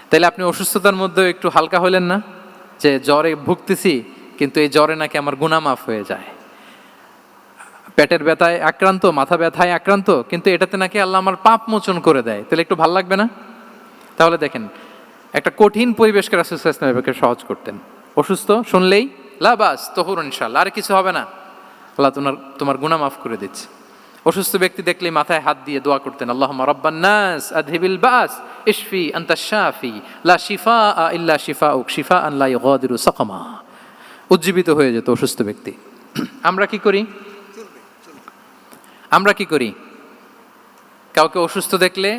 তাইলে আপনি অসুস্থতার মধ্যে একটু হালকা হইলেন না যে জ্বরে ভুগতেছি, কিন্তু এই জ্বরে নাকি আমার গুনাহ মাফ হয়ে যায়। পেটের ব্যথায় আক্রান্ত, মাথা ব্যথায় আক্রান্ত, কিন্তু এটাতে নাকি আল্লাহ আমার পাপ মোচন করে দেয়, তাহলে একটু ভাল লাগবে না? তাহলে দেখেন একটা কঠিন পরিবেশকে রাসূল সাল্লাল্লাহু আলাইহি ওয়াসাল্লাম সহজ করতেন। অসুস্থ শুনলেই লা বাস তুহুরুন ইনশাআল্লাহ, আর কিছু হবে না, আল্লাহ তোমার গুনাহ মাফ করে দিচ্ছে। অসুস্থ ব্যক্তি দেখলেই মাথায় হাত দিয়ে দোয়া করতেন আল্লাহুম্মা রাব্বান নাস আযহিবিল বাস ইশফি আনতাশ শাফি লা শিফাআ ইল্লা শিফাউক শিফাআন লা ইউগাদিরু সাকামা। উজ্জীবিত হয়ে যেত অসুস্থ ব্যক্তি। আমরা কি করি? কাউকে অসুস্থ দেখলে,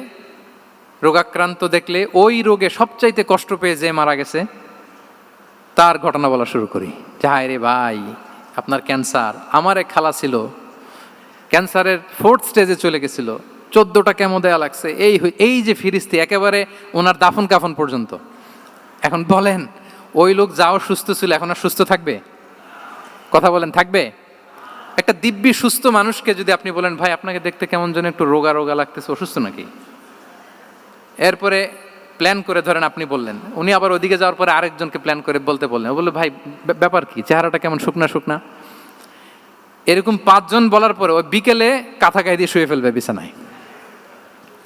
রোগাক্রান্ত দেখলে, ওই রোগে সবচাইতে কষ্ট পেয়ে যে মারা গেছে তার ঘটনা বলা শুরু করি যে হায় রে ভাই আপনার ক্যান্সার, আমার এক খালা ছিল ক্যান্সারের 4th স্টেজে চলে গেছিল, 14টা কেমো দেয়া লাগছে, এই যে ফিরিস্তি একেবারে ওনার দাফন কাফন পর্যন্ত। এখন বলেন ওই লোক যাও সুস্থ ছিল, এখন আর সুস্থ থাকবে? কথা বলেন থাকবে? একটা দিব্যি সুস্থ মানুষকে যদি আপনি বলেন ভাই আপনাকে দেখতে কেমন যেন একটু রোগা রোগা লাগতেছে, অসুস্থ নাকি? এরপরে প্ল্যান করে ধরেন আপনি বললেন, উনি আবার ওদিকে যাওয়ার পরে আরেকজনকে প্ল্যান করে বলতে বললেন, ও বললো ভাই ব্যাপার কি, চেহারাটা কেমন শুকনা শুকনা। এরকম 5 জন বলার পরে ওই বিকেলে কাঁথা গায়ে দিয়ে শুয়ে ফেলবে বিছানায়।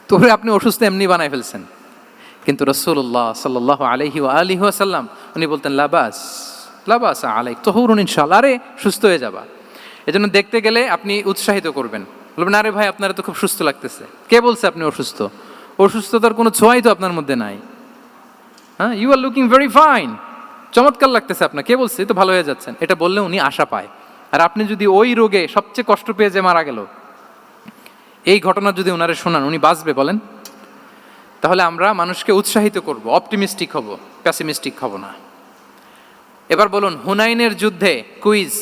তো আপনি অসুস্থ এমনি বানায় ফেলছেন। কিন্তু রাসূলুল্লাহ সাল্লাল্লাহু আলাইহি ওয়া আলিহি ওয়াসাল্লাম উনি বলতেন লাবাস লাবাস আলাইক তাহুরুন ইনশাআল্লাহ, আরে সুস্থ হয়ে যাবা। এজন্য দেখতে গেলে আপনি উৎসাহিত করবেন, বলবেন আরে ভাই আপনারা তো খুব সুস্থ লাগতেছে। কে বলছে আপনি অসুস্থ? অসুস্থতার কোনো ছোঁয়াই তো আপনার মধ্যে নাই। হ্যাঁ, you are looking very fine, চমৎকার লাগতেছে আপনার, কে বলছে? তো ভালো হয়ে যাচ্ছেন। এটা বললে উনি আশা পায়। আর আপনি যদি ওই রোগে সবচেয়ে কষ্ট পেয়ে যে মারা গেল, এই ঘটনা যদি ওনারে শোনান, উনি বাঁচবে বলেন? তাহলে আমরা মানুষকে উৎসাহিত করব, অপটিমিস্টিক হব, প্যাসিমিস্টিক হব না। এবার বলুন, হুনাইনের যুদ্ধে কুইজ,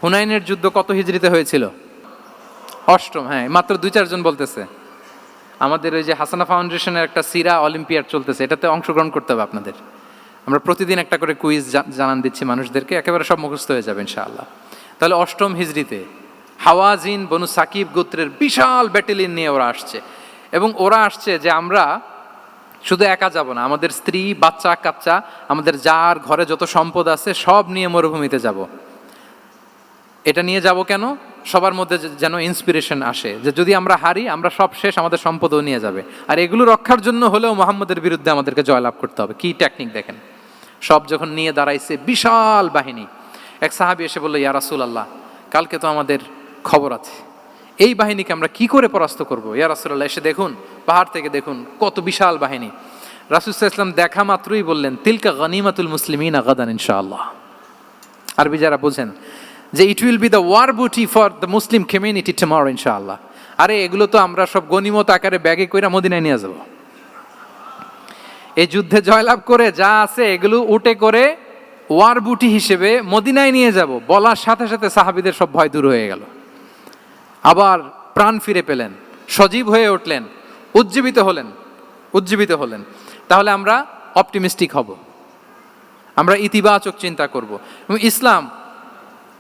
হুনাইনের যুদ্ধ কত হিজরিতে হয়েছিল? 8ম। হ্যাঁ, মাত্র 2-4 জন বলতেছে। আমাদের ওই যে হাসানা ফাউন্ডেশনের একটা সিরা অলিম্পিয়াড চলতেছে, এটাতে অংশগ্রহণ করতে হবে আপনাদের। আমরা প্রতিদিন একটা করে কুইজ জানান দিচ্ছি মানুষদেরকে, একেবারে সব মুখস্থ হয়ে যাবে ইনশাআল্লাহ। তাহলে 8ম হিজরিতে হাওয়াজিন বনু সাকিব গোত্রের বিশাল ব্যাটালিয়ন নিয়ে ওরা আসছে, এবং ওরা আসছে যে আমরা শুধু একা যাব না, আমাদের স্ত্রী বাচ্চা কাচ্চা, আমাদের যার ঘরে যত সম্পদ আছে সব নিয়ে মরুভূমিতে যাব। এটা নিয়ে যাব কেন? সবার মধ্যে যেন ইন্সপিরেশন আসে যে যদি আমরা হারি, আমরা সব শেষ, আমাদের সম্পদও নিয়ে যাবে। আর এগুলো রক্ষার জন্য হলেও মুহাম্মদের বিরুদ্ধে আমাদেরকে জয়লাভ করতে হবে। কি টেকনিক দেখেন! সব যখন নিয়ে দাঁড়াইছে বিশাল বাহিনী, এক সাহাবী এসে বলল, ইয়া রাসূলুল্লাহ, কালকে তো আমাদের খবর আছে, এই বাহিনীকে আমরা কি করে পরাস্ত করব? ইয়া রাসূলুল্লাহ, এসে দেখুন, পাহাড় থেকে দেখুন কত বিশাল বাহিনী। রাসূল সাল্লাল্লাহু আলাইহি ওয়াসাল্লাম দেখা মাত্রই বললেন, তিলকা গনিমাতুল মুসলিমিনা গাদান ইনশাআল্লাহ। আরবি যারা বোঝেন যে it will be the war booty for the Muslim community tomorrow ইনশাআল্লাহ। আরে এগুলো তো আমরা সব গনিমত আকারে ব্যাগে কইরা মদিনায় নিয়ে যাব। এই যুদ্ধে জয়লাভ করে যা আছে এগুলো উটে করে ওয়ার বুটি হিসেবে মদিনায় নিয়ে যাব। বলার সাথে সাথে সাহাবীদের সব ভয় দূর হয়ে গেল, আবার প্রাণ ফিরে পেলেন, সজীব হয়ে উঠলেন, উজ্জীবিত হলেন। তাহলে আমরা অপটিমিস্টিক হব, আমরা ইতিবাচক চিন্তা করব। এবং ইসলাম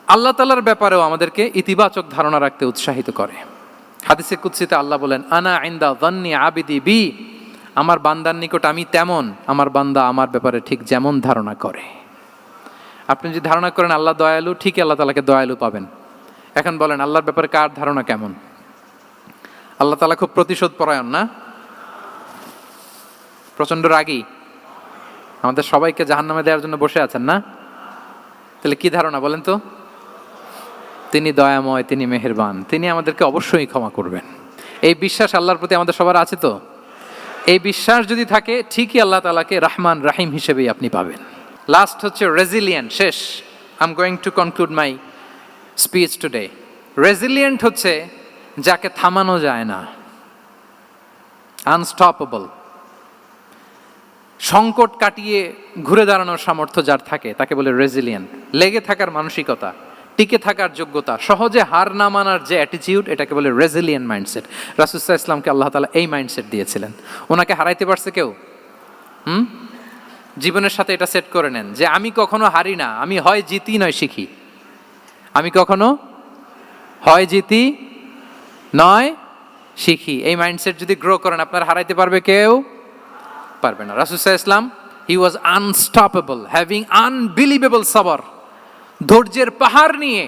আল্লাহ তাআলার ব্যাপারেও আমাদেরকে ইতিবাচক ধারণা রাখতে উৎসাহিত করে। হাদিসে কুদসিতে আল্লাহ বলেন, আনা ইনদা যান্নি আবিদি বি, আমার বান্দার নিকট আমি তেমন, আমার বান্দা আমার ব্যাপারে ঠিক যেমন ধারণা করে। আপনি যদি ধারণা করেন আল্লাহ দয়ালু, ঠিকই আল্লাহ তাআলাকে দয়ালু পাবেন। এখন বলেন, আল্লাহর ব্যাপারে কার ধারণা কেমন? আল্লাহ তাআলা খুব প্রতিশোধ পরায়ণ না? প্রচন্ড রাগী, আমাদের সবাইকে জাহান্নামে দেওয়ার জন্য বসে আছেন না? তাহলে কি ধারণা বলেন তো? তিনি দয়াময়, তিনি মেহেরবান, তিনি আমাদেরকে অবশ্যই ক্ষমা করবেন। এই বিশ্বাস আল্লাহর প্রতি আমাদের সবার আছে তো? এই বিশ্বাস যদি থাকে, ঠিকই আল্লাহ তাআলাকে রহমান রাহিম হিসেবেই আপনি পাবেন। লাস্ট হচ্ছে রেজিলিয়েন্ট। শেষ, I am going to conclude my speech today. Resilient হচ্ছে যাকে থামানো যায় না, আনস্টপেবল। সংকট কাটিয়ে ঘুরে দাঁড়ানোর সামর্থ্য যার থাকে তাকে বলে রেজিলিয়েন্ট। লেগে থাকার মানসিকতা, টিকে থাকার যোগ্যতা, সহজে হার না মানার যে অ্যাটিটিউড, এটাকে বলে রেজিলিয়েন্ট মাইন্ডসেট। রাসূল সাল্লাল্লাহু আলাইহি ওয়াসাল্লামকে আল্লাহ তাআলা এই মাইন্ডসেট দিয়েছিলেন। ওনাকে হারাইতে পারছে কেউ? জীবনের সাথে এটা সেট করে নেন যে আমি কখনো হারি না, আমি হয় জিতি নয় শিখি। আমি কখনো হয় জিতি নয় শিখি। এই মাইন্ডসেট যদি গ্রো করেন, আপনার হারাইতে পারবে কেউ? পারবে না। রাসূল সাল্লাল্লাহু আলাইহি ওয়াসাল্লাম, he was unstoppable, having unbelievable সাবর। ধৈর্যের পাহাড় নিয়ে,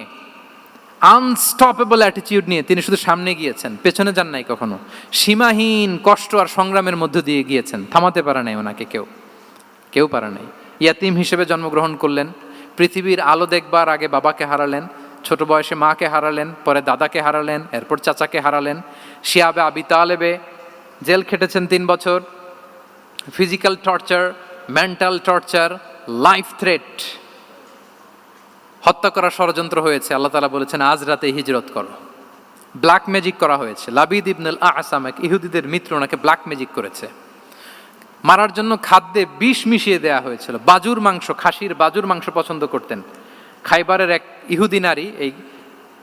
আনস্টপেবল অ্যাটিটিউড নিয়ে তিনি শুধু সামনে গিয়েছেন, পেছনে যান নাই কখনো। সীমাহীন কষ্ট আর সংগ্রামের মধ্য দিয়ে গিয়েছেন, থামাতে পারে নাই ওনাকে কেউ পারে নাই। ইয়াতিম হিসেবে জন্মগ্রহণ করলেন, পৃথিবীর আলো দেখবার আগে বাবাকে হারালেন, ছোট বয়সে মাকে হারালেন, পরে দাদাকে হারালেন, এরপর চাচাকে হারালেন। শিয়াবে আবি তালেবে জেল খেটেছেন 3 বছর। Physical torture, mental torture, life threat, হত্যা করার ষড়যন্ত্র হয়েছে। আল্লাহ তাআলা বলেছেন আজ রাতে হিজরত করো। ব্ল্যাক ম্যাজিক করা হয়েছে। লাবিদ ইবনুল আসাম, এক ইহুদিদের মিত্র, ওনাকে ব্ল্যাক ম্যাজিক করেছে। মারার জন্য খাদ্যে বিষ মিশিয়ে দেওয়া হয়েছিল। বাজুর মাংস, খাসির বাজুর মাংস পছন্দ করতেন। খাইবারের এক ইহুদি নারী এই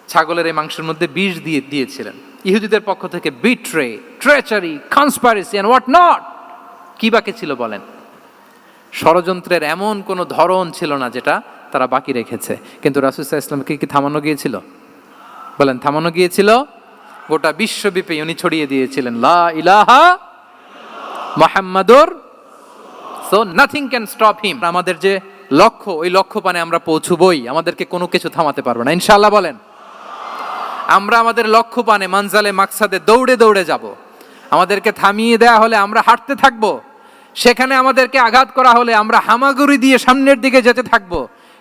ছাগলের এই মাংসের মধ্যে বিষ দিয়েছিলেন। ইহুদিদের পক্ষ থেকে betray, treachery, conspiracy and what not, কি বাকি ছিল বলেন? ষড়যন্ত্রের এমন কোনো ধরন ছিল না যেটা তারা বাকি রেখেছে। কিন্তু রাসূল সাল্লাল্লাহু আলাইহি ওয়াসাল্লামকে কি থামানো গিয়েছিল? বলেন থামানো গিয়েছিল? গোটা বিশ্বব্যাপী উনি ছড়িয়ে দিয়েছিলেন লা ইলাহা মুহাম্মাদুর, so nothing can stop him. আমাদের যে লক্ষ্য, ওই লক্ষ্য পানে আমরা পৌঁছবই, আমাদেরকে কোনো কিছু থামাতে পারবে না, ইনশাআল্লাহ বলেন। আমরা আমাদের লক্ষ্য পানে মানজালে মাকসাদে দৌড়ে দৌড়ে যাব। আমাদেরকে থামিয়ে দেয়া হলে আমরা হাঁটতে থাকব, সেখানে আমাদেরকে আঘাত করা হলে আমরা হামাগুড়ি দিয়ে সামনের দিকে যেতে থাকব,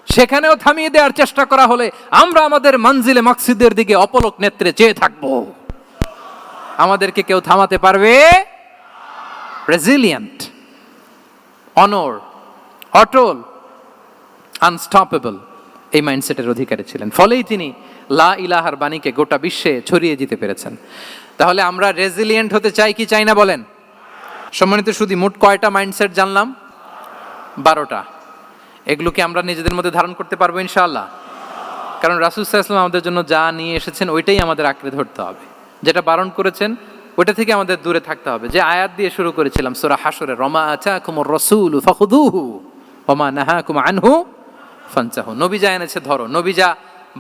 সেখানেও থামিয়ে দেওয়ার চেষ্টা করা হলে আমরা আমাদের মঞ্জিলে মাকসিদের দিকে অপলক নেত্রে চেয়ে থাকব। আমাদেরকে কেউ থামাতে পারবে? রেজিলিয়েন্ট, অনর, অটল, আনস্টপেবল, এই মাইন্ডসেটের অধিকারী ছিলেন। ফলেই তিনি লা ইলাহার বাণীকে গোটা বিশ্বে ছড়িয়ে দিতে পেরেছেন। তাহলে আমরা রেজিলিয়েন্ট হতে চাই কি চাই না বলেন? সম্মানিত শুধু মোট কয়টা মাইন্ডসেট জানলাম? 12টা। এগুলোকে আমরা নিজেদের মধ্যে ধারণ করতে পারবো ইনশাআল্লাহ। কারণ রাসূল সাল্লাল্লাহু আলাইহি ওয়াসাল্লাম আমাদের জন্য যা নিয়ে এসেছেন ওইটাই আমাদের আঁকড়ে ধরতে হবে। যেটা বারণ করেছেন ওইটা থেকে আমাদের দূরে থাকতে হবে। যে আয়াত দিয়ে শুরু করেছিলাম সূরা হাশরে, রমা আতাকুমুর রাসূলু ফাখুযুহু ওয়া মা নাহাকুম আনহু ফানতাহু। নবী যা এনেছে ধরো, নবী যা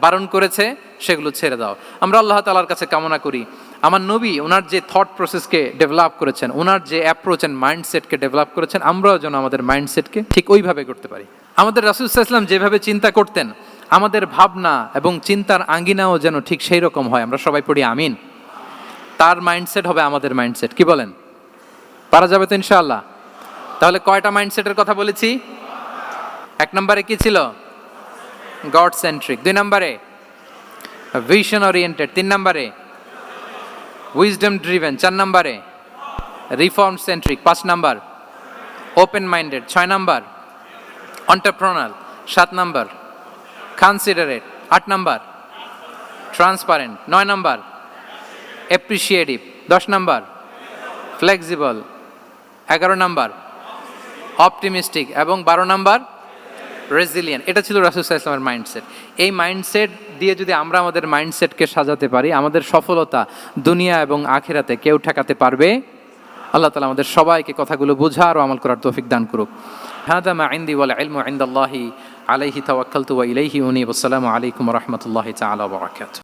বারণ করেছে সেগুলো ছেড়ে দাও। আমরা আল্লাহ তাআলার কাছে কামনা করি আমার নবী ওনার যে থট প্রসেসকে ডেভেলপ করেছেন, ওনার যে অ্যাপ্রোচ অ্যান্ড মাইন্ডসেটকে ডেভেলপ করেছেন, আমরাও যেন আমাদের মাইন্ডসেটকে ঠিক ওইভাবে করতে পারি। আমাদের রাসূল সাল্লাল্লাহু আলাইহি ওয়াসাল্লাম যেভাবে চিন্তা করতেন, আমাদের ভাবনা এবং চিন্তার আঙ্গিনাও যেন ঠিক সেই রকম হয়। আমরা সবাই পড়ি আমিন। তার মাইন্ডসেট হবে আমাদের মাইন্ডসেট, কি বলেন? পারা যাবে তো ইনশাআল্লাহ? তাহলে কয়টা মাইন্ডসেটের কথা বলেছি? 1 নম্বরে কি ছিল? God centric. 2 নম্বরে ভিশন ওরিয়েন্টেড। 3 নম্বরে উইজডম ড্রিভেন। 4 নম্বরে রিফর্ম সেন্ট্রিক। 5 নম্বর ওপেন মাইন্ডেড। 6 নম্বর এন্টারপ্রেনার। 7 নম্বর কনসিডারেট। 8 নম্বর ট্রান্সপারেন্ট। 9 নম্বর অ্যাপ্রিসিয়েটিভ। 10 নম্বর ফ্লেক্সিবল। 11 নম্বর অপটিমিস্টিক এবং 12 নম্বর রেজিলিয়েন্ট। এটা ছিল রাসূল সাল্লাল্লাহু আলাইহি ওয়াসাল্লামের মাইন্ডসেট। এই মাইন্ডসেট দিয়ে যদি আমরা আমাদের মাইন্ডসেটকে সাজাতে পারি, আমাদের সফলতা দুনিয়া এবং আখিরাতে কেউ ঠেকাতে পারবে? আল্লাহ তাআলা আমাদের সবাইকে কথাগুলো বোঝার ও আমল করার তৌফিক দান করুক। হাদা মা ইনদি ওয়াল ইলমু ইনদাল্লাহি আলাইহি তাওয়াক্কালতু ওয়া ইলাইহি উনীব। আসসালামু আলাইকুম ওয়া রাহমাতুল্লাহি তাআলা ওয়া বারাকাতুহু।